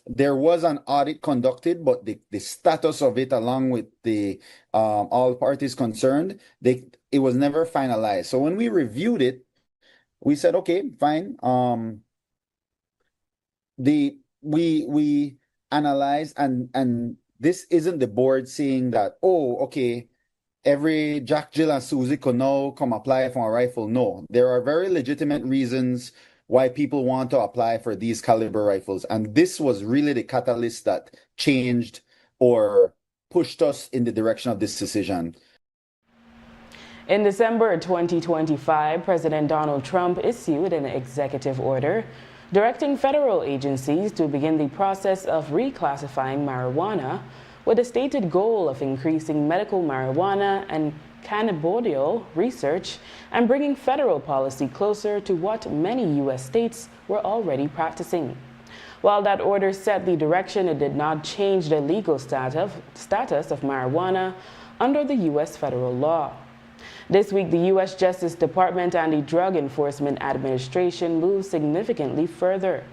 there was an audit conducted, but the status of it, along with the all parties concerned, it was never finalized. So when we reviewed it, we said, okay, fine. We analyzed, and this isn't the board saying that, oh, okay, every Jack, Jill, and Susie could now come apply for a rifle. No, there are very legitimate reasons why people want to apply for these caliber rifles. And this was really the catalyst that changed or pushed us in the direction of this decision. In December 2025, President Donald Trump issued an executive order directing federal agencies to begin the process of reclassifying marijuana with a stated goal of increasing medical marijuana and cannabidiol research and bringing federal policy closer to what many U.S. states were already practicing. While that order set the direction, it did not change the legal status of marijuana under the U.S. federal law. This week, the U.S. Justice Department and the Drug Enforcement Administration moved significantly further.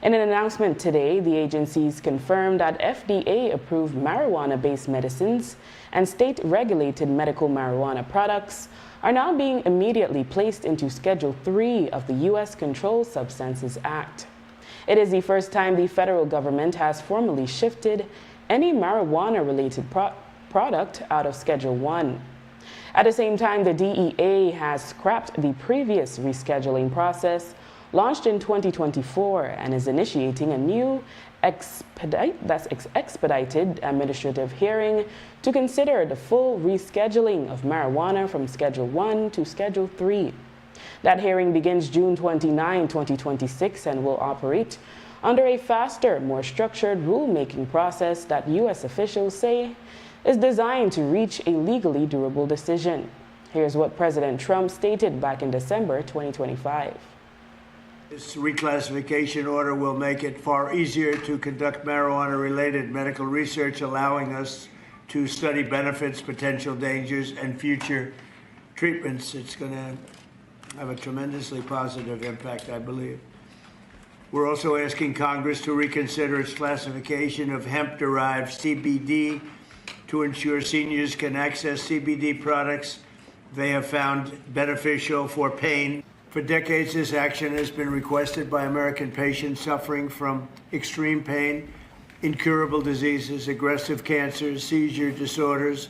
In an announcement today, the agencies confirmed that FDA-approved marijuana-based medicines and state-regulated medical marijuana products are now being immediately placed into Schedule 3 of the U.S. Controlled Substances Act. It is the first time the federal government has formally shifted any marijuana-related product out of Schedule 1. At the same time, the DEA has scrapped the previous rescheduling process launched in 2024 and is initiating a new expedited administrative hearing to consider the full rescheduling of marijuana from Schedule 1 to Schedule 3. That hearing begins June 29, 2026 and will operate under a faster, more structured rulemaking process that U.S. officials say is designed to reach a legally durable decision. Here's what President Trump stated back in December 2025. This reclassification order will make it far easier to conduct marijuana-related medical research, allowing us to study benefits, potential dangers, and future treatments. It's going to have a tremendously positive impact, I believe. We're also asking Congress to reconsider its classification of hemp-derived CBD to ensure seniors can access CBD products they have found beneficial for pain. For decades, this action has been requested by American patients suffering from extreme pain, incurable diseases, aggressive cancers, seizure disorders,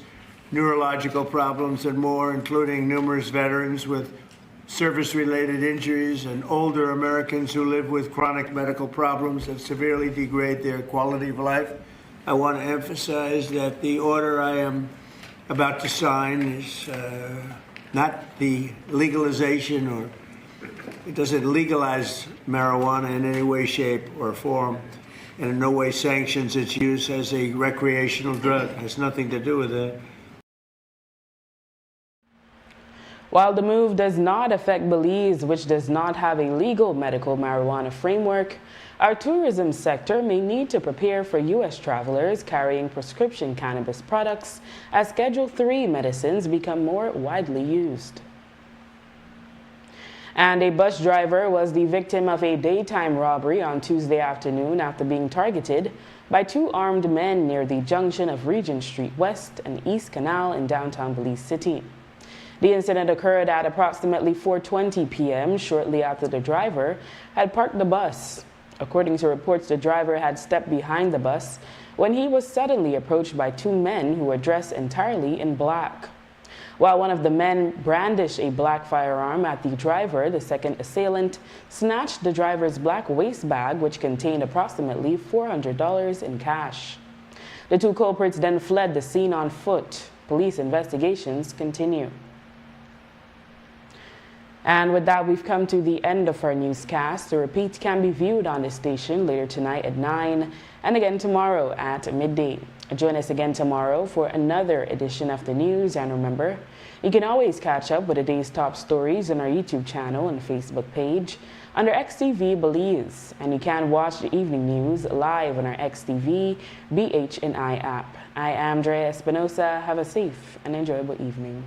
neurological problems, and more, including numerous veterans with service-related injuries and older Americans who live with chronic medical problems that severely degrade their quality of life. I want to emphasize that the order I am about to sign is not the legalization, or it doesn't legalize marijuana in any way, shape, or form, and in no way sanctions its use as a recreational drug. It has nothing to do with that. While the move does not affect Belize, which does not have a legal medical marijuana framework, our tourism sector may need to prepare for U.S. travelers carrying prescription cannabis products as Schedule 3 medicines become more widely used. And a bus driver was the victim of a daytime robbery on Tuesday afternoon after being targeted by two armed men near the junction of Regent Street West and East Canal in downtown Belize City. The incident occurred at approximately 4:20 p.m. shortly after the driver had parked the bus. According to reports, the driver had stepped behind the bus when he was suddenly approached by two men who were dressed entirely in black. While one of the men brandished a black firearm at the driver, the second assailant snatched the driver's black waist bag, which contained approximately $400 in cash. The two culprits then fled the scene on foot. Police investigations continue. And with that, we've come to the end of our newscast. The repeat can be viewed on the station later tonight at 9 and again tomorrow at midday. Join us again tomorrow for another edition of the news. And remember, you can always catch up with the day's top stories on our YouTube channel and Facebook page under XTV Belize. And you can watch the evening news live on our XTV BHNI app. I am Drea Espinosa. Have a safe and enjoyable evening.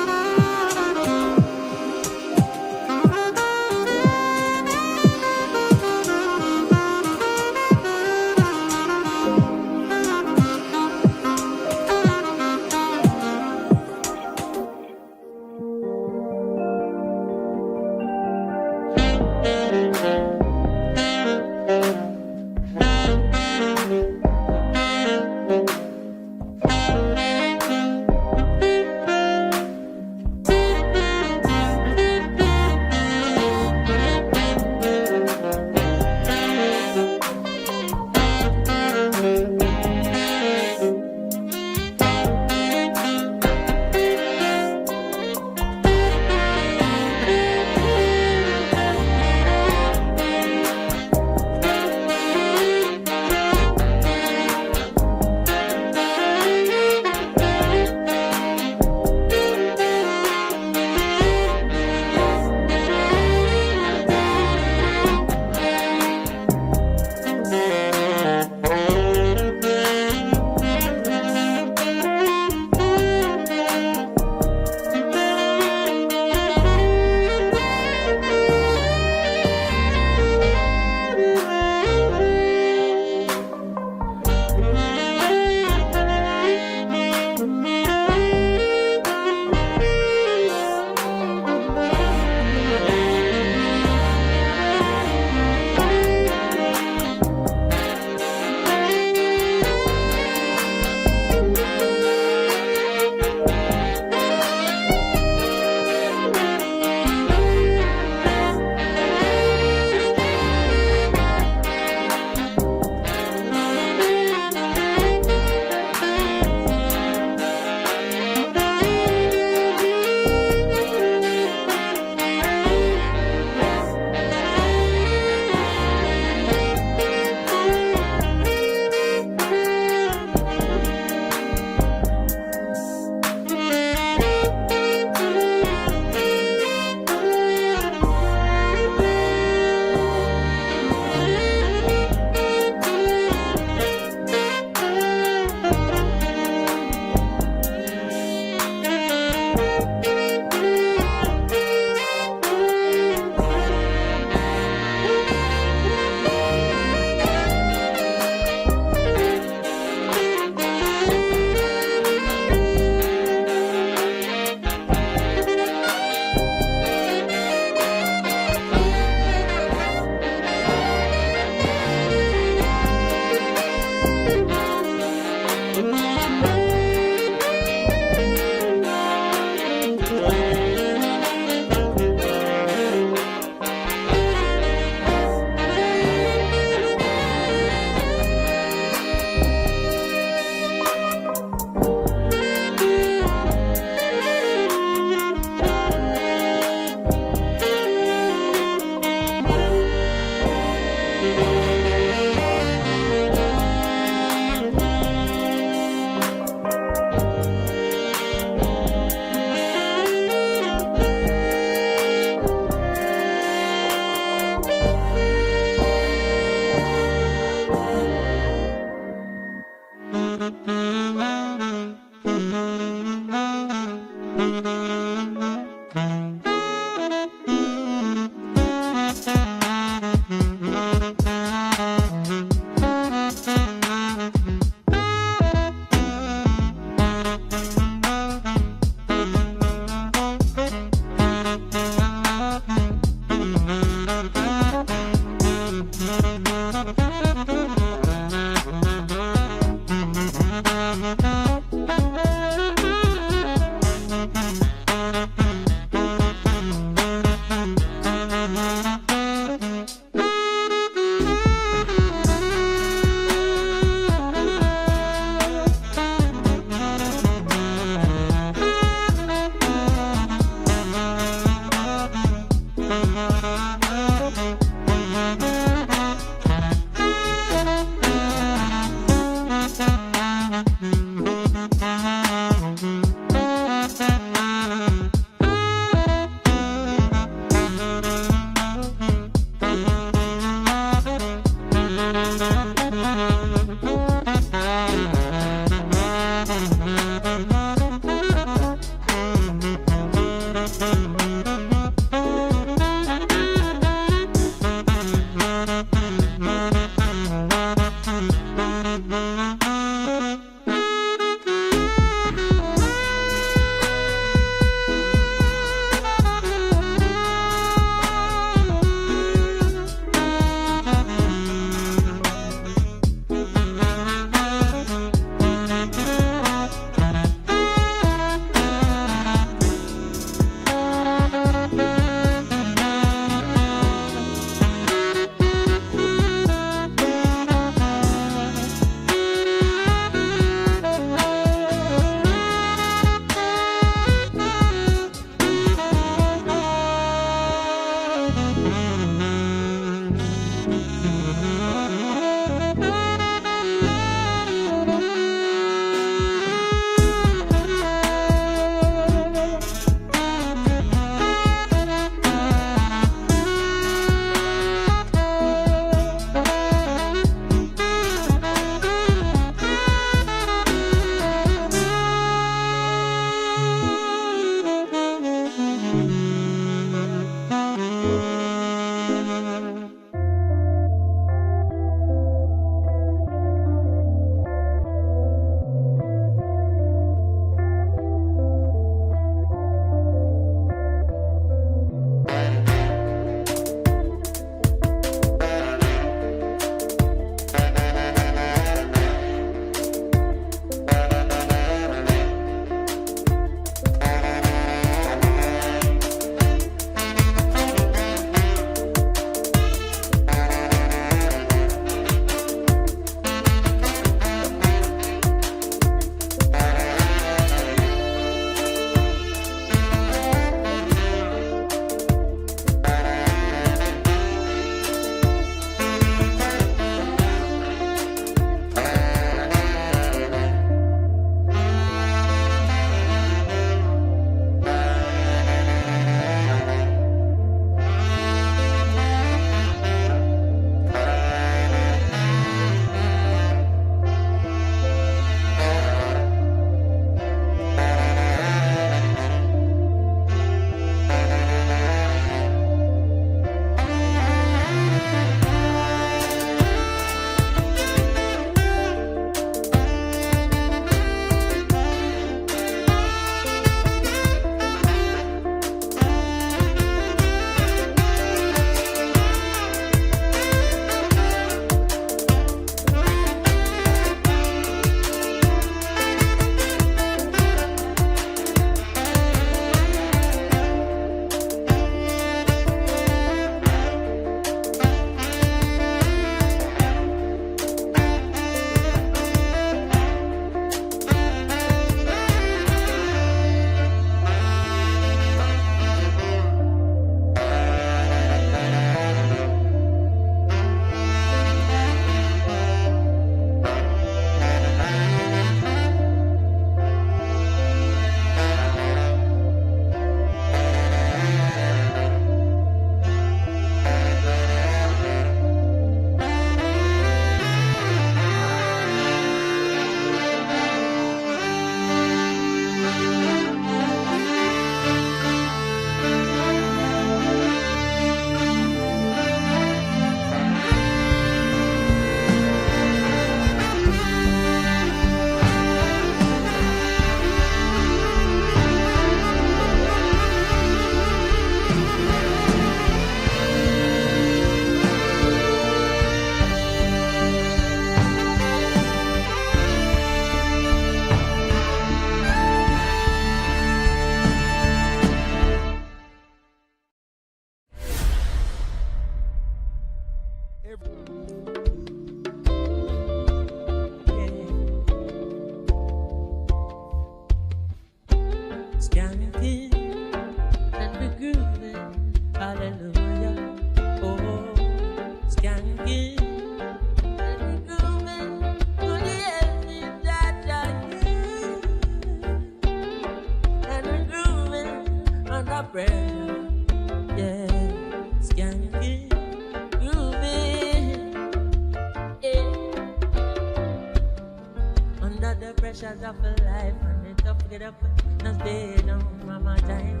pressures of for life, and it's tough to get up, now stay down, mama time.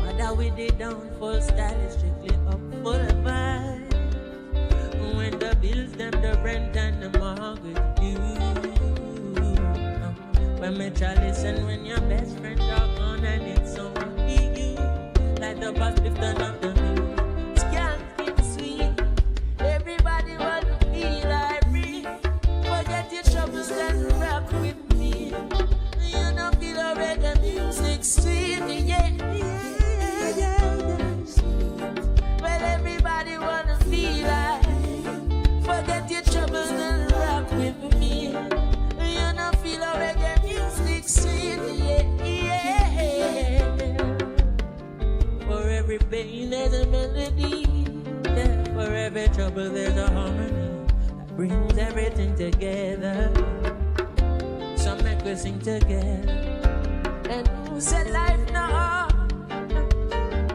Mother with the down full style is strictly up full vibe. When the bills, them, the rent, and the mortgage due. When me try listen, when your best friend are gone, and it's so you. Like the bus lift turn up the music. Skanking sweet. Everybody want to feel like free. Forget your troubles and rock with me. You don't feel the reggae music sweet, yeah. Well, everybody wanna feel like. Forget your troubles and rock with me. You don't feel the reggae music sweet, yeah. For every pain there's a melody, yeah. For every trouble there's a harmony that brings everything together. Some make us sing together. And who said life now?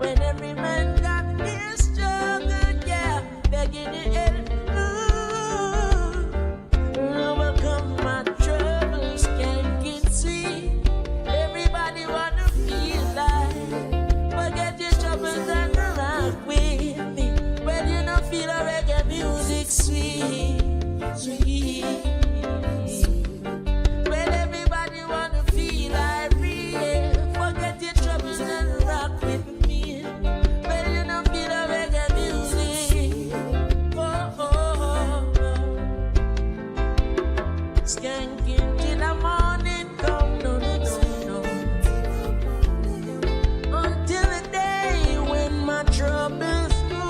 When every man got his struggle, yeah, begging the help. Now come my troubles, can't get sweet. Everybody wanna feel like. Forget your troubles and rock with me. When you don't feel a reggae music sweet, sweet. When everybody wanna feel like real. Forget your troubles and rock with me. When you don't feel a reggae music. Oh, oh, oh. Skanking till the morning come, no, no, no, no. Until the day when my troubles go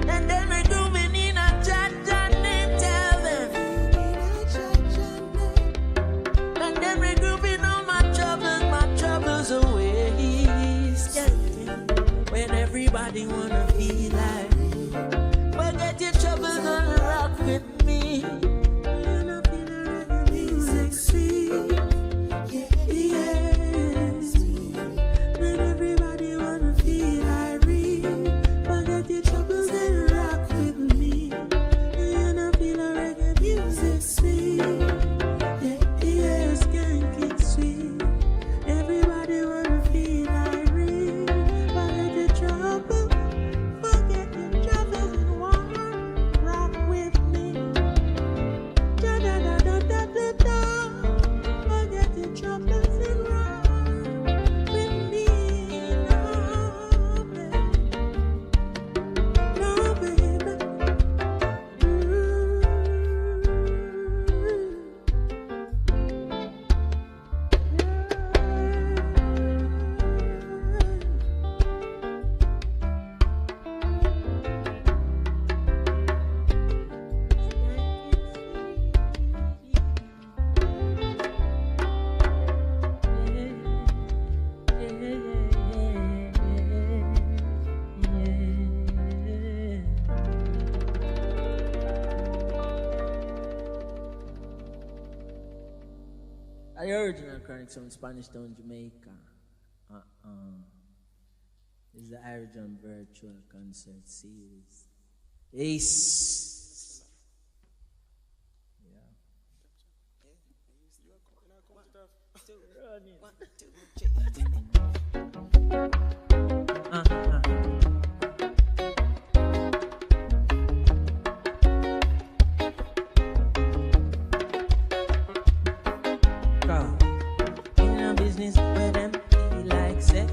and then we're going in a church and they tell them. And then we're grooving on my troubles away. Skanking when everybody wanna feel like. Forget your troubles and rock with me. You know, feel the reggae music sweet. Yes. When everybody wanna feel irate. Forget your troubles and rock with me. You know, feel the reggae music sweet. Yes, can't get sweet. Everybody wanna feel irate. Forget your trouble. Forget your troubles and rock with me. Da da da da da da da. Forget your troubles and rock with me. No, baby. The original Chronic from Spanish Town, Jamaica. This is the Irish Virtual Concert Series. Ace. In a business where them feel like set,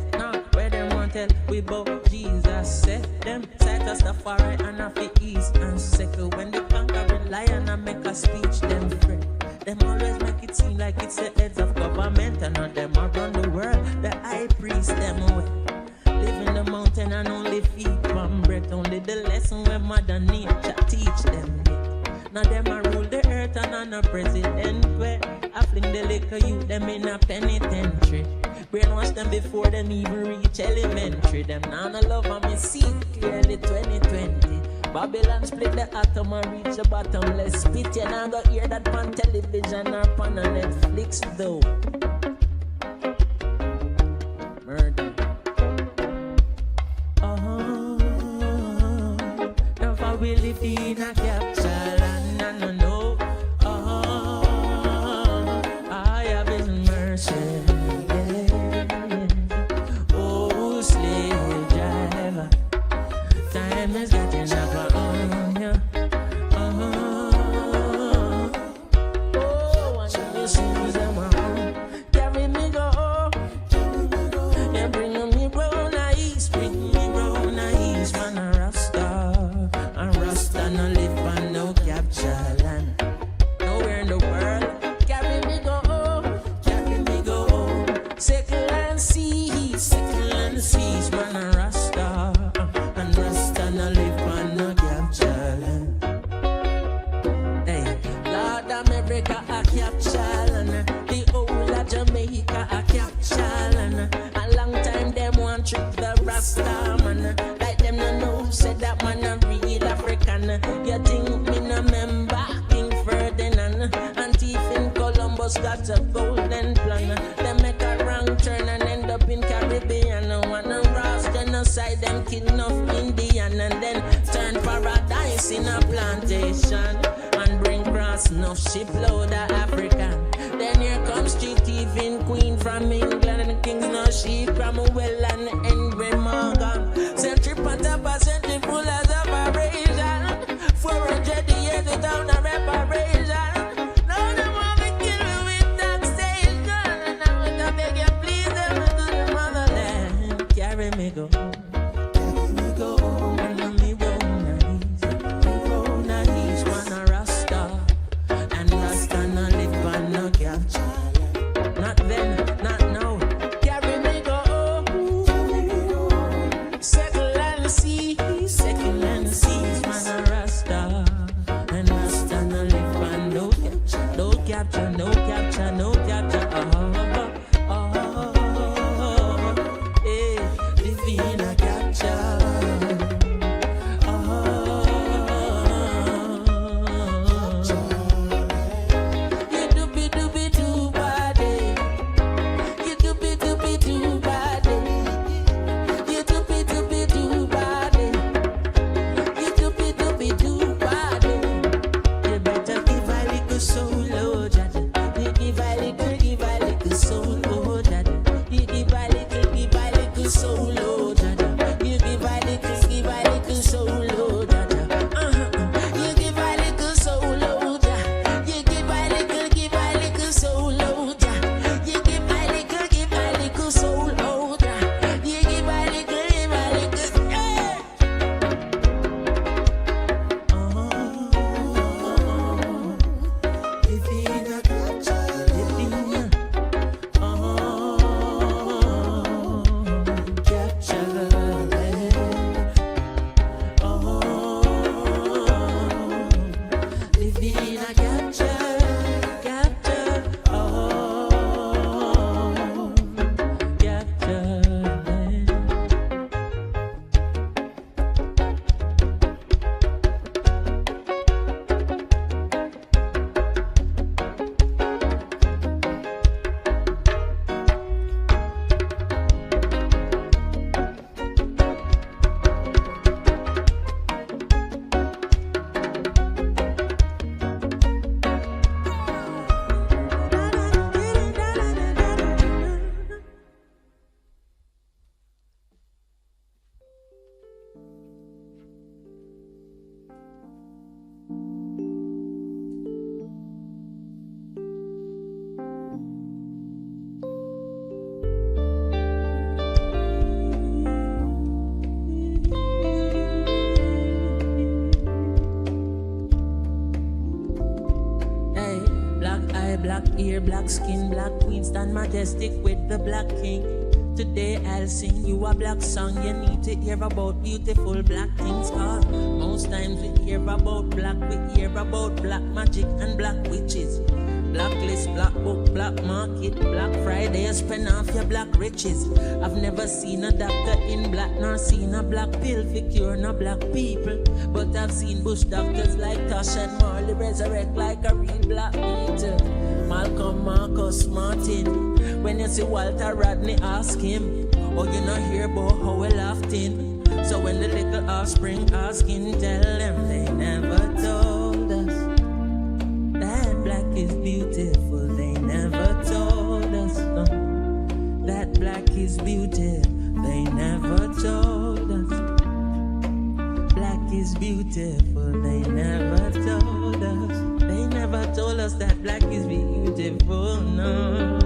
where them want tell we bout Jesus set them sight us the far right and off the east and second when the conquering lion and make a speech them fret. Them always make it seem like it's the heads of government and not them around the world. The high priest them away. Live in the mountain and only feed one breath. Only the lesson where mother nature teach them. Now them a rule the earth and I'm a president where I fling the liquor youth them in a penitentiary. Brainwash them before them even reach elementary. Them now no love and me see clearly 2020. Babylon split the atom and reach the bottomless pit. You now go hear that on television or on a Netflix though. Murder. Now for we live in a capsule and I don't know America a capture, the whole of Jamaica a capture. A long time them want trick the Rasta man, like them no know said that man a real African. You think me no member King Ferdinand and thief in Columbus got a golden plan. They make a wrong turn and end up in Caribbean. Wanna rouse genocide them kill enough Indian and then turn paradise in a plantation and bring cross enough shipload of African. Then here comes street thieving queen from England and the kings no sheep Cromwell and Henry Morgan. Century Pantapa, century full as operation. 400 years without a reparation. Now they want to kill me with taxation. And I want to beg you please let me to the motherland. Carry me go. Carry me go. And me roll na east, one a Rasta. And Rasta no live on no capture. Not then, not now. Carry me go. Settle and see, settle and see. Man a Rasta, and Rasta no live on no capture, no capture, no capture, no capture. Living a capture. You doobie doo body. You doobie doo body. You doobie doo body. You doobie doo body. You better give a little soul, oh Jaja. You give a little soul, oh Jaja. You give a little soul, oh Jaja. You give a little soul, oh Jaja. You give a little soul, oh Jaja. You give a little soul, oh Jaja. You give a little soul, oh Jaja. You give a little, hey. Living a capture, living capture, living a capture, capture, capture. Hey, black eye, black ear, black skin, black queen, stand majestic with the black king. Today I'll sing you a black song. You need to hear about beautiful black things. Cause most times we hear about black, we hear about black magic and black witches. Black list, black book, black market, Black Friday, spend off your black riches. I've never seen a doctor in black, nor seen a black pill for cure no black people. But I've seen bush doctors like Tosh and Marley resurrect like a real black meter. Malcolm, Marcus, Martin. When you see Walter Rodney, ask him. Oh, you not hear about how we laughed in. So when the little offspring asking, tell them they never told us that black is beautiful. They never told us no, that black is beautiful. They never told us black is beautiful. They never told us. They never told us that black is beautiful. No.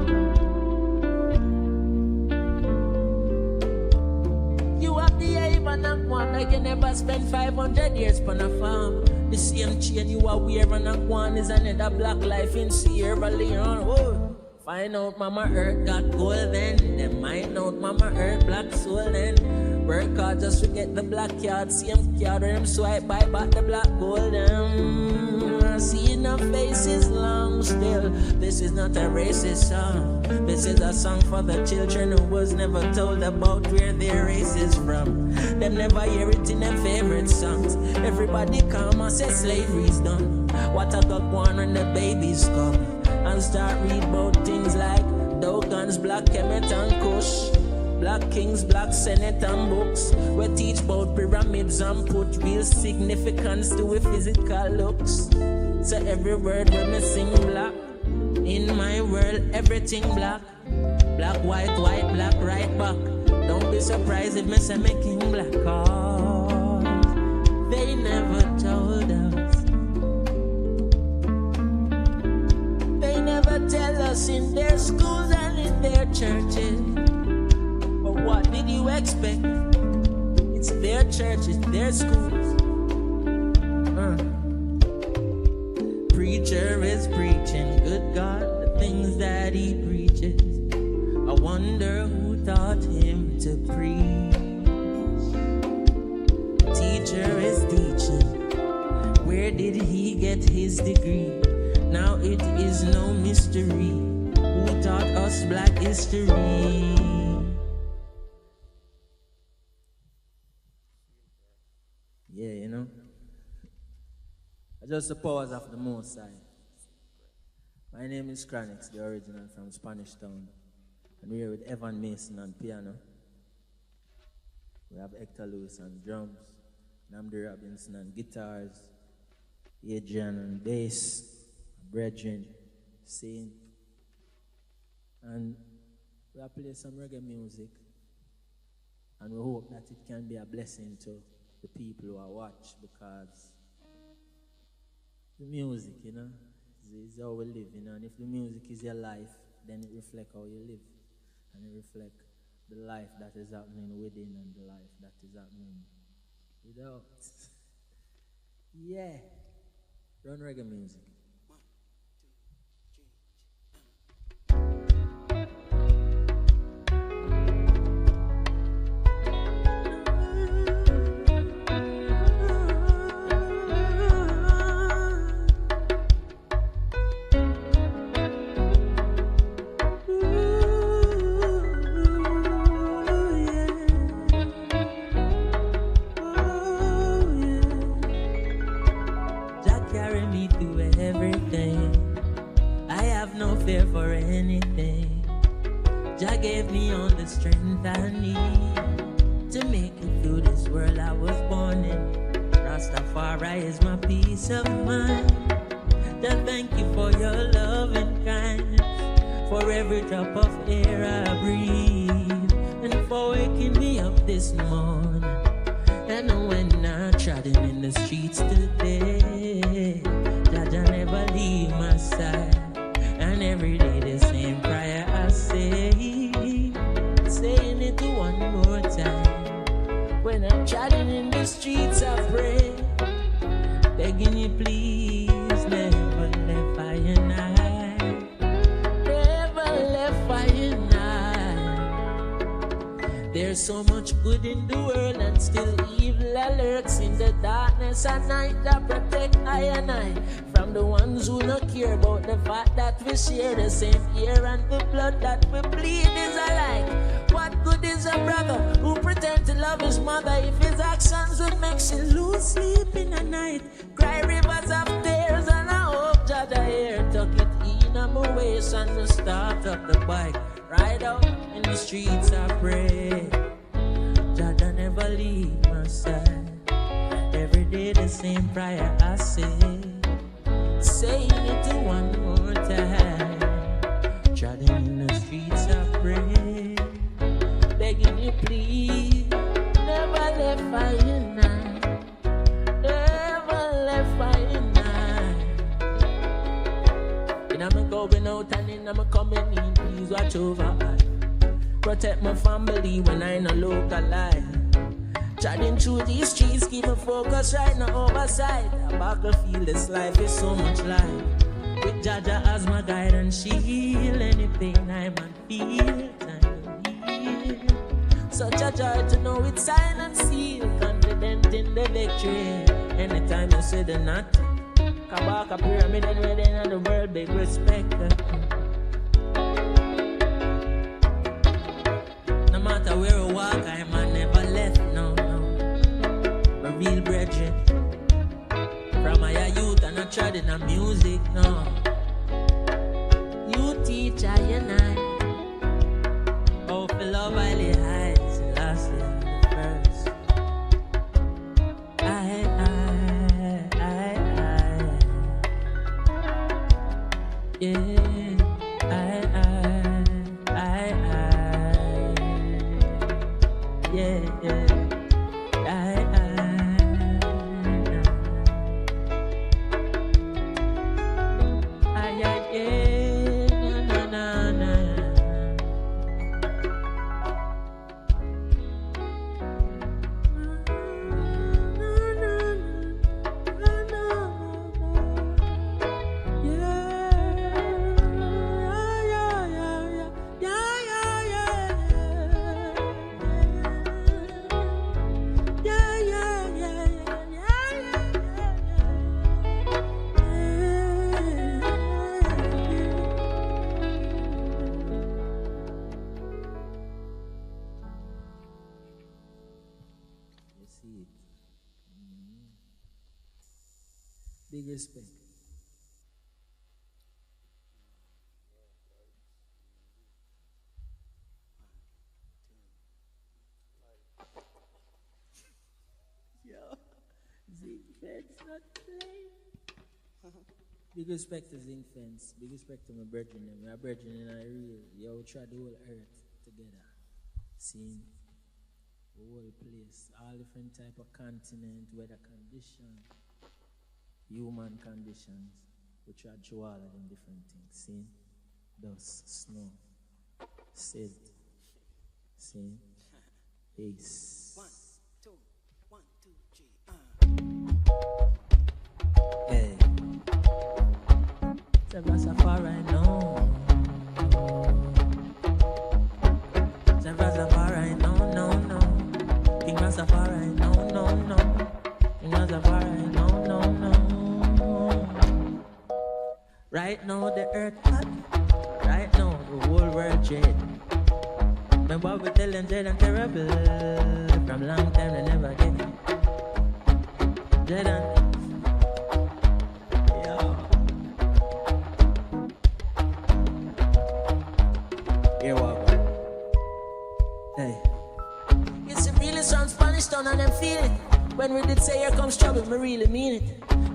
Like you never spend 500 years on a farm. The same chain you are wearing and one is another black life in Sierra Leone. Whoa. Find out Mama Earth got golden. Them mind out Mama Earth black soul then. Work hard just to get the black card. Same card where them swipe by back the black golden. I see enough faces long still. This is not a racist song. This is a song for the children who was never told about where their race is from. Them never hear it in their favorite songs. Everybody come and say slavery's done. What I got one when the babies come and start read about things like Dogans, Black Kemet and Kush, Black Kings, Black Senate and books. We teach about pyramids and put real significance to a physical looks. So every word when me sing black, in my world everything black. Black, white, black, right back. Don't be surprised if me say me king black. Cause they never told us. They never tell us in their schools and in their churches. But what did you expect? It's their churches, their schools. Preacher is preaching, good God, the things that he preaches. I wonder who taught him to preach. Teacher is teaching, where did he get his degree? Now it is no mystery who taught us black history. Yeah, you know, I just the powers of the Most High. My name is Chronix, the original from Spanish Town. And we're here with Evan Mason on piano. We have Hector Lewis on drums, Namdi Robinson on guitars, Adrian on bass, Brethren sing. And we have played some reggae music. And we hope that it can be a blessing to the people who are watch, because the music, you know, is how we live, you know, and if the music is your life, then it reflects how you live, and it reflects the life that is happening within and the life that is happening without. Yeah, run reggae music. I need to make it through this world I was born in. Rastafari is my peace of mind. Just thank you for your love and kindness, for every drop of air I breathe, and for waking me up this morning. And when I trotting in the streets today, Jaja never leave my side, and every day the same prayer I say. Saying it one more time. When I'm trotting in the streets I pray, begging you please never left I and I, never left I and I. There's so much good in the world and still evil lurks in the darkness at night. That protect I and I from the ones who don't care about the fact that we share the same air, and the blood that we bleed is alike. What good is a brother who pretend to love his mother if his actions would make she lose sleep in the night? Cry rivers of tears and I hope Jaja here tuck it in on my waist and start up the bike. Ride out in the streets I pray, Jaja never leave my side. Every day the same prayer I say, saying it one more time. Trotting in the streets I pray, begging you please, never left I and I, never left I and I. And I'm going out and then I'm coming in, please watch over I. Protect my family when I no localize. Trotting through these streets, keep me focused right, no oversight. A battlefield, this life is so much life. With Jaja as my guide and shield, any pain I man feel, time to heal. Such a joy to know it's sign and seal, confident in the victory. Anytime you say the not, Kabaka pyramid and where they in the world, big respect. No matter where we walk, I man never left, no. A real brethren. From my youth and I tried in the music, no. You teach I and I. Oh, for love I lay highs, last year the first. Yeah. Big respect. Yo, Zinc Fence not playing. Big respect to Zinc Fence. Big respect to my brethren. My brethren and I real. Yo, try the whole earth together. Seeing the whole place, all different type of continent, weather condition, human conditions. We try to show all of them different things. See? Dust, snow, silt, see? Ace. 1, 2, 1, 2, 3. Hey. Rastafari no. Rastafari no. King Rastafari no. King Rastafari no. Right now the earth hot. Right now the whole world dread. Remember we tell them dread and terrible. From long time they never get it. Dread and and them feel it. When we did say here comes trouble, me really mean it.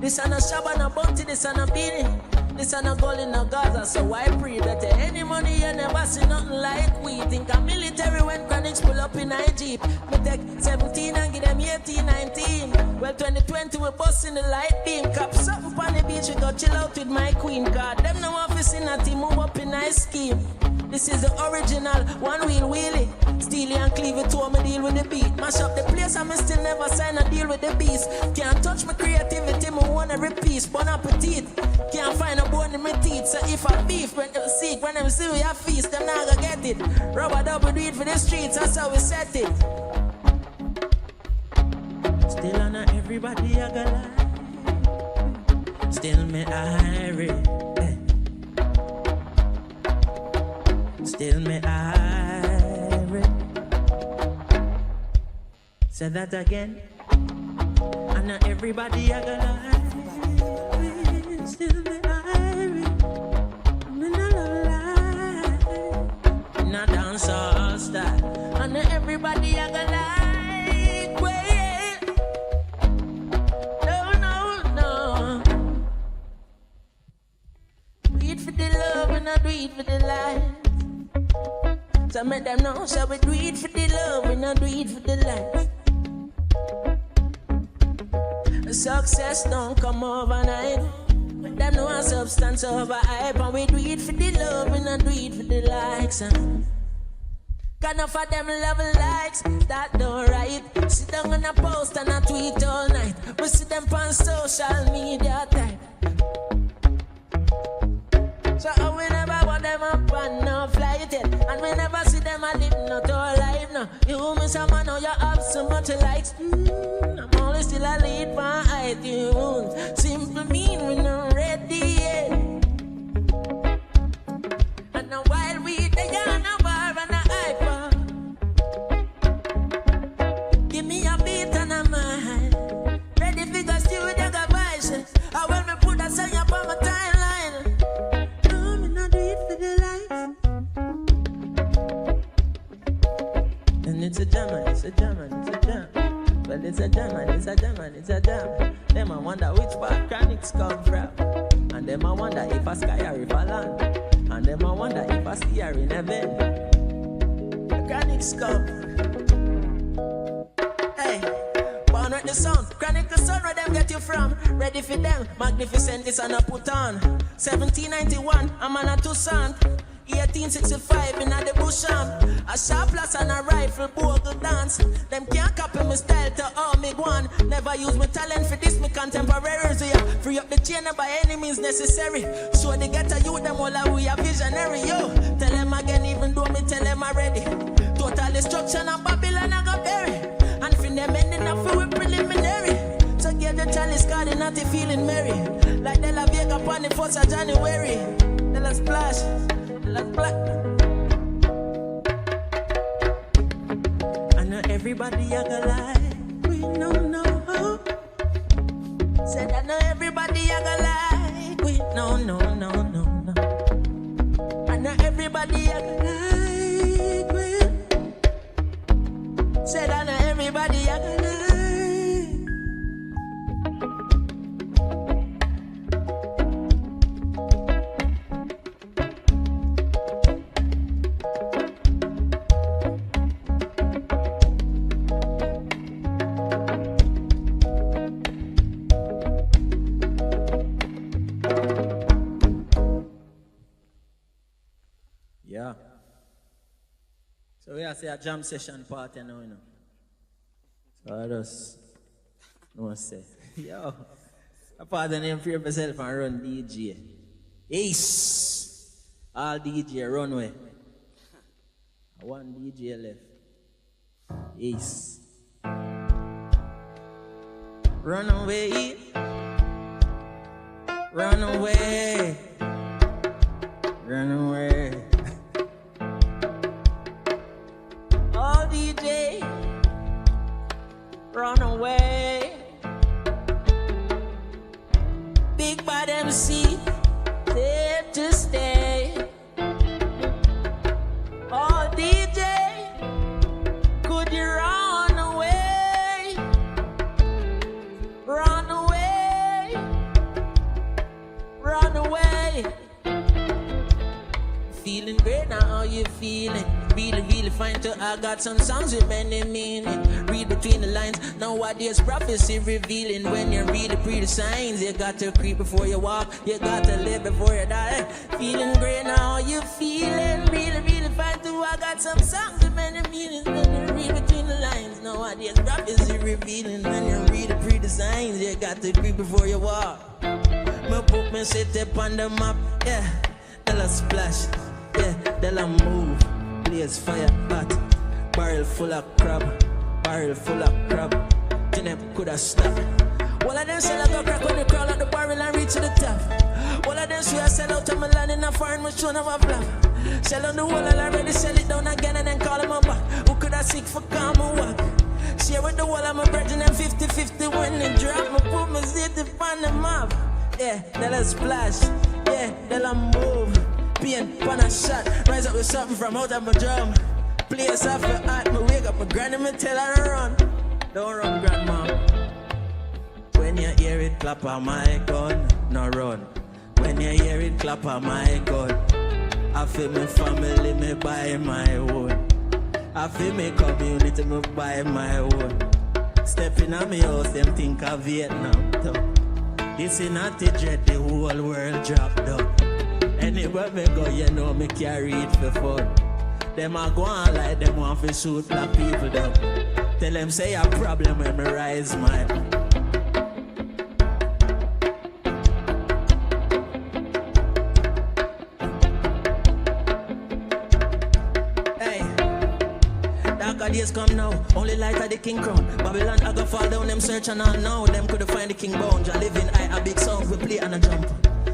This and a shabba and a bounty, this and a beanie. This and a goal in a Gaza, so I pray that any money you never see nothing like we. Think a military when chronics pull up in a Jeep. Me take 17 and give them 18, 19. Well, 2020 we bust in the light beam. Cap something on the beach, we go chill out with my queen. God, them no office in a team, move up in a scheme. This is the original one-wheel wheelie. Steely and cleave it to me deal with the beat. Mash up the place and me still never sign a deal with the beast. Can't touch my creativity, me want every piece. Bon appetit. Can't find a bone in my teeth. So if I beef, when them sick, when them see we have feast, them not gonna get it. Rubber double do it for the streets, that's how we set it. Still on everybody I got lie. Still me IRA. Still me IRA. Say that again. I know everybody I got lie. Still me IRA. Me no lie. Not dance all style. I know everybody I got lie. Wait. No. Do it for the love and I do it for the life. So make them know, shall we do it for the love, we not do it for the life. Success don't come overnight. Make them know a substance over hype. And we do it for the love, we not do it for the likes. Got enough of them level likes, that don't right. Sit down on a post and a tweet all night. We see them on social media type. And we never see them a live not all life no. You miss a man, now you have so much likes. I'm always still a lead for iTunes. Simple mean we not ready yet. And now while we there on a bar and a hyper, give me a beat and a mind. Ready for the studio got voices. I when me put that song up on my timeline. No, me not do it for the likes. And it's a jam, and it's a jam, and it's a jam. Well, it's a jam, and it's a jam, and it's a jam. Them I wonder which part chronics come from. And them I wonder if a sky or if a land. And them I wonder if I see her in heaven. The chronics come. Hey, born with the sun. Chronic the sun where them get you from. Ready for them, magnificent this and I put on. 1791, I'm on a Tucson. 1865 in the bush a sharp plus and a rifle bogle dance. Them can't copy my style to all me one. Never use my talent for this, me contemporaries. Yeah. Free up the chain by any means necessary. So they get a youth, them all we are visionary. Yo, tell them again, even though me tell them already. Total destruction of Babylon I got buried. And for them ending up for preliminary. So get the chalice card and not feeling merry. Like De La Vega upon the 1st of January. Let us splash. I know everybody a go lie, we no know. Said I know everybody a go lie, we no. I know everybody a go lie, we. Said I know everybody a go lie. So we have say a jam session party now, you know. So I just no say, yo, I part the name for myself and run DJ. Ace, all DJ runway. One DJ left. Ace. Run away, run away, run away. Oh, DJ, run away. Big bad MC, there to stay. Oh, DJ, could you run away? Run away, run away. Feeling great now, how you feeling? Really fine to I got some songs with many meaning. Read between the lines, nowadays prophecy revealing. When you read the pretty signs, you got to creep before you walk, you got to live before you die. Feeling great now, how you feeling? Really fine to I got some songs with many meanings. When you read between the lines, nowadays prophecy revealing. When you read the pretty signs, you got to creep before you walk. Me put me sit up on the map, yeah. Tell a splash, yeah. Tell a move. Blaze fire hot, barrel full of crab, barrel full of crab. Them coulda stopped. All of them sell a go crack when they crawl out the barrel and reach to the top. All of them swear sell out to my land in a foreign machine of a flap. Sell on the wall and already sell it down again and then call them back. Who coulda sick for calm and walk? Share with the wall of my brethren and 50-50 when they drop. Me put my zit on the map. Yeah, they'll a splash. Yeah, they'll a move. Pain, pan a shot, rise up with something from out of my drum. Place off your heart, me wake up, my granny me tell her to run. Don't run, grandma. When you hear it clap on my gun, no run. When you hear it clap on my gun, I feel my family, me buy my own. I feel my community, me buy my own. Stepping on me house, them think of Vietnam. This is not the dread, the whole world drop down. Anywhere me go, you know me carry it for fun. Them a go on like them want to shoot black people down. Tell them say a problem when me rise my. darker days come now. Only light of the king crown. Babylon I go fall down, them search and all now. Them couldn't find the king bound. I live in a big song, we play and a jump.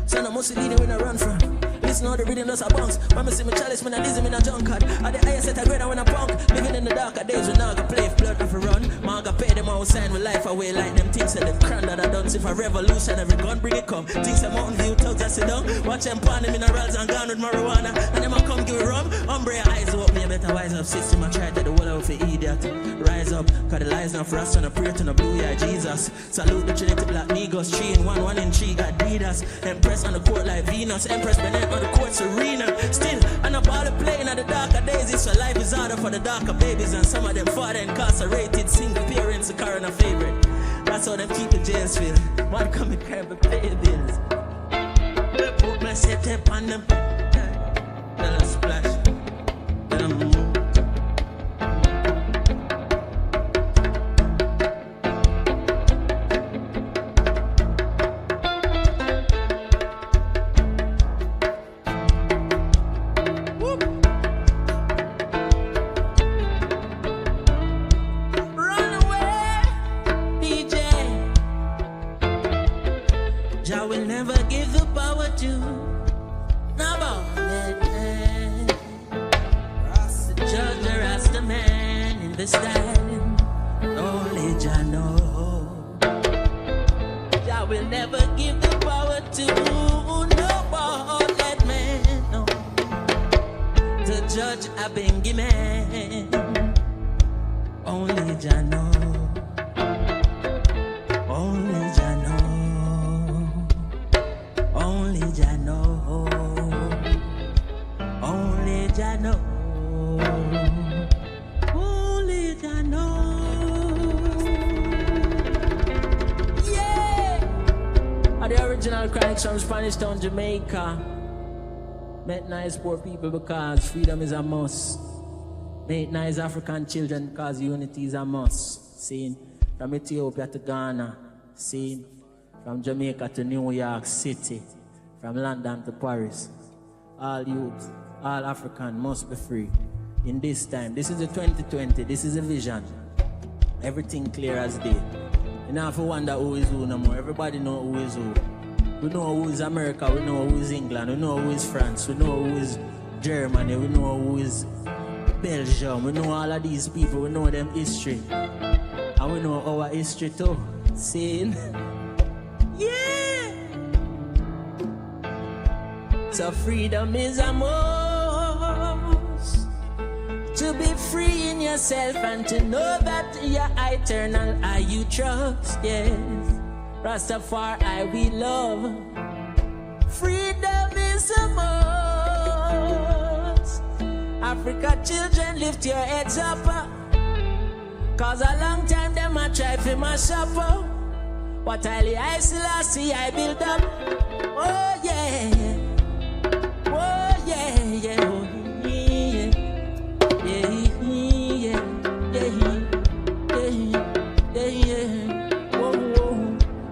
Son of Mussolini we no run from. Listen how the rhythm does a bounce. When me see me chalice, me no dizzy, me no drunkard. At the highest set I grade when I punk. Living in the darker days, we now go play if blood have to run. Man go pay them outside with life away like them things that the crown that I done. See for revolution, every gun bring it come. Things that Mountain View thugs that sit down. Watch them pan the minerals and gone with marijuana. And them a come give it rum. Umbre eyes open, me better wise up. System I try to the wall out for idiot. Rise up, cause the lies not for us and a prayer to the blue eye Jesus. Salute the Trinity Black Negros, 3 in 1, 1 in 3 Adidas. Empress on the court like Venus, Empress Bennett on the court's arena. Still, and a ball of playing at the darker days. So life is harder for the darker babies, and some of them father incarcerated, single parents, the current a favorite. That's how them keep the jails filled. Man come and crime and pay bills. Put my set up on them. Then I splash. Then I move. Town Jamaica. Make nice poor people because freedom is a must. Make nice African children because unity is a must. Seen from Ethiopia to Ghana. Seen from Jamaica to New York City. From London to Paris. All youth, all African must be free. In this time, this is the 2020, this is a vision. Everything clear as day. You don't have to wonder who is who no more. Everybody know who is who. We know who is America, we know who is England, we know who is France, we know who is Germany, we know who is Belgium, we know all of these people, we know them history. And we know our history too. Saying, yeah! So freedom is a must. To be free in yourself and to know that you're eternal, are you trust, yes. Rastafari we love. Freedom is a must. Africa children, lift your heads up. Cause a long time them a try for my supper. What I Selassie I build up. Oh yeah, oh yeah, yeah, oh yeah, yeah, yeah, yeah, yeah, yeah, yeah.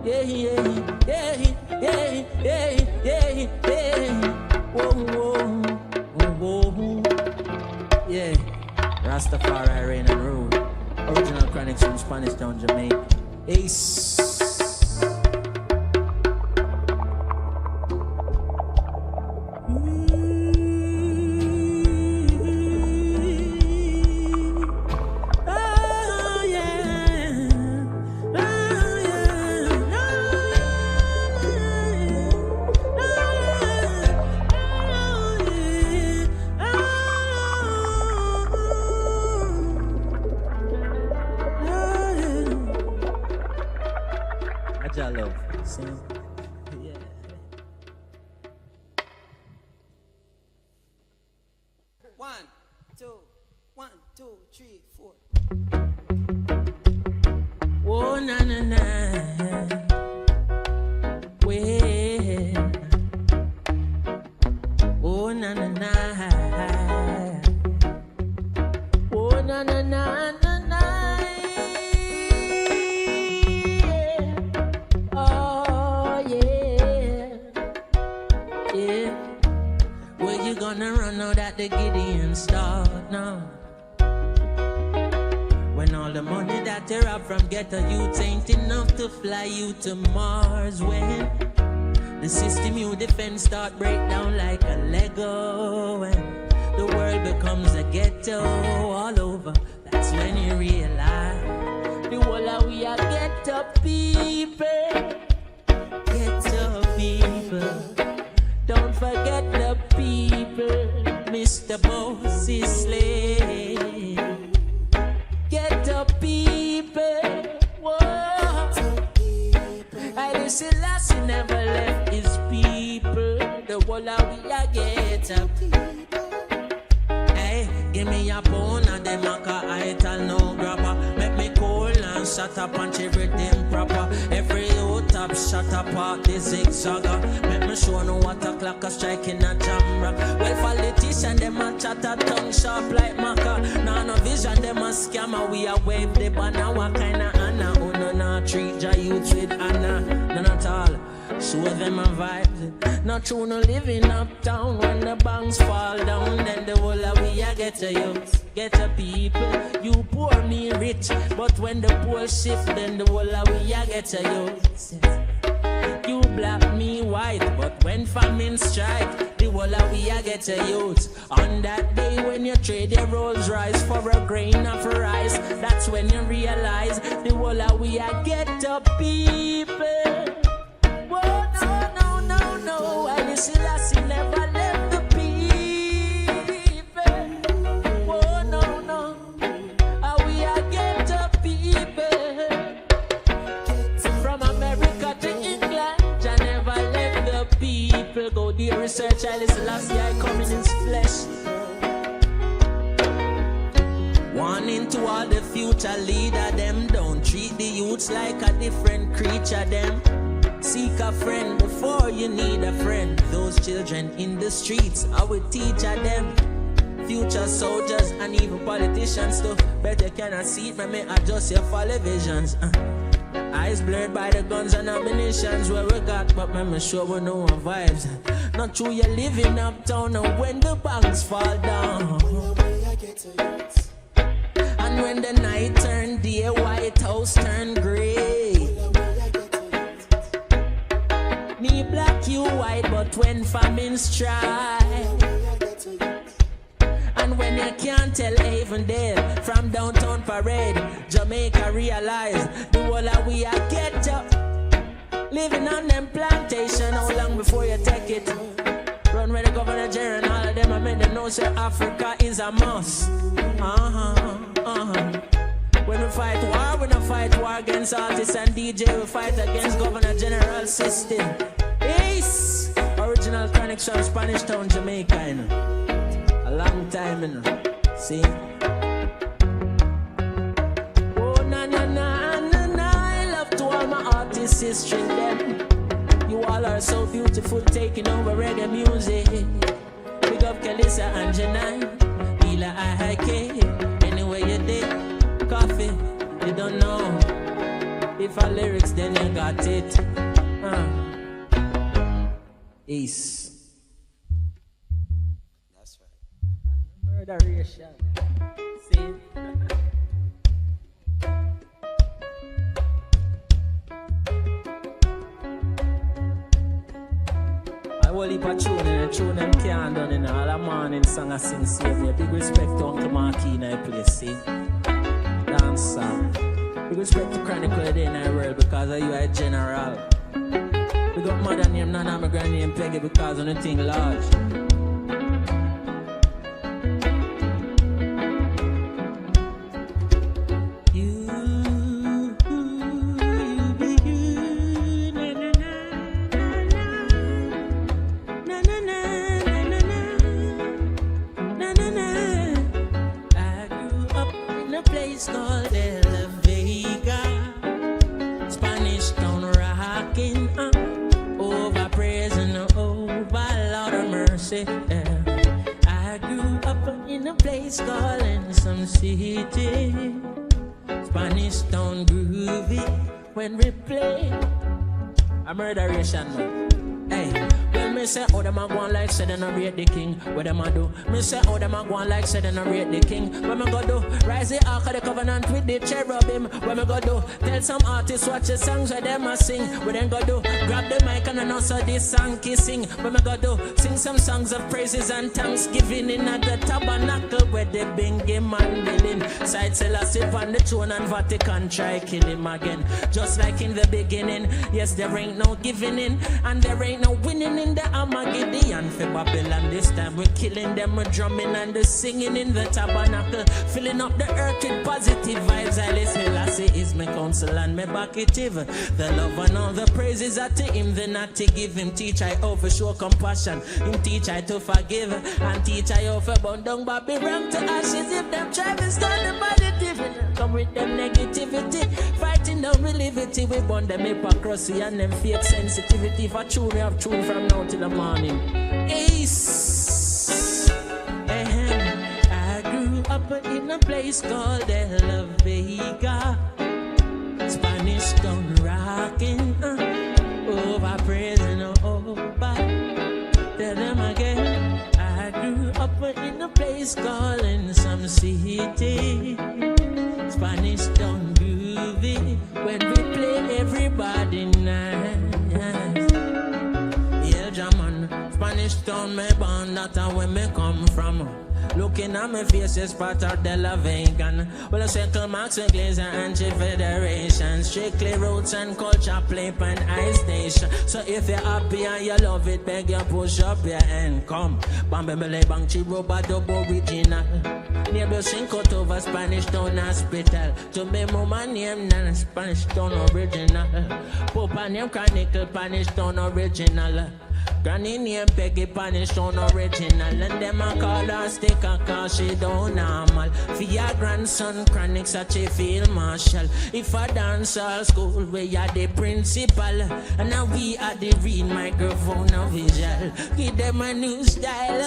Yeah, yeah, yeah, yeah, yeah, yeah, yeah. Whoa, whoa, whoa, whoa. Yeah, Rastafari reign and rule. Original chronics from Spanish Town, Jamaica. Ace. When all the money that you rob from ghetto youth ain't enough to fly you to Mars. When the system you defend start break down like a Lego. When the world becomes a ghetto all over, that's when you realize the whole of we are ghetto people. Ghetto people. Don't forget the people, Mr. Moses Slade. Ghetto people. Whoa. I listen, last he never left his people. The whole of we are ghetto people. Hey, give me a bone and them a I tell no grabber. Make me cool and shut up and everything proper. Every out top shut up out the zigzagger. Make me show no what a clock a striking a jam rock. Well, politician them a chatter tongue sharp like maca. Nah no vision them a scammer. We a wave the banner. What kind of Anna? Oh no no treat your youth with Anna. None at all. Show them a vibes. Not true no living uptown. When the banks fall down, then the whole of we a get a youth, get a people. You poor, me rich, but when the poor shift, then the whole of we a get a youth. You black, me white, but when famine strike, the whole of we a get a youth. On that day when you trade your Rolls Royce for a grain of rice, that's when you realize the whole of we a get a people. No, I listen, I see never left the people. Oh, no, we are get the people. From America to England, I never left the people. Go do your research, I listen, last year I come in his flesh. Warning to all the future leader, them don't treat the youths like a different creature, them. Seek a friend before you need a friend. Those children in the streets, I will teach them. Future soldiers and even politicians too. Bet you cannot see it, me adjust your follow visions. Eyes blurred by the guns and ammunitions where we got, but me sure we know our vibes. Not true, you're living uptown and when the banks fall down. And when the night turn day, White House turn gray. Me black, you white, but when famine strike, and when you can't tell Avondale from downtown Parade, Jamaica realize the whole of we are ghetto. Living on them plantation, how long before you take it? Run with the Governor General and all of them, I made them know say Africa is a must. When we fight war, we don't fight war against artists and DJ. We fight against Governor General system. Ace! Original chronics from Spanish Town, Jamaica, you know. A long time, you know. See? Oh, na. I love to all my artists, history, them. You all are so beautiful, taking over reggae music. Big up Kelissa and Janine. Bila I anyway you did. Coffee, you don't know. If I lyrics, then you got it. Ace. That's right. Murderation. See? I will leave a tune and a tune them can't done in all the morning song I sing Savior. Big respect to Uncle Marky in I play, see? Dance song. Big respect to Chronicle Day in our world because of you are a general. We got mother name Nana, my grand name Peggy because of the thing large. I grew up in a place called some city, Spanish Town groovy. When we play a murderation, hey, when me Me say, oh, them a go on like say they no rate the king. What them a do? Me say, oh, them a go on like say they no rate the king. What me go do? Rise the ark of the covenant with the cherubim. What me go do? Tell some artists watch the songs where them a sing. What them go do? Grab the mic and announce this song kissing. What me go do? Sing some songs of praises and thanksgiving in at the tabernacle where they bring him and building. Side Selassie on the throne and Vatican try kill him again. Just like in the beginning. Yes, there ain't no giving in and there ain't no winning in the Armageddon for Babylon. This time we're killing them, we're drumming and the singing in the tabernacle, filling up the earth with positive vibes. I Selassie is my counsel and my backative. The love and all the praises are to him, then not to give him. Teach I over show compassion, him teach I to forgive, and teach I over burn down Babylon to ashes. If them try to start the positive, come with them negativity, fighting down relativity. We burn them hypocrisy and them fake sensitivity. For true, we have true from now till the morning. Ace. I grew up in a place called De La Vega. Spanish Town rocking over praising over. Tell them again. I grew up in a place called in some city. Spanish Town groovy. When we play everybody nice. Yeah, German. Spanish Town me born, that's where me come from. Looking at my face is part of De La Vegan. Well, I circle Max and Glazer and Federation. Strictly roots and culture play pan ice station. So if you're happy and you love it, beg you push up your hand. Come, Bambele Bang Chiroba double original. Neighbor sink out over Spanish Town Hospital. To me mama name nan Spanish Town original. Papa name Chronicle Spanish Town original. Granny name Peggy Spanish Town original. And them a call her sticker cause she don't normal. For your grandson chronic such a field marshal. If I dance all school we are the principal. And now we are the real microphone of visual. Give them a new style.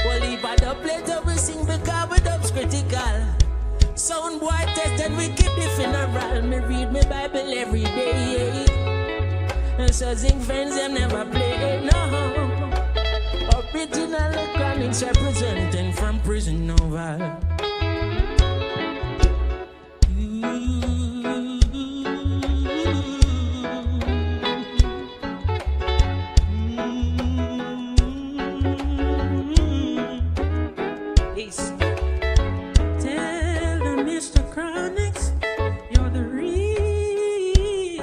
Well if I don't play to we sing because we dub's critical. Sound boy tested we keep the funeral. Me read my Bible every day. And so sing friends them never play, no. Original chronics representing from prison Navel. Tell them Mr. Chronics, you're the real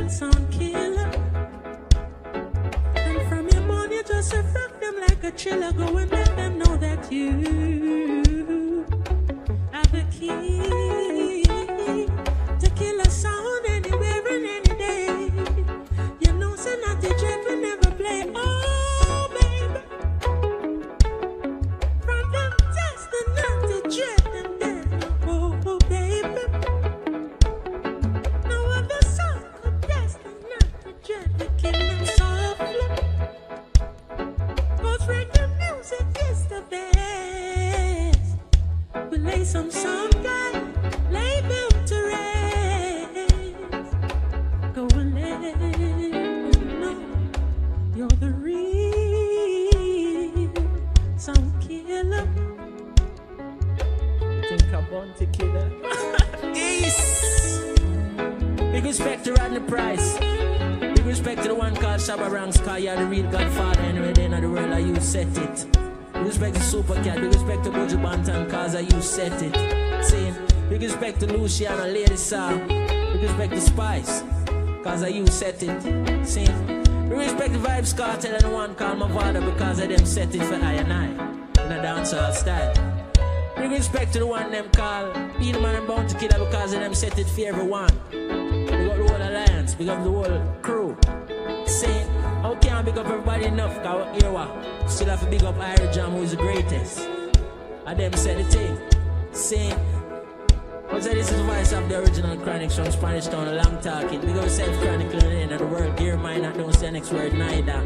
sound killer. And from your money, just rock them like a chiller. Go and let them know that you have the key to kill a sound anywhere and any day. You know, so not the jet will never play. Oh, baby. From them test and not the jet, them dead. Oh, baby. No other song could test and not the jet. We kill them softly. Cause reggae music is the best. We lay some song guy, lay them to rest. Go and let them know you're the real sound killer. Think I want to kill her. East. Big respect to Rodney Price. Big respect to the one called Shabba Ranks, cause you're the real godfather anyway, then of the world, and you set it. Big respect to Super Cat, big respect to Buju Banton, cause you set it. Saying, big respect to Luciano, Lady Saw. Big respect to Spice, cause you set it. Saying, big respect to Vibes Cartel and the one called Mavada, because of them set it for I and I, in a dancehall style. Big respect to the one them call Peterman and Bounty Killer, because of them set it for everyone. We got the whole alliance, we got the whole crew. Saying, how can I big up everybody enough? Cause here what? Still have to big up ARIA Jam, who is the greatest. And them said the thing. Saying, what's that? This is the voice of the original Chronics from Spanish Town, a long talking. Big up self-chronicling the end of the world. Gear mine, I don't say next word neither.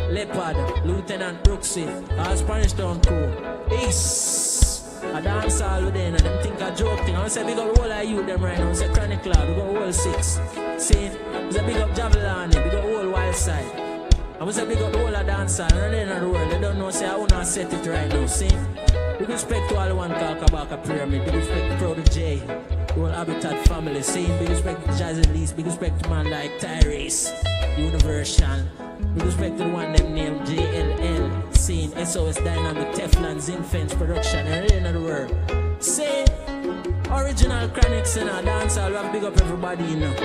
Leopard, Lieutenant Brooksy, our Spanish Town crew. Ace. I dance all with them and them think I joke thing. I say big up all of you them right now. I say Chronicle, we got all 6. See, it's a big up Javelani, big up all Wild Side. I was a big up the whole of dancer and then in the world. They don't know, say I wanna set it right now, see? Big respect to all the one called Kabaka Pyramid. Big respect to Protege, the whole Habitat family, see? Big respect to Jazzy Lease. Big respect to man like Tyrese, Universal. Big respect to the one them named JLL, scene, SOS Dynamic, Teflon, Zinc Fence Production, and in the world. See? Original Chronics in our dance, I'll have big up everybody, you know.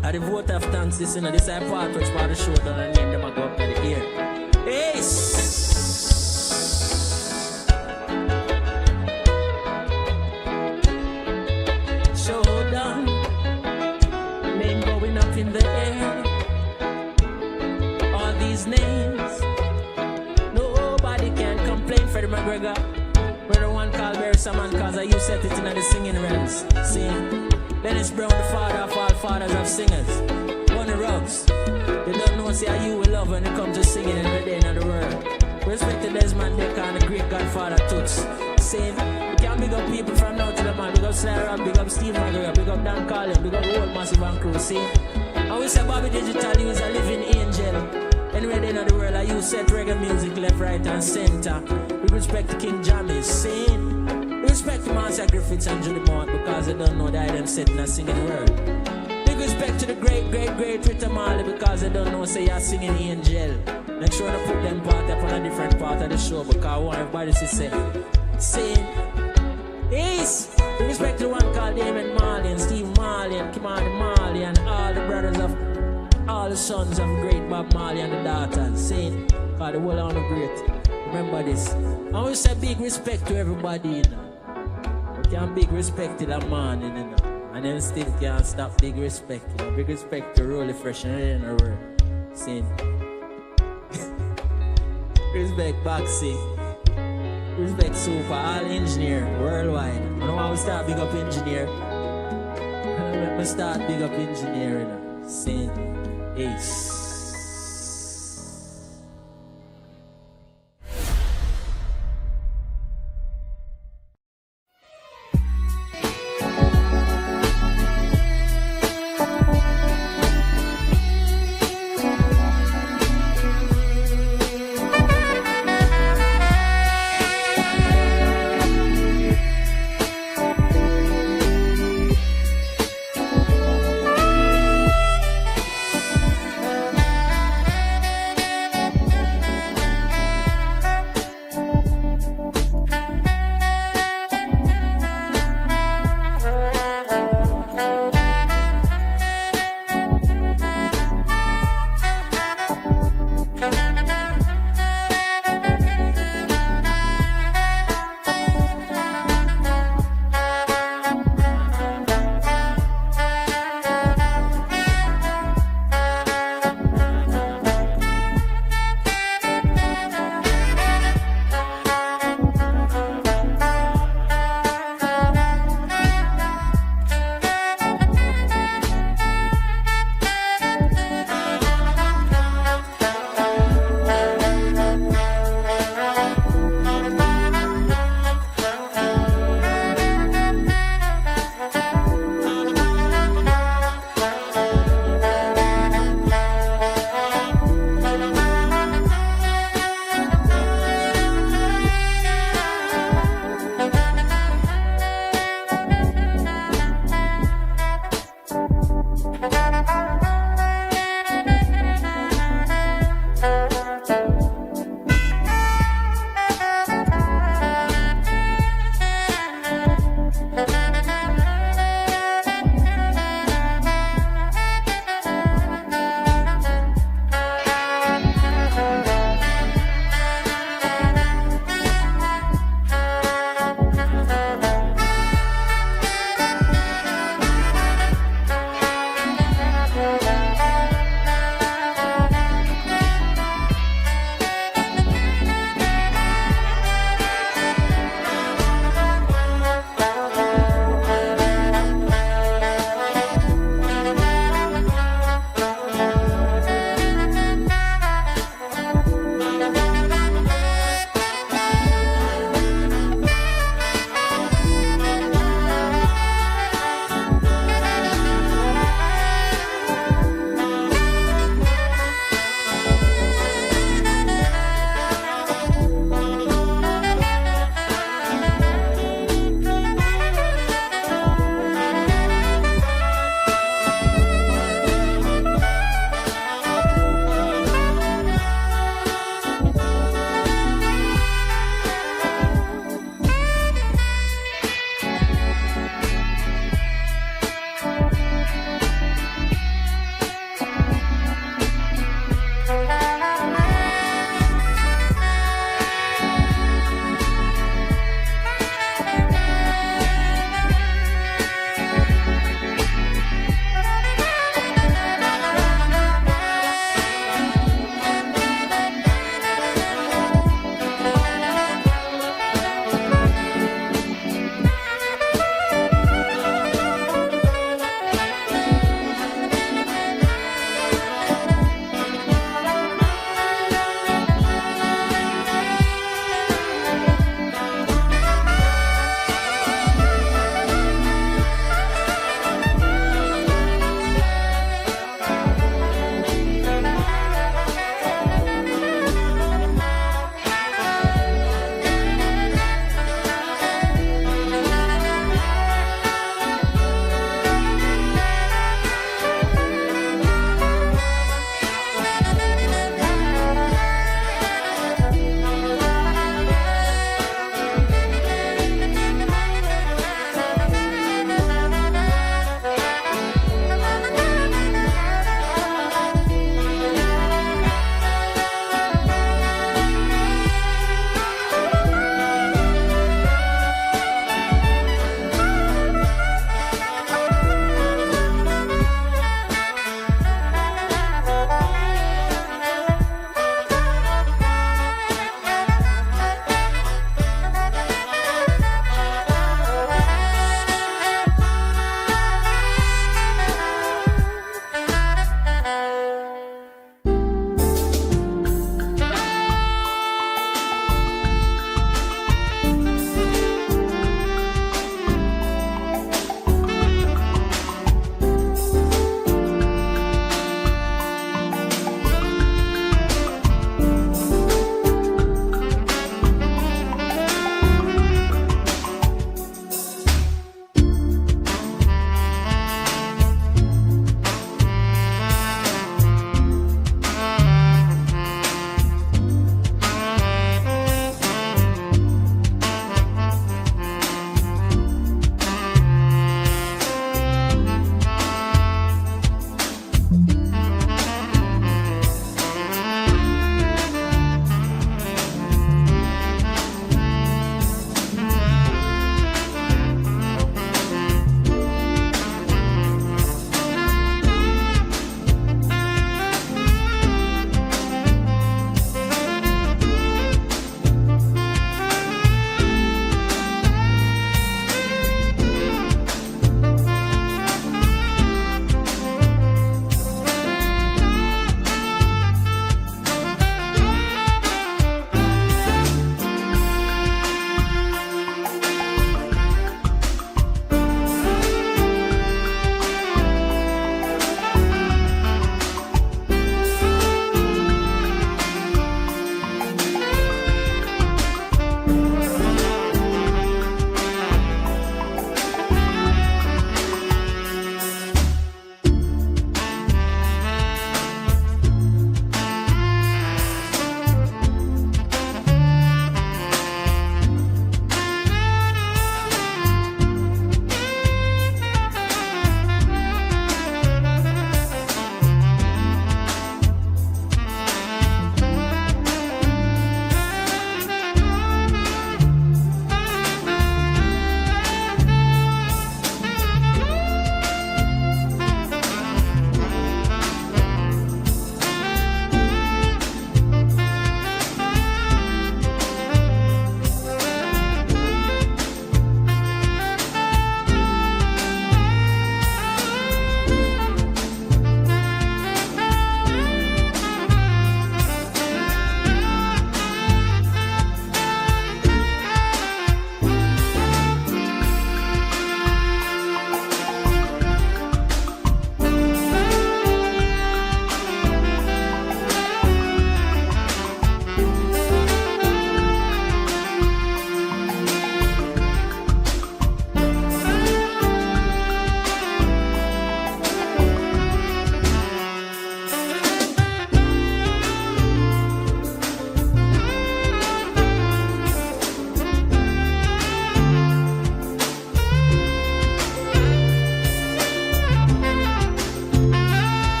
At the vote of thanks, this, you know, this is part which part of the show, don't I name them, I go up to the ear. Ace! Showdown, name going up in the air. All these names, nobody can complain. Freddie McGregor, brother one called Barry Saman, cause I you set it in the singing realms. See? Dennis Brown, the father of all fathers of singers. One of the rocks. They don't know, say, how you will love when it comes to singing every day in the world. Respect to Desmond Decker and the great godfather Toots. Same. We can't big up people from now to the man. Big up Sarah, big up Steve McGregor, big up Dan Carlin, big up the whole Massive and Crew. See? And we say Bobby Digital, you is a living angel. Anywhere in the world, I use set reggae music left, right, and center. With respect to King Jammy's. Same. Respect to Master Griffiths and Judy Mott because they don't know that I them set in a singing world. Big respect to the great Rita Marley because they don't know say you're singing angel. Make sure to put them part up on a different part of the show because I want everybody to say, sing. Ace! Big respect to the one called Damon Marley and Steve Marley and Kimani Marley and all the brothers of, all the sons of great Bob Marley and the daughters. Sing. Because the world are great. Remember this. I always say big respect to everybody, you know. Can't big respect to that man, you know. And then still can't stop big respect, you know. Big respect to Rolly Fresh and the world. See? Respect Baxi. Respect Super, all engineer worldwide. I know how we start big up engineer. Let me start big up engineer, you know. See? Ace.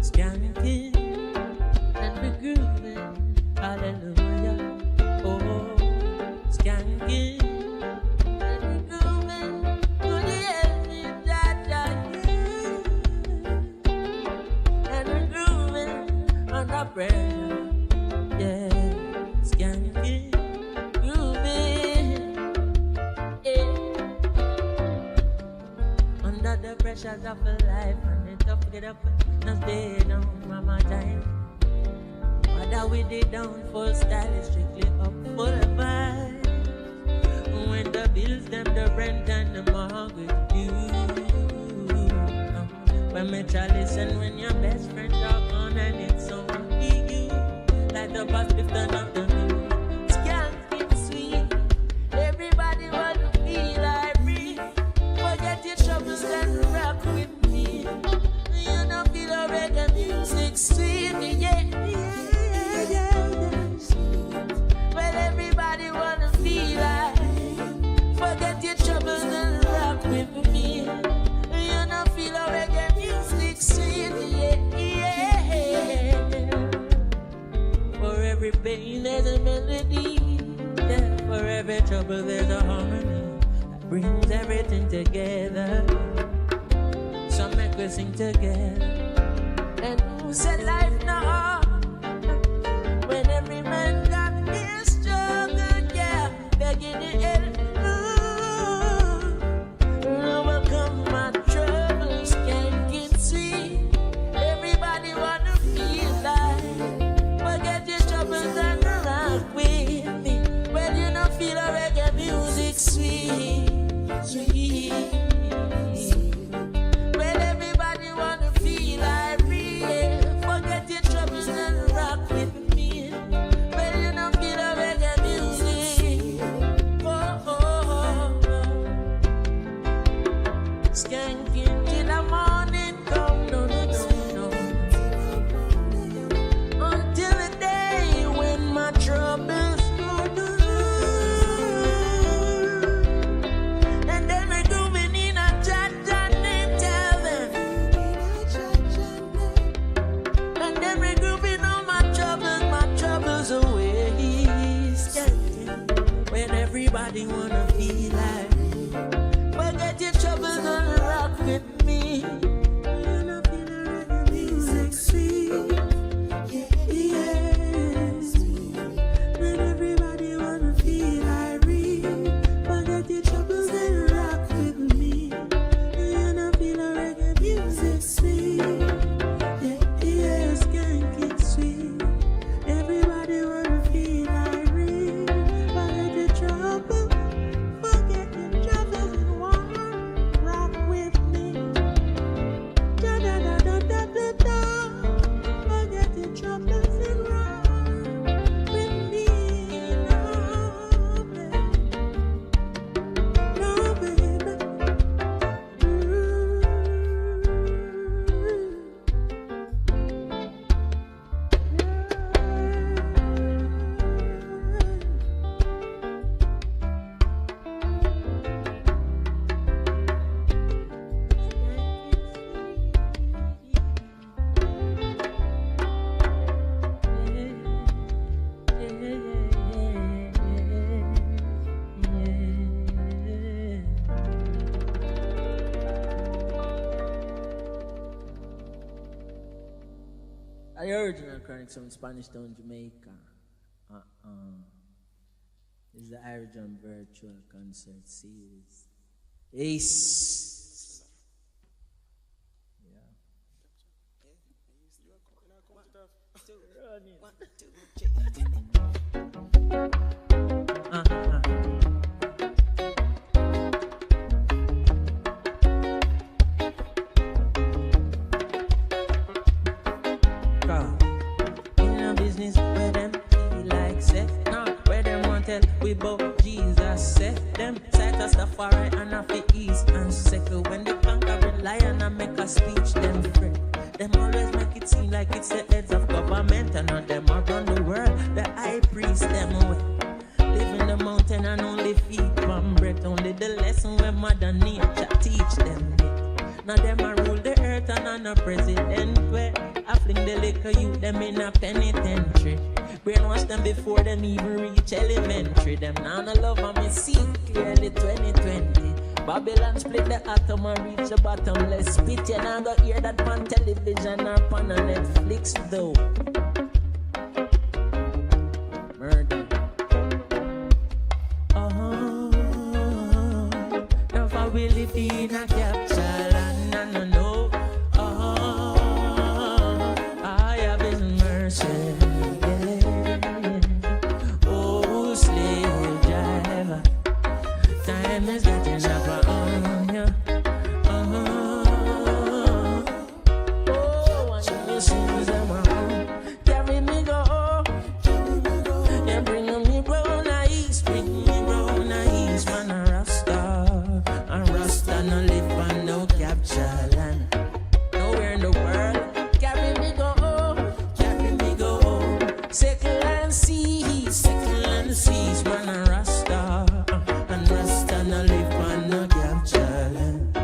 Skanking and we grooving, hallelujah. Oh, skanking and we grooving, to the end that I hear. And we grooving under pressure, yeah. Skanking, grooving, yeah. Under the pressures of life, and it's tough to get up. Now stay down, mama time. Whether with the down full style is strictly up full vibe. When the bills, them the rent and the mortgage due. When me try listen when your best friend talk on and it's only you. Like the bus lift up the moon. Skanking sweet. Everybody want to feel like free. Forget your troubles and rock with me. You know feel the reggae music sweet, yeah, yeah, yeah. Well, everybody wanna feel like, forget your troubles and rock with me. You know feel the reggae music sweet, yeah, yeah. For every pain there's a melody, yeah. For every trouble there's a harmony that brings everything together. So make we sing together. And who said life now? When every man got his struggle, yeah, begging the help. Overcome my troubles, can't get sweet. Everybody wanna feel like, forget your troubles and rock with me. Well, you know feel a reggae music sweet, sweet. Skanking till the morning come, no, no, no, no. Until the day when my troubles go and then we're going in a chat and tell them. And then we're grooving on my troubles away. Skanking when everybody wanna feel like, forget your troubles and rock with me. You know feel the reggae music sweet, yes. When everybody wanna feel irate, forget your troubles and rock with me. You know feel the reggae music sweet, yes. Can't get sweet. Everybody wanna feel irate, forget your trouble. Forget your troubles and rock with me. Da da da da da da da. Forget your troubles and rock with me. No, baby. The original Chronic from Spanish Town, Jamaica. This is the Irish Virtual Concert Series. Ace. Yeah. Business where them feel like set, nah, where them want tell we bout Jesus set them sight us the far right and off the east and second when they conquer rely and make a speech them friend. Them always make it seem like it's the heads of government and not them around the world. The high priest them way living the mountain and only feet from breath. Only the lesson where mother nature teach them. Now them a rule the earth and I'm a president. Where I fling the liquor youth them in a penitentiary. Brainwash them before them even reach elementary. Them now no love and me see clearly 2020. Babylon split the atom and reach the bottomless pit. You now go hear that on television or on a Netflix though. Murder. Now for we live in a capture land and I know. I have His mercy. Oh, slave driver, time is getting up on you. Oh, and you see them around. Carry me go. Yeah, bring me brown eyes, bring me brown eyes, man, a Rasta no live on no capture land. Nowhere in the world, carry me go, settle and seas, man, a Rasta, and Rasta no live on no capture land.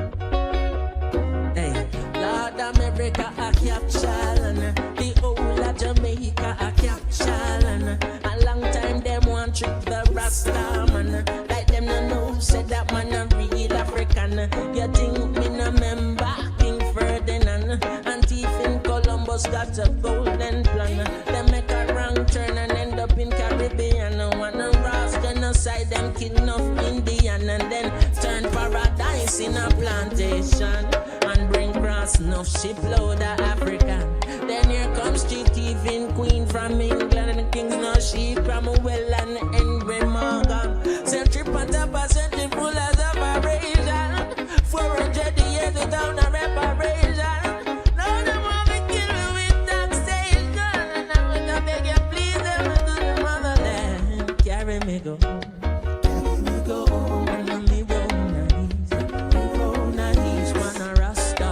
Hey, Lord America a capture land, the whole of Jamaica a capture land. A long time them want trick the Rasta man, like them no know, said that man a real African. You think me no member King Ferdinand, and thief in Columbus got a golden plan. They make a wrong turn and end up in Caribbean. One of Ross genocide, them kill enough Indian, and then turn paradise in a plantation, and bring cross enough shipload of African. Then here comes street thieving queen from England, and the king's no sheep from Well and Henry Morgan. Century Pantapa, century full as a vibration. 400 years without a reparation. Now they want me kill me with taxation, and I'm gonna beg you please them to the motherland. Carry me go, bring me round and east, man a Rasta,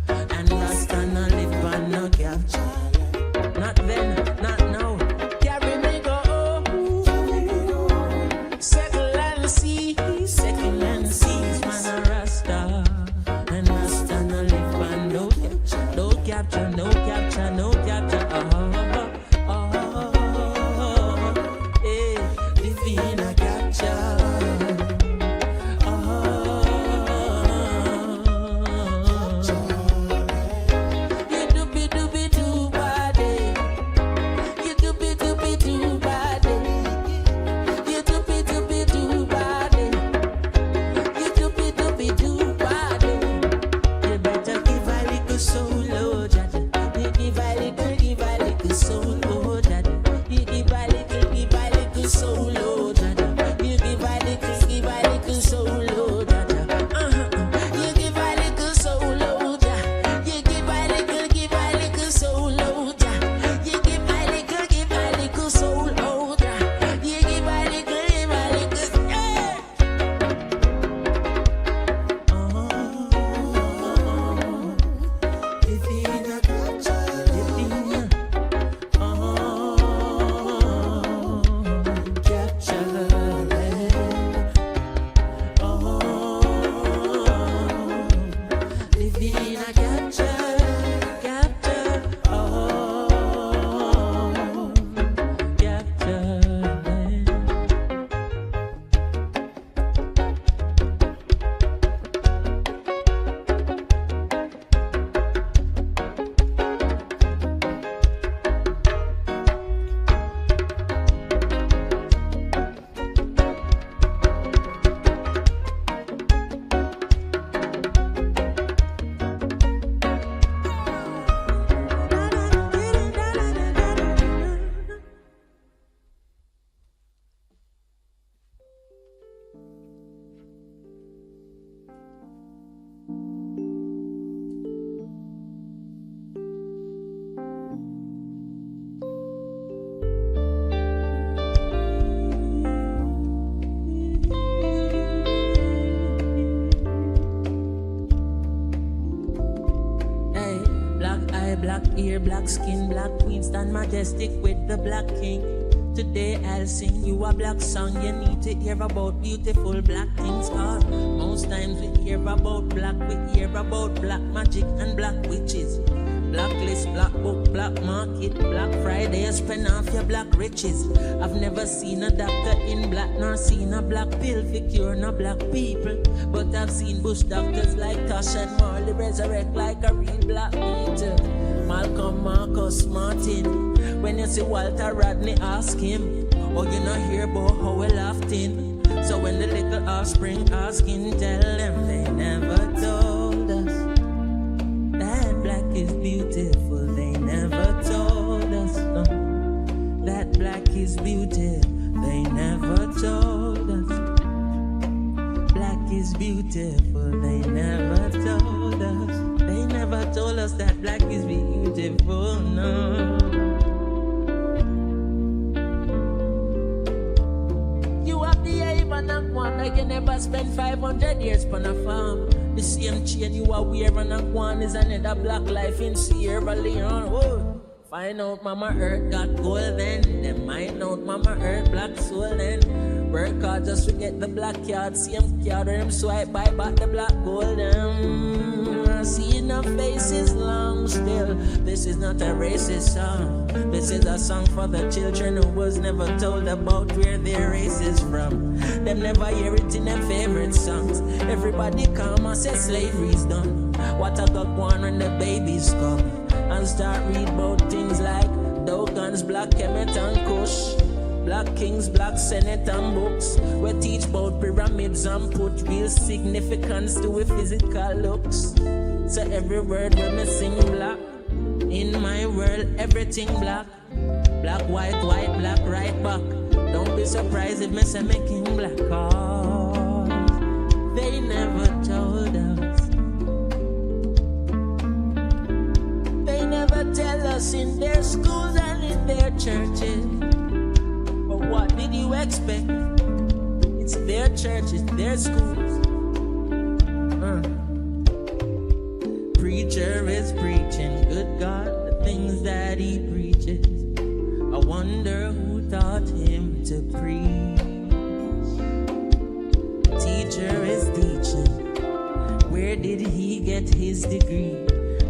and Rasta no live on no capture. Not then, not now. Carry me go, settle and see, man a Rasta, and Rasta no live on no capture, no capture, no capture. Hey, live in a capture. You doobie doo body, you doobie doo body, you doobie doo body, you doobie doo body. You better give a little soul, oh Jaja. You give a little soul, oh Jaja. You give a little soul, oh Jaja. You give a little soul, oh Jaja. You give a little soul, oh Jaja. You give a little soul, oh Jaja. You give a little soul, oh Jaja. You give a little black ear, black skin, black queen, stand majestic with the black king. Today I'll sing you a black song. You need to hear about beautiful black things. Cause most times we hear about black, we hear about black magic and black witches. Black list, black book, black market, Black Friday, spend off your black riches. I've never seen a doctor in black, nor seen a black pill for cure no black people. But I've seen bush doctors like Tosh and Marley resurrect like a real black meter. Malcolm, Marcus, Martin. When you see Walter Rodney, ask him. Oh, you not hear about how we laughed in. So when the little offspring asking, tell them they never told us that black is beautiful. They never told us no, that black is beautiful. They never told us black is beautiful. They never told us. They never told us that black is beautiful. No. Like you never spend 500 years on a farm. The same chain you are wearing and one is another black life in Sierra Leone. Whoa. Find out Mama Earth got gold then. Them mind out Mama Earth black soul then. Work hard just to get the black card. Same card where them swipe buy back the black gold. I see enough faces long still. This is not a racist song. This is a song for the children who was never told about where their race is from. Them never hear it in their favorite songs. Everybody come and say slavery's done. What I got one when the babies come and start read about things like Dogans, Black Kemet and Kush, Black Kings, Black Senate and books. We teach about pyramids and put real significance to a physical looks. So every word when me sing black. In my world, everything black. Black, white, white, black, right back. Don't be surprised if me say me king black. Cause they never told us. They never tell us in their schools and in their churches. But what did you expect? It's their churches, their schools. Preacher is preaching, good God, the things that he preaches. I wonder who taught him to preach. Teacher is teaching, where did he get his degree?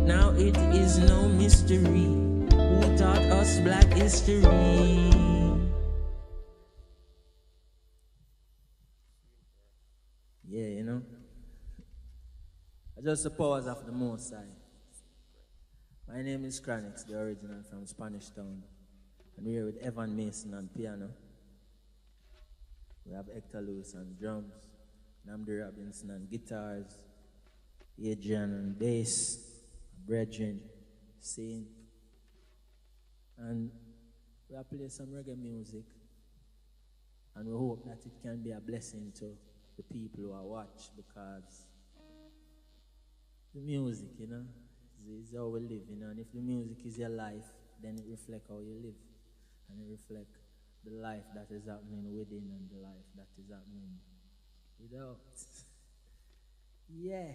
Now it is no mystery who taught us black history. Yeah, you know. Just the powers of the Most High. My name is Chronix, the original from Spanish Town. And we're here with Evan Mason on piano. We have Hector Lewis on drums, Namdi Robinson on guitars, Adrian on bass, Brethren sing. And we have played some reggae music. And we hope that it can be a blessing to the people who are watch, because the music, you know, is how we live, you know, and if the music is your life, then it reflects how you live, and it reflects the life that is happening within and the life that is happening without. Yeah.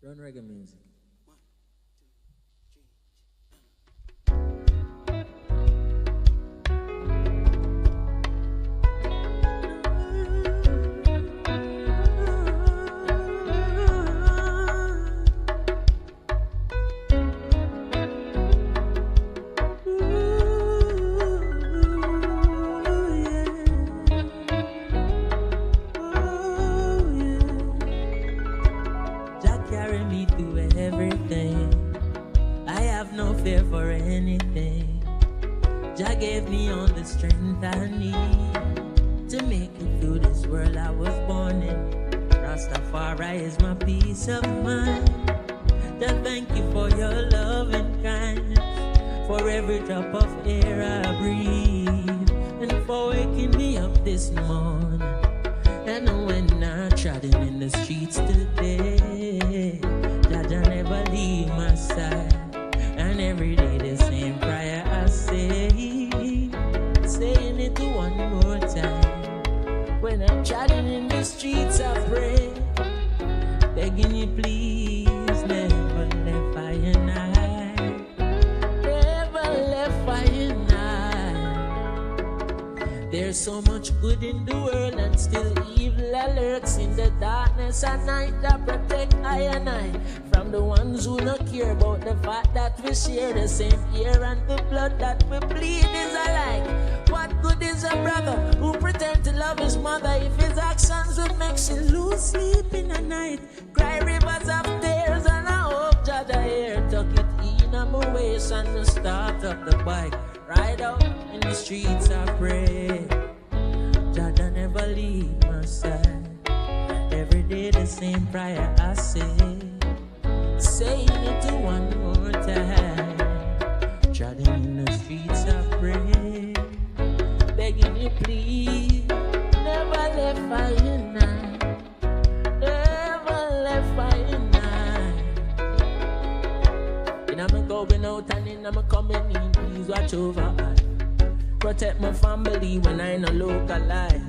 Run reggae music. Gave me all the strength I need to make it through this world I was born in. Rastafari is my peace of mind. Just thank you for your love and kindness, for every drop of air I breathe, and for waking me up this morning. And when I trotting in the streets today, Jaja never leave my side, and every day the same prayer I say. Saying it one more time. When I'm chatting in the streets, I pray, begging you please, never left I and I, never left I and I. There's so much good in the world and still evil lurks in the darkness at night. That protect I and I from the ones who don't care about the fact that we share the same air and the blood that we bleed is alike. What good is a brother who pretend to love his mother if his actions would make she lose sleep in the night? Cry rivers of tears and I hope Jah here tuck it in on my waist and to start up the bike. Ride out in the streets I pray. Jah never leave my side. Every day the same prayer I say. Saying it one more time. Jah in the streets I pray. Begging you please, never left by your night. Never left by your night. And I'm going out and then I'm coming in. Please watch over I. Protect my family when I no localize.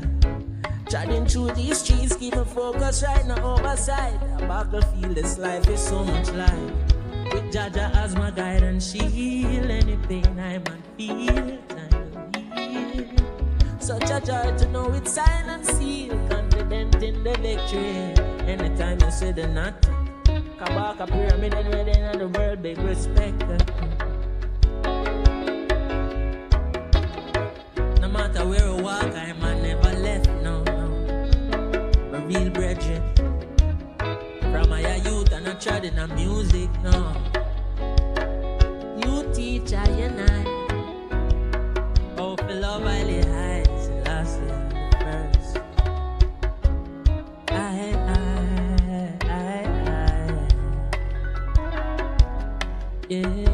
Chatting through these streets, keep me focused right now overside. A battlefield, this life is so much life. With Jaja as my guide and shield, any pain I might feel, time to heal. Such a joy to know it's signed and sealed, confident in the victory. Anytime you say the not, Kabaka pyramid and where they in the world, big respect. No matter where I walk, I man never left, no. My real brethren, from my youth and I tried in the music, no. You teach I and I, oh, for love I lay highs, last year first. Yeah.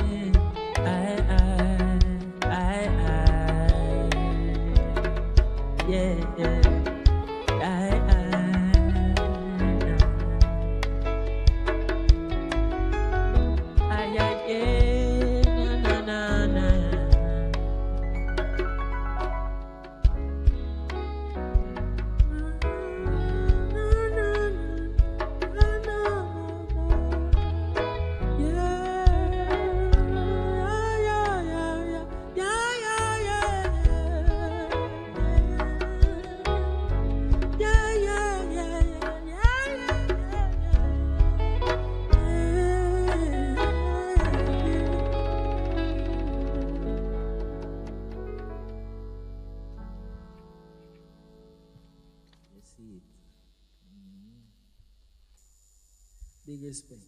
Big respect.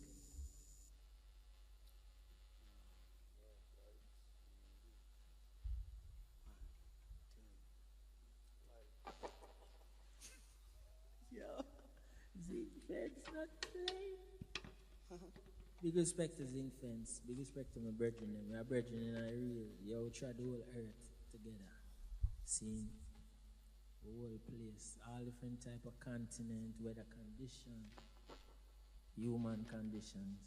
Yo, Zinc Fence not playing. Big respect to Zinc Fence. Big respect to my brethren. My brethren and I real. Yo, try the whole earth together. Seeing the whole place, all different type of continent, weather condition, human conditions.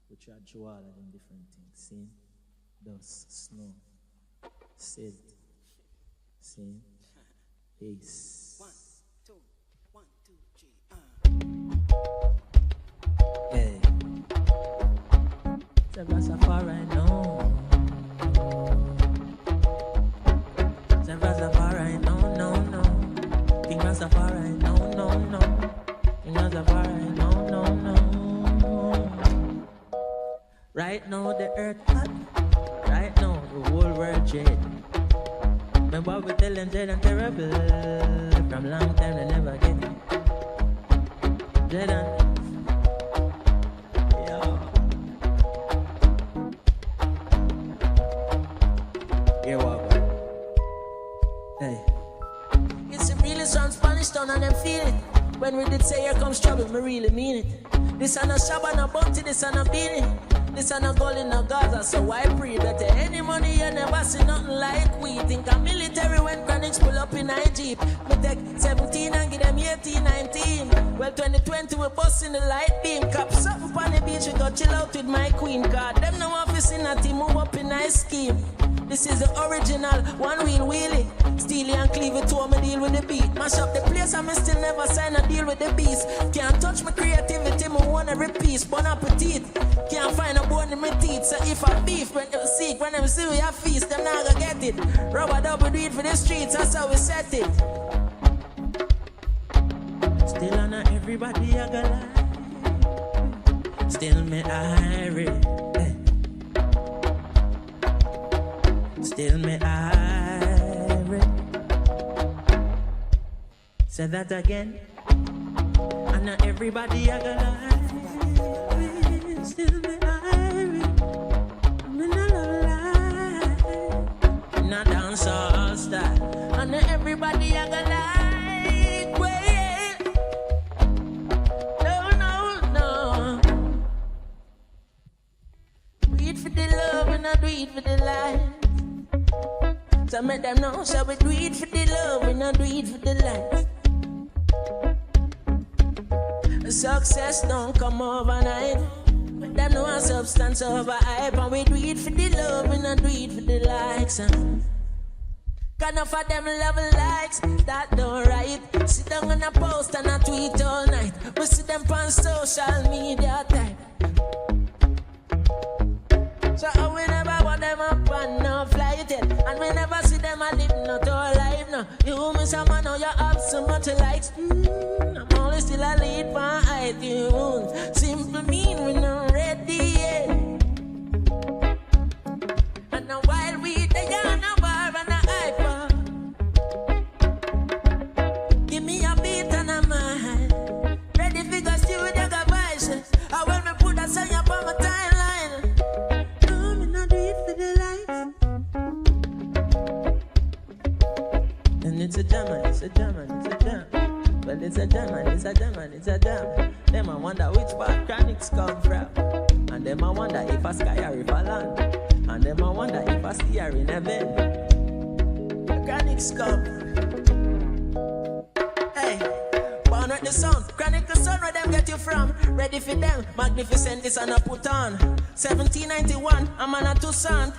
We try to show all of them different things. See? Dust, snow, silt, see? Ace. 1, 2, 1, 2, 3. Hey. Rastafari now. Rastafari no. King Rastafari no. King Rastafari no. Right now the earth hot. Right now the whole world dread. Remember we tell them dread and terrible. From long time they never get it. Dread and and them feel it. When we did say here comes trouble, me really mean it. This and a shabba and a bounty, this and a beanie. This and a gold in a Gaza, so I pray better. Any money you never see nothing like we. Think a military when chronics pull up in a jeep. Me take 17 and give them 18, 19. Well 2020 we bust in the light beam. Cap something on the beach, we go chill out with my queen card. Them no office in a team, move up in a scheme. This is the original one wheel wheelie. Steely and Cleveland. leave it to me deal with the beat. Mash up the place and me still never sign a deal with the beast. Can't touch my creativity, me want every piece. Bon appetit, can't find a bone in my teeth. So if I beef, when you seek, when them see we have feast, them not gonna get it. Rubber double do it for the streets, that's how we set it. Still on everybody I got lie. Still me ARIA. Still me ARIA. Say that again. I know everybody I got lie. Still me ARIA. Me no lie. Not dance all style. I know everybody I got lie. Do it for the life. So make them know, shall we do it for the love, we not do it for the life. Success don't come overnight. Make them know a substance over hype. And we do it for the love, we not do it for the likes. Got enough of them level likes, that don't right. Sit down on a post and a tweet all night. We see them on social media type. So we never want them up and no flight yet. And we never see them a live not all life no. You miss a man, now you have so much likes. I'm always still a lead for iTunes. Simple mean we not ready yet. And now while we there on a bar and a hyper, give me a beat and a mind. Ready figure studio got voices. And when we put that song up on my timeline. It's a jam, it's a jam, it's a jam. Well, it's a jam, it's a jam, it's a jam. Them I wonder which part chronics come from. And them I wonder if a sky or if a land. And them I wonder if a steer in heaven. The chronics come. Hey, born with the sound. Chronic the sun where them get you from. Ready for them, magnificent this and I put on. 1791, I'm on a Tucson.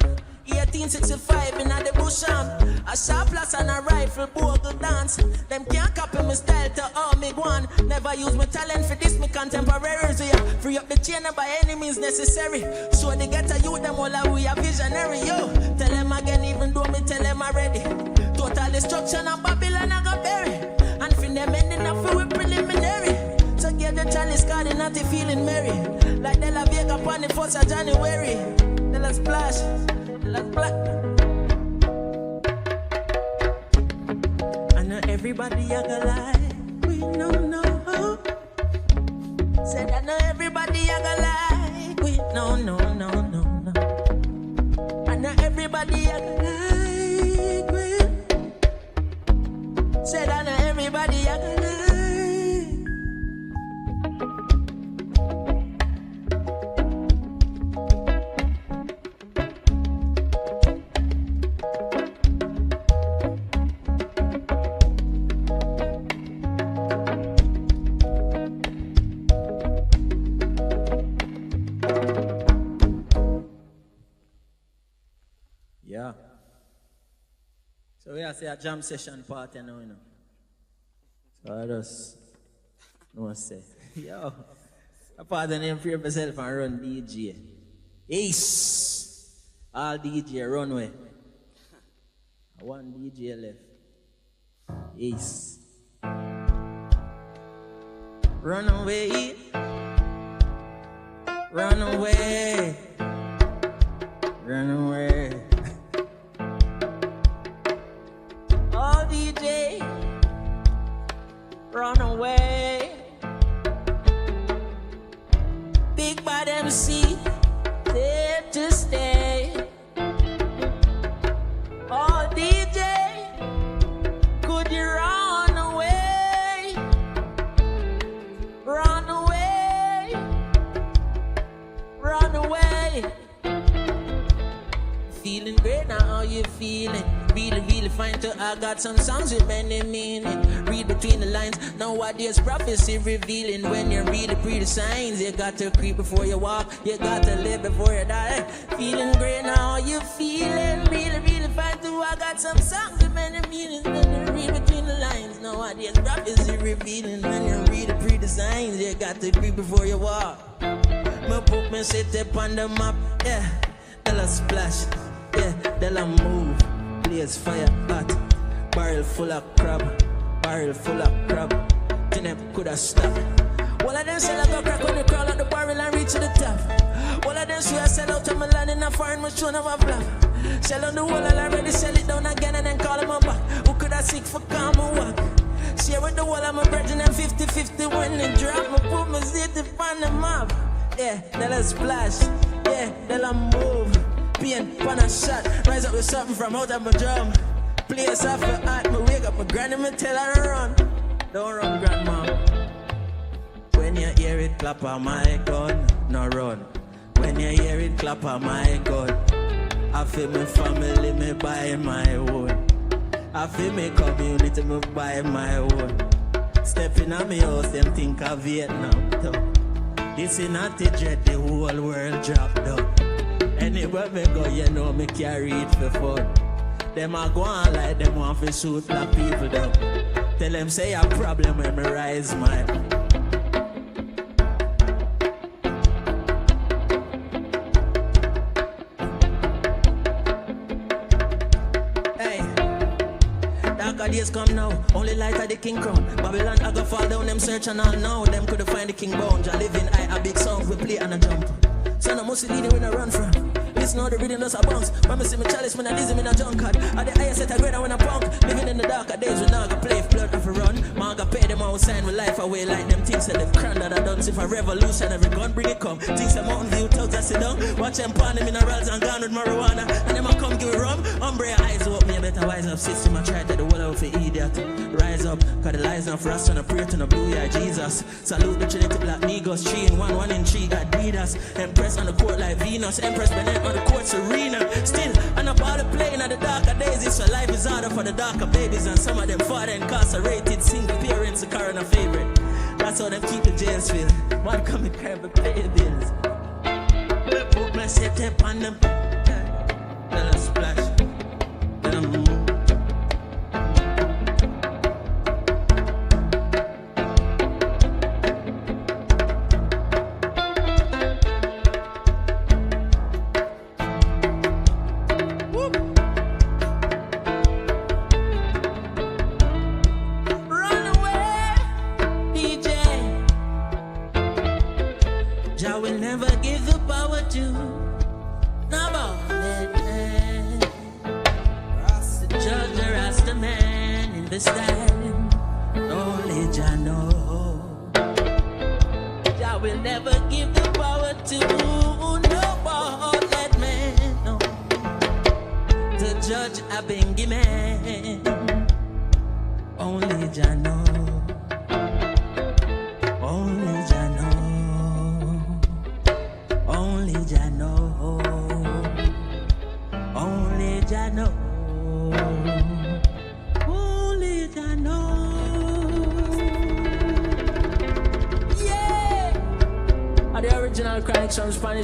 1865 in the bush a sharp plus and a rifle bogle dance. Them can't copy my style to all me one. Never use my talent for this, me contemporaries. Yeah. Free up the chain by any means necessary. So they get a youth, them all we are visionary. Yo, tell them again, even though me tell them already. Total destruction of Babylon I got buried. And for them ending up for we preliminary. So get the chalice card and not feeling merry. Like De La Vega upon the 1st of January. Then let's splash. Let's play. I know everybody I got lie. We know no. Said I know everybody I got lie. We no. I know everybody I got lie. Said I know everybody I got lie. So we have a jam session party now, you know. So I just no say, yo, I pardon name for myself and run DJ. Ace, all DJ runway. One DJ left. Ace. Run away, run away, run away. Oh, DJ, run away. Big bad MC, there to stay. Oh, DJ, could you run away? Run away, run away. Feeling great now, how you feeling? Really fine to I got some songs with many meaning. Read between the lines, nowadays prophecy revealing. When you read the pretty signs, you got to creep before you walk, you got to live before you die. Feeling great now, how you feeling? Really fine to I got some songs with many meanings. When you read Nowadays, prophecy revealing when you read the pre-designs, you got to agree before you walk. Me put me city on the map, yeah. Tell a splash, yeah. Tell a move, blaze fire hot. Barrel full of crab, barrel full of crab. Then coulda stopped. All of them sell a go crack when you crawl out the barrel and reach to the top. All of them swear sell out to my land in a foreign machine of a flap. Sell on the wall, I'll already sell it down again and then call them back. Who could I seek for calm and walk? Share with the wall, I'm a virgin and 50-50 when they drop. Me put my city on the map. Yeah, then I splash. Yeah, then I move. Pain, pan a shot. Rise up with something from out of my drum. Place off the heart, me wake up, my granny, me tell her to run. Don't run, grandma. When you hear it clap on my gun, no run. When you hear it clap on my gun, I feel my family, me buy my own. I feel my community, me buy my own. Stepping on me house, them think of Vietnam. Though. This is not a dread, the whole world drop down. Anywhere me go, you know me carry it for fun. Them a go on like them want to shoot black people down. Tell them say a problem when me rise my. Days come now, only light of the king crown. Babylon I go fall down, them search and all now. Them couldn't find the king bound. I live in a big song, we play and a jump. Son of Mussolini when I run from. Listen how the rhythm does a bounce. When me see me chalice, when I dizzy, me a junk card. At the highest set I grade when I punk. Living in the darker days when I go play if blood off a run. Man go pay them outside with life away like them things that the crown that I done. If a revolution, every gun bring it come. Things that Mountain View thugs that sit down. Watch them pan the minerals and gone with marijuana. And them a come give it rum. Umbrella eyes open, me better wise up. System I try to the wall out for idiot. Rise up, cause the lies not for us and a prayer to the blue eye Jesus. Salute the Trinity Black Negros, 3 in 1, 1 in 3 Adidas. Empress on the court like Venus, Empress Benet on the court Serena. Still, and about the playing at the darker days. So life is harder for the darker babies. And some of them father incarcerated, single parents, a car and a favorite. That's how them keep the jails filled. Man come and crime and pay bills. Put my set up on them. Then I splash. Then I move.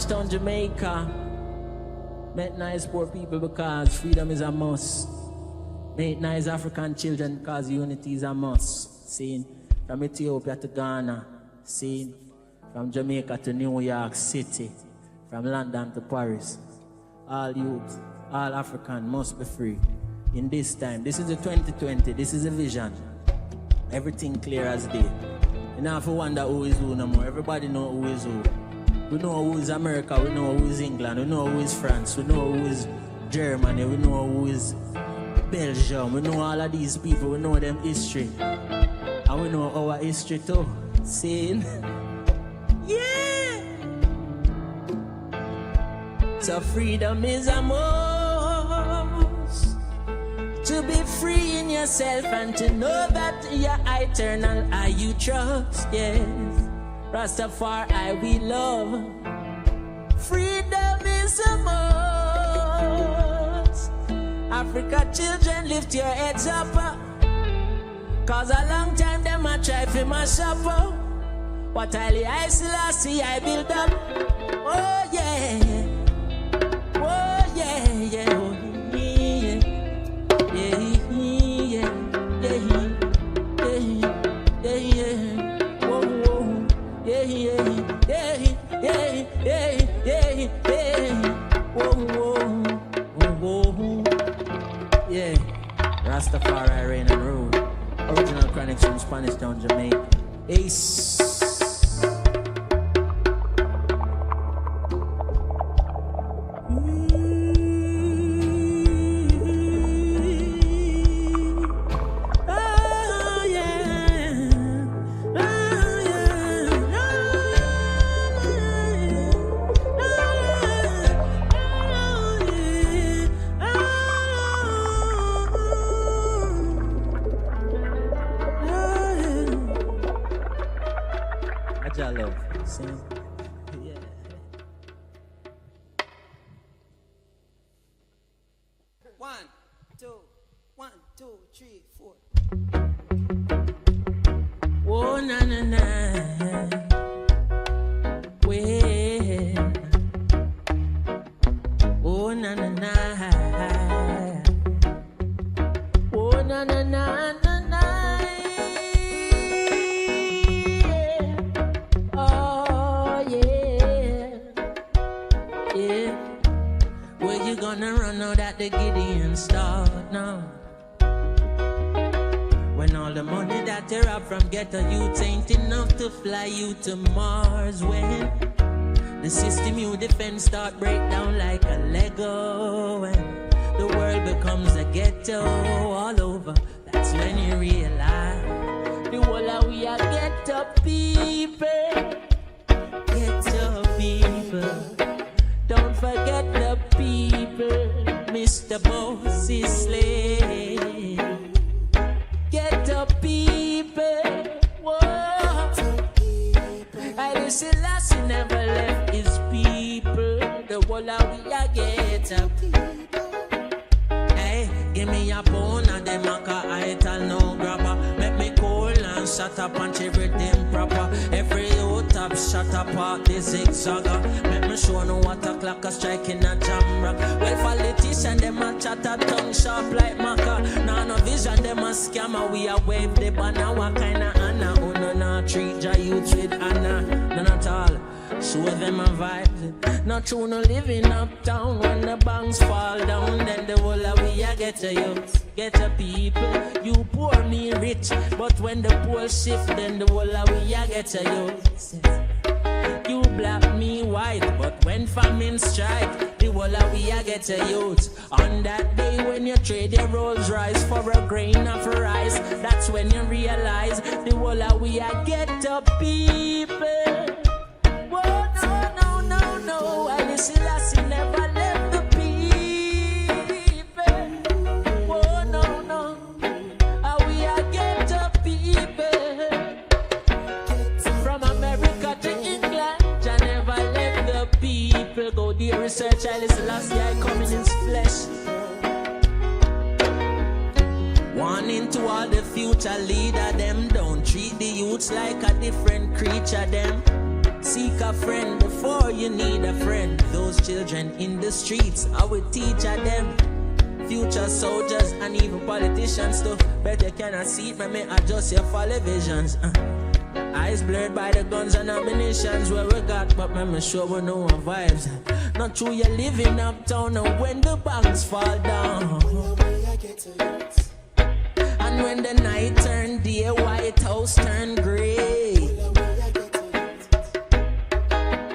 Town Jamaica. Make nice poor people because freedom is a must. Make nice African children because unity is a must. Seen from Ethiopia to Ghana. Seen from Jamaica to New York City. From London to Paris. All youth, all African must be free. In this time, this is the 2020, this is a vision. Everything clear as day. You don't have to wonder who is who no more. Everybody know who is who. We know who is America, we know who is England, we know who is France, we know who is Germany, we know who is Belgium, we know all of these people, we know them history. And we know our history too. Saying, yeah! So freedom is a must. To be free in yourself and to know that you're eternal, are you trust, yes. Rastafari we love. Freedom is a must. Africa children, lift your heads up. Cause a long time them a try for my shop. What I see I build up. Oh yeah. Oh yeah, yeah. Oh, yeah. Yeah, yeah, yeah, yeah. Spanish Town, Jamaica. Ace. Oh, na na na. When. Oh, na na na. Oh, na na na na na. Oh, yeah. Yeah. Where you gonna run out at the Gideon start now? When all the money that you rob from ghetto youth ain't enough to fly you to Mars. When the system you defend start break down like a Lego. When the world becomes a ghetto all over, that's when you realize the whole of we are ghetto people. Ghetto people. Don't forget the people. Mr. Moses slave. Get up, people. Whoa. I listen, last he never left his people. The whole of we are get up. Hey, give me a bone and them a ital no grabber. Make me cool and shut up and everything proper. Every out top shut up at the zigzagger. Make me show no what a clock a striking a jam rock. Well, politician them a chatter tongue sharp like maca. Nah no vision them a scammer. We a wave the banner. What kind of Anna? Oh no no treat your youth with Anna. None at all. Show them a vibe. Not true no living uptown. When the banks fall down, then the whole of we a get a youth. Get a people. You poor me rich. But when the poor shift, then the whole of we a get a youth. You black me white, but when famine strike, the whole of we a get a youth. On that day when you trade your Rolls Royce for a grain of rice, that's when you realize the whole of we a get a people. Whoa, no, no, no, no. I listen, I see never left the people. Whoa, no, no. We a get a people. From America to England, I never left the people. Go the research, I listen, last year I come in his flesh. Warning to all the future leader, them don't treat the youths like a different creature, them. Seek a friend before you need a friend. Those children in the streets, I will teach them. Future soldiers and even politicians too. Bet you cannot see it, me adjust your follow visions. Eyes blurred by the guns and ammunitions where we got, but me sure we know our vibes. Not true, you're living uptown and when the banks fall down. And when the night turn day, White House turn gray.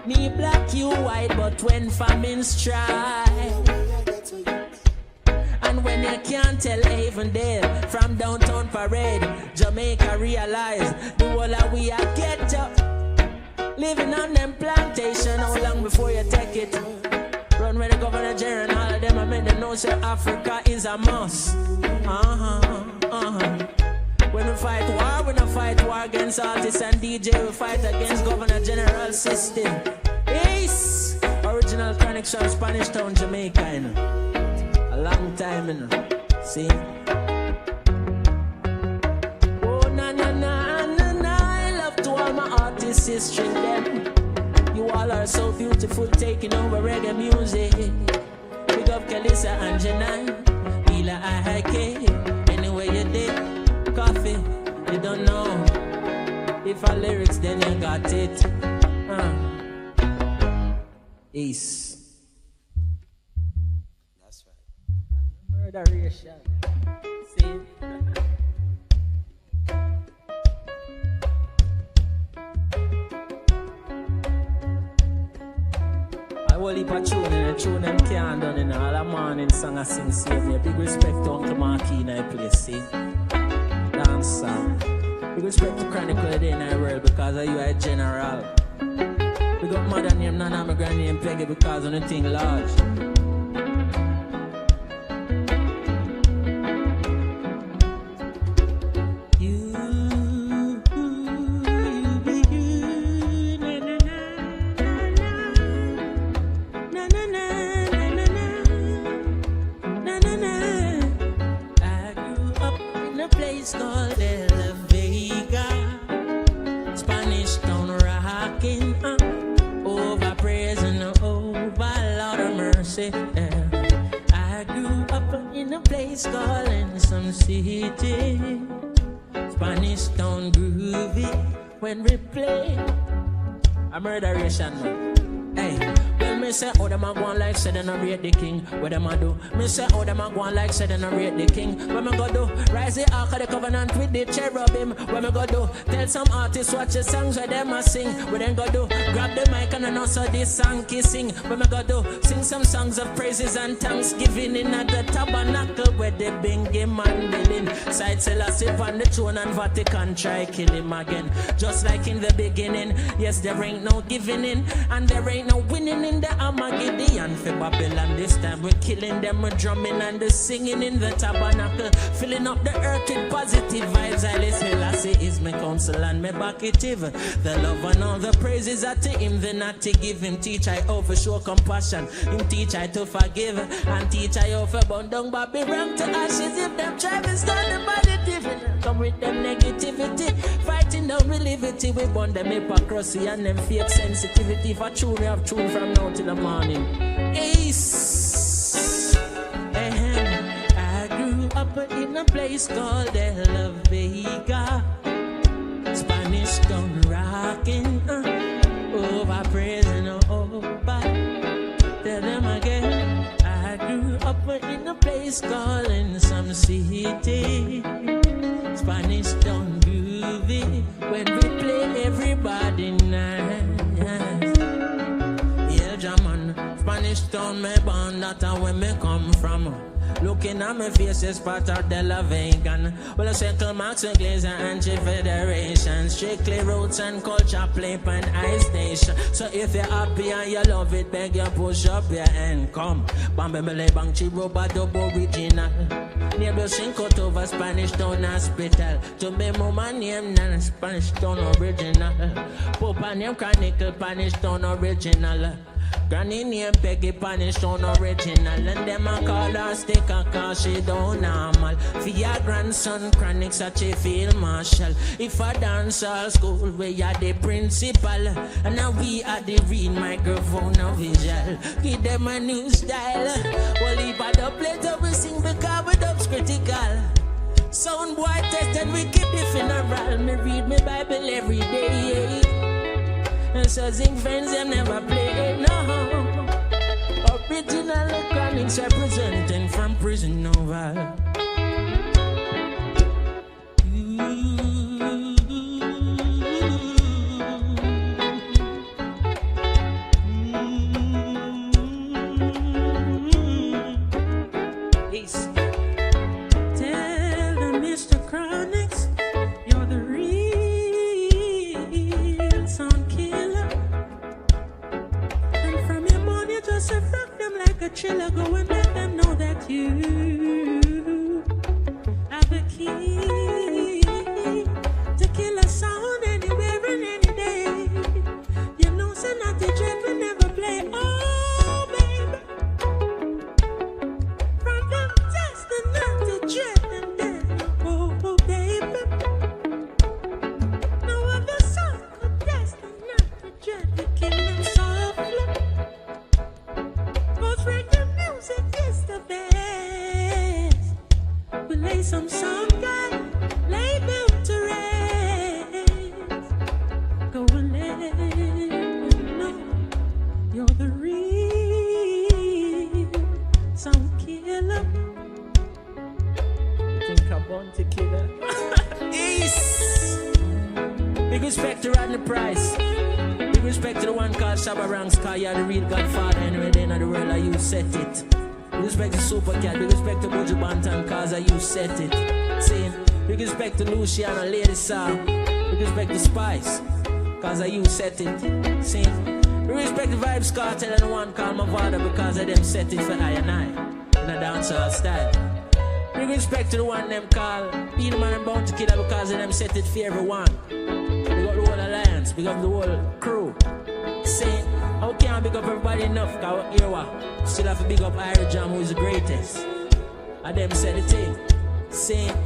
Me black, you white, but when famine strike, and when you can't tell Avondale from downtown Parade, Jamaica realize the whole of we are get up. Living on them plantation, how long before you take it? Run with the Governor General and all of them, I make them know say Africa is a must. When we fight war, we don't fight war against artists and DJ. We fight against Governor General system. Ace! Original chronics from Spanish Town, Jamaica, you know. A long time, you know. See? Oh, na na na na na. I love to all my artists, history, them. You all are so beautiful, taking over reggae music. Big up Kelissa and Janine. Bila I-K. Anyway you did. Coffee, you don't know. If I lyrics, then you got it. Ace. That's right. Murderation. See? whole heap of tune and tune them can't done in all the morning song I sing save me. Big respect to Uncle Marky in I play, see? Dance song. Big respect to Chronicle Day in the world because of you a general. We got mother name Nana, my grand name Peggy because of the thing large. Said them a rate the king, what them a do? Me say how them a go on like said them a rate the king. What me go do? Rise the ark of the covenant with the cherubim. What me go do? Tell some artists watch the songs where them a sing. What them go do? Grab the mic and announce this song kissing. What me go do? Sing some songs of praises and thanksgiving in at the tabernacle where they bring him and billing. Side Selassie on the throne and Vatican try kill him again. Just like in the beginning. Yes, there ain't no giving in and there ain't no winning in the Armageddon. For Babylon this time we're killing them, we're drumming and the singing in the tabernacle, filling up the earth with positive vibes. I listen, I say is my counsel and my backative. The love and all the praises are to him, then not to give him. Teach I over show compassion, him teach I to forgive, and teach I over burn down Babylon to ashes. If them try to start the positive, come with them negativity, fighting down with liberty. We burn them hypocrisy and them fake sensitivity. For true we have true from now till the morning. Ace. I grew up in a place called La Vega. Spanish done rocking, over praising over. Tell them again. I grew up in a place called in some city. Spanish done groovy when we play everybody nice. Yeah, German. Spanish town, me born, that's where me come from. Looking at my face is part of the La Vegan. Well, I circle Marks and Glazer and Federation. Strictly roots and culture play pan ice station. So if you're happy and you love it, beg you push up your hand. Come, Bambele Bang Chiroba double original. Neighbor Cinco over Spanish Town Hospital. To me, mama name nan Spanish Town original. Papa name Chronicle Spanish Town original. Granny name Peggy Spanish Town original. And them a call her sticker cause she don't normal. For your grandson Chronic such a field marshal. If a dance all school we are the principal. And now we are the real microphone of visual. Give them a new style. Well if I don't play to we sing because we dub's critical. Sound boy test and we keep the funeral. Me read my Bible every day. And so sing friends them never play, no. Original Chronics representing from prison Nova. Tell them Mr. Chronics, you're the real sound killer. And from your morning you just rock them like a chiller. Go and let them know that you have the key to kill a sound anywhere and any day. You know, so not the dread will never play. Oh, baby. From them test and not the dread them dead. Oh, baby. No other song could test and not the dread to kill them softly. Cause reggae music is the best. We lay some song guy, lay them to rest. Go and let them know you're the real sound killer. Think I want to kill her. East. Big respect to Rodney Price. Big respect to the one called Shabba Ranks, cause you're the real godfather anyway, then of the world, like you set it. Big respect to Super Cat, big respect to Buju Banton, cause you set it. Saying, big respect to Luciano, Lady Sam, big respect to Spice, cause you set it. Saying, big respect to Vibes Cartel and the one called Mavada, because of them set it for I and I, in a dancehall style. Big respect to the one them call Peter Man and Bounty Killer, because of them set it for everyone. Big up the whole alliance, big up the whole crew. Saying, how can I big up everybody enough? Cause here what? Still have to big up ARIA Jam, who is the greatest. And them said the thing. Saying,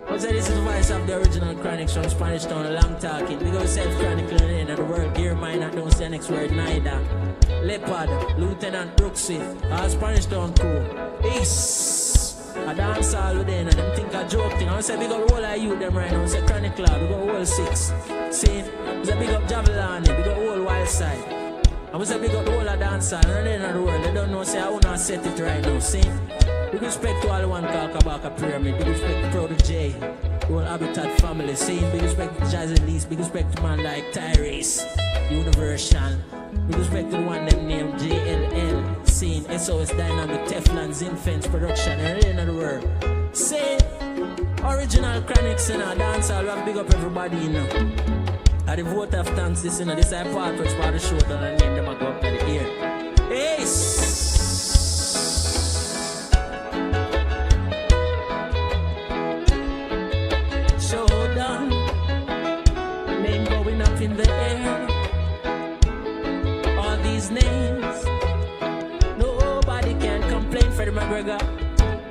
what's that? This is the voice of the original Chronics from Spanish Town, a long talking. Big up self chronicling in the world. Gear mine, don't say the next word neither. Leopard, Lieutenant Brooksy, our Spanish Town crew. Ace. I dance all with them and them think I joke thing. I say big up all of you them right now. I say Chronic Club, big up all 6. Saying, I say big up Javelani, big up all Wild Side. I say big up the whole of dancer and at the end of the world. They don't know, say I wanna set it right now. Saying, big respect to all the one called Kabaka Pyramid, big respect to Protege, the whole Habitat family. Saying, big respect to Jazzy Lease, big respect to man like Tyrese, Universal. Big respect to the one them named JLL. Saying SOS Dynamic, Teflon, Zinfence Production, and the end of the world. Saying original Chronics in our dance, I'll have big up everybody, you know. At the vote of thanks, this, you know, this I part which part of the show done and name them I go up to the ear. Ace! Showdown, name going up in the air. All these names, nobody can complain. Freddie McGregor,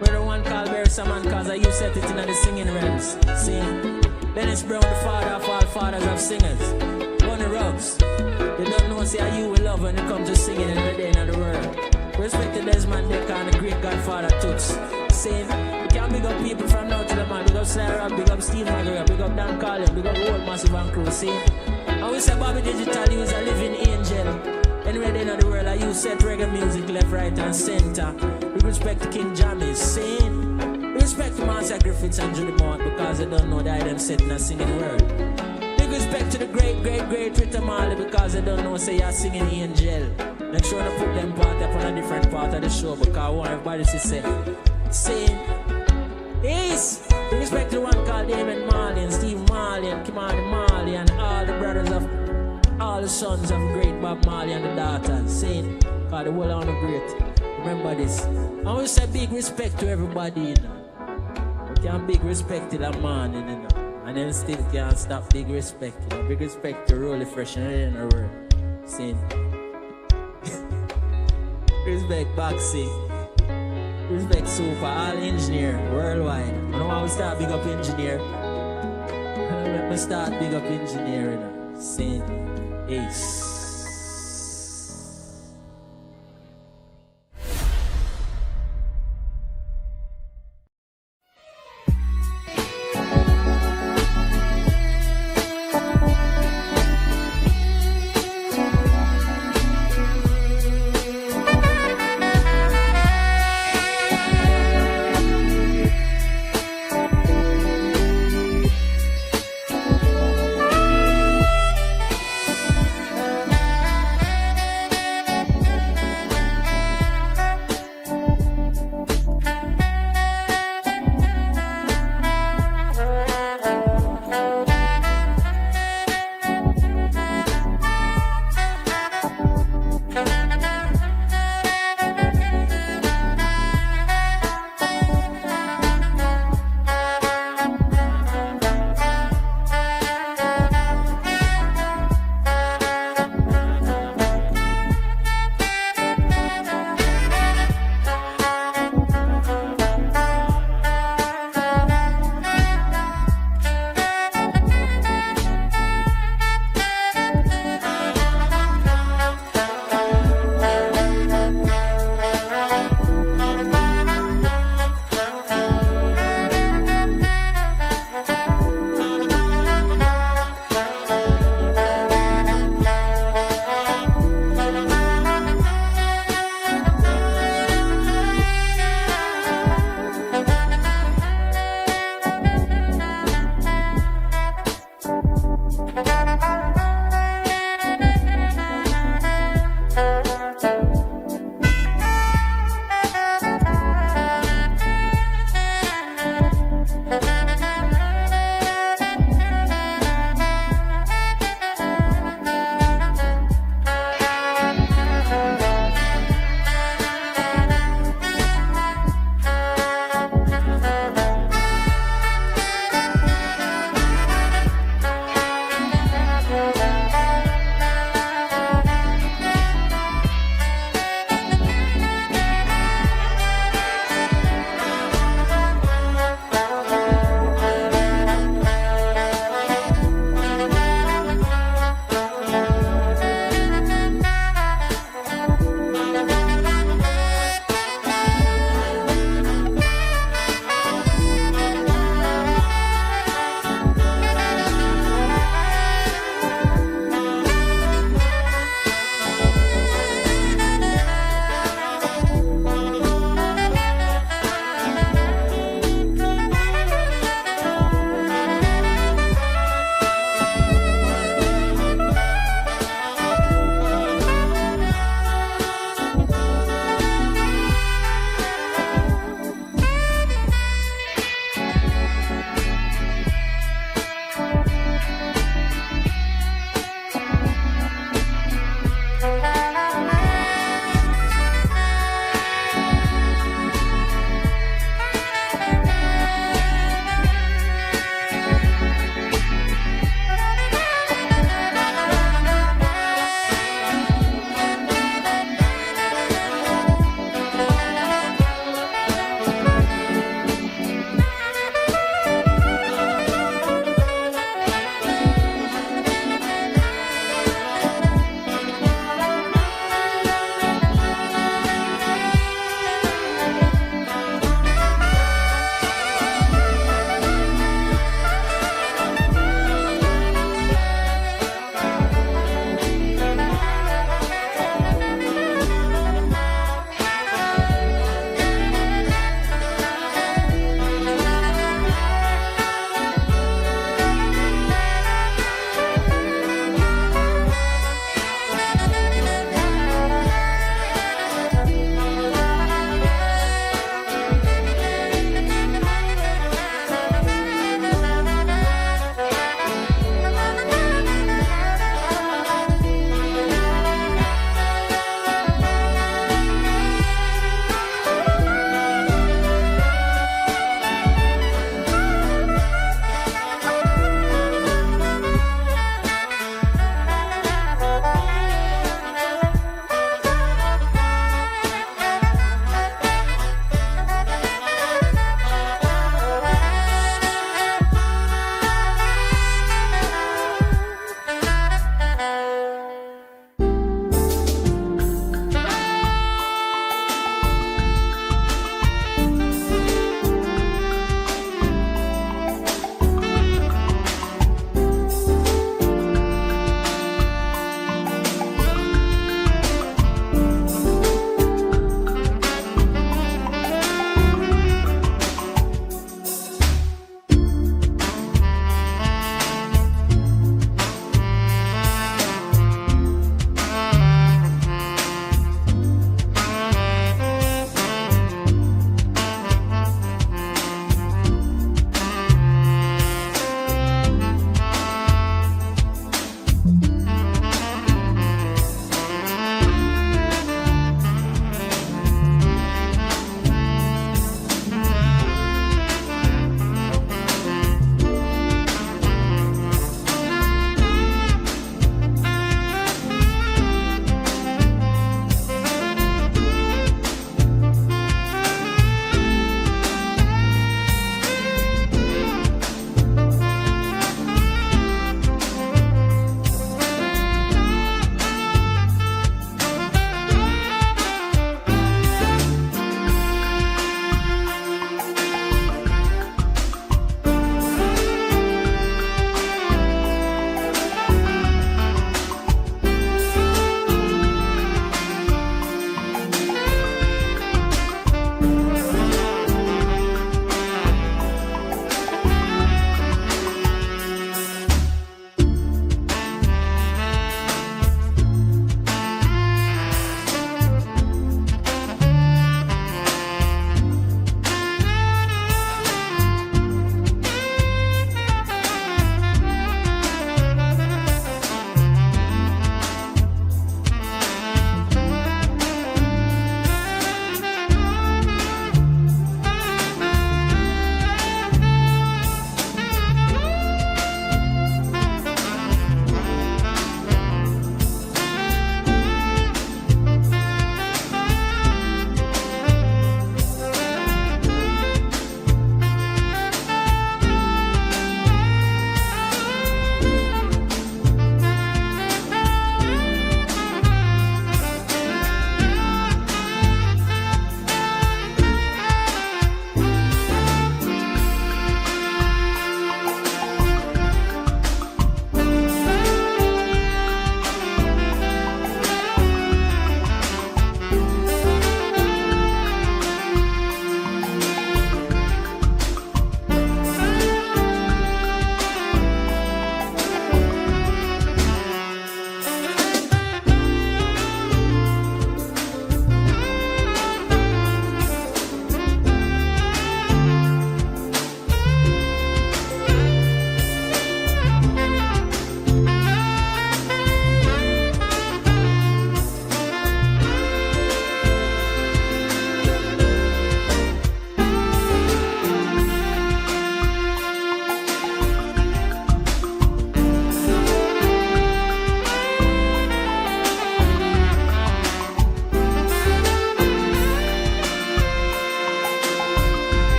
brother one called Barry Saman, cause you set it in the singing realms. Sing. Dennis Brown, the father of all fathers of singers. Bonnie Ruggs, they don't know say how you will love when it comes to singing in the day of the world. Respect to Desmond Decker and the great godfather Toots. Saying, we can big up people from now to the man. Big up Sarah, big up Steve McGregor, big up Dan Carlin, big up the whole massive and crew. Saying, and we say Bobby Digital, you is a living angel. Anyway, they know the world, I use set reggae music left, right, and center. With respect to King Jammies, saying, respect to Master Griffiths and Judy Mott, because they don't know that I them set in a singing world. Big respect to the great Rita Marley, because they don't know say you're singing angel. Make sure to put them part up on a different part of the show, because I want everybody to say, Ace. Big respect to the one called Damon Marley and Steve Marley and Kimani Marley and all the brothers of all the sons of great Bob Marley and the daughters. Saying, God, the world are great. Remember this. I want to say big respect to everybody, you know. We can big respect to that man, you know. And then still can't stop big respect, you know. Big respect to Rolly Fresh and the world. Saying, respect Baxi. Respect Super, all engineer worldwide. I don't want to start big up engineer. Let me start big up engineer, you know. Saying, Ace.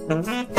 Mm-hmm.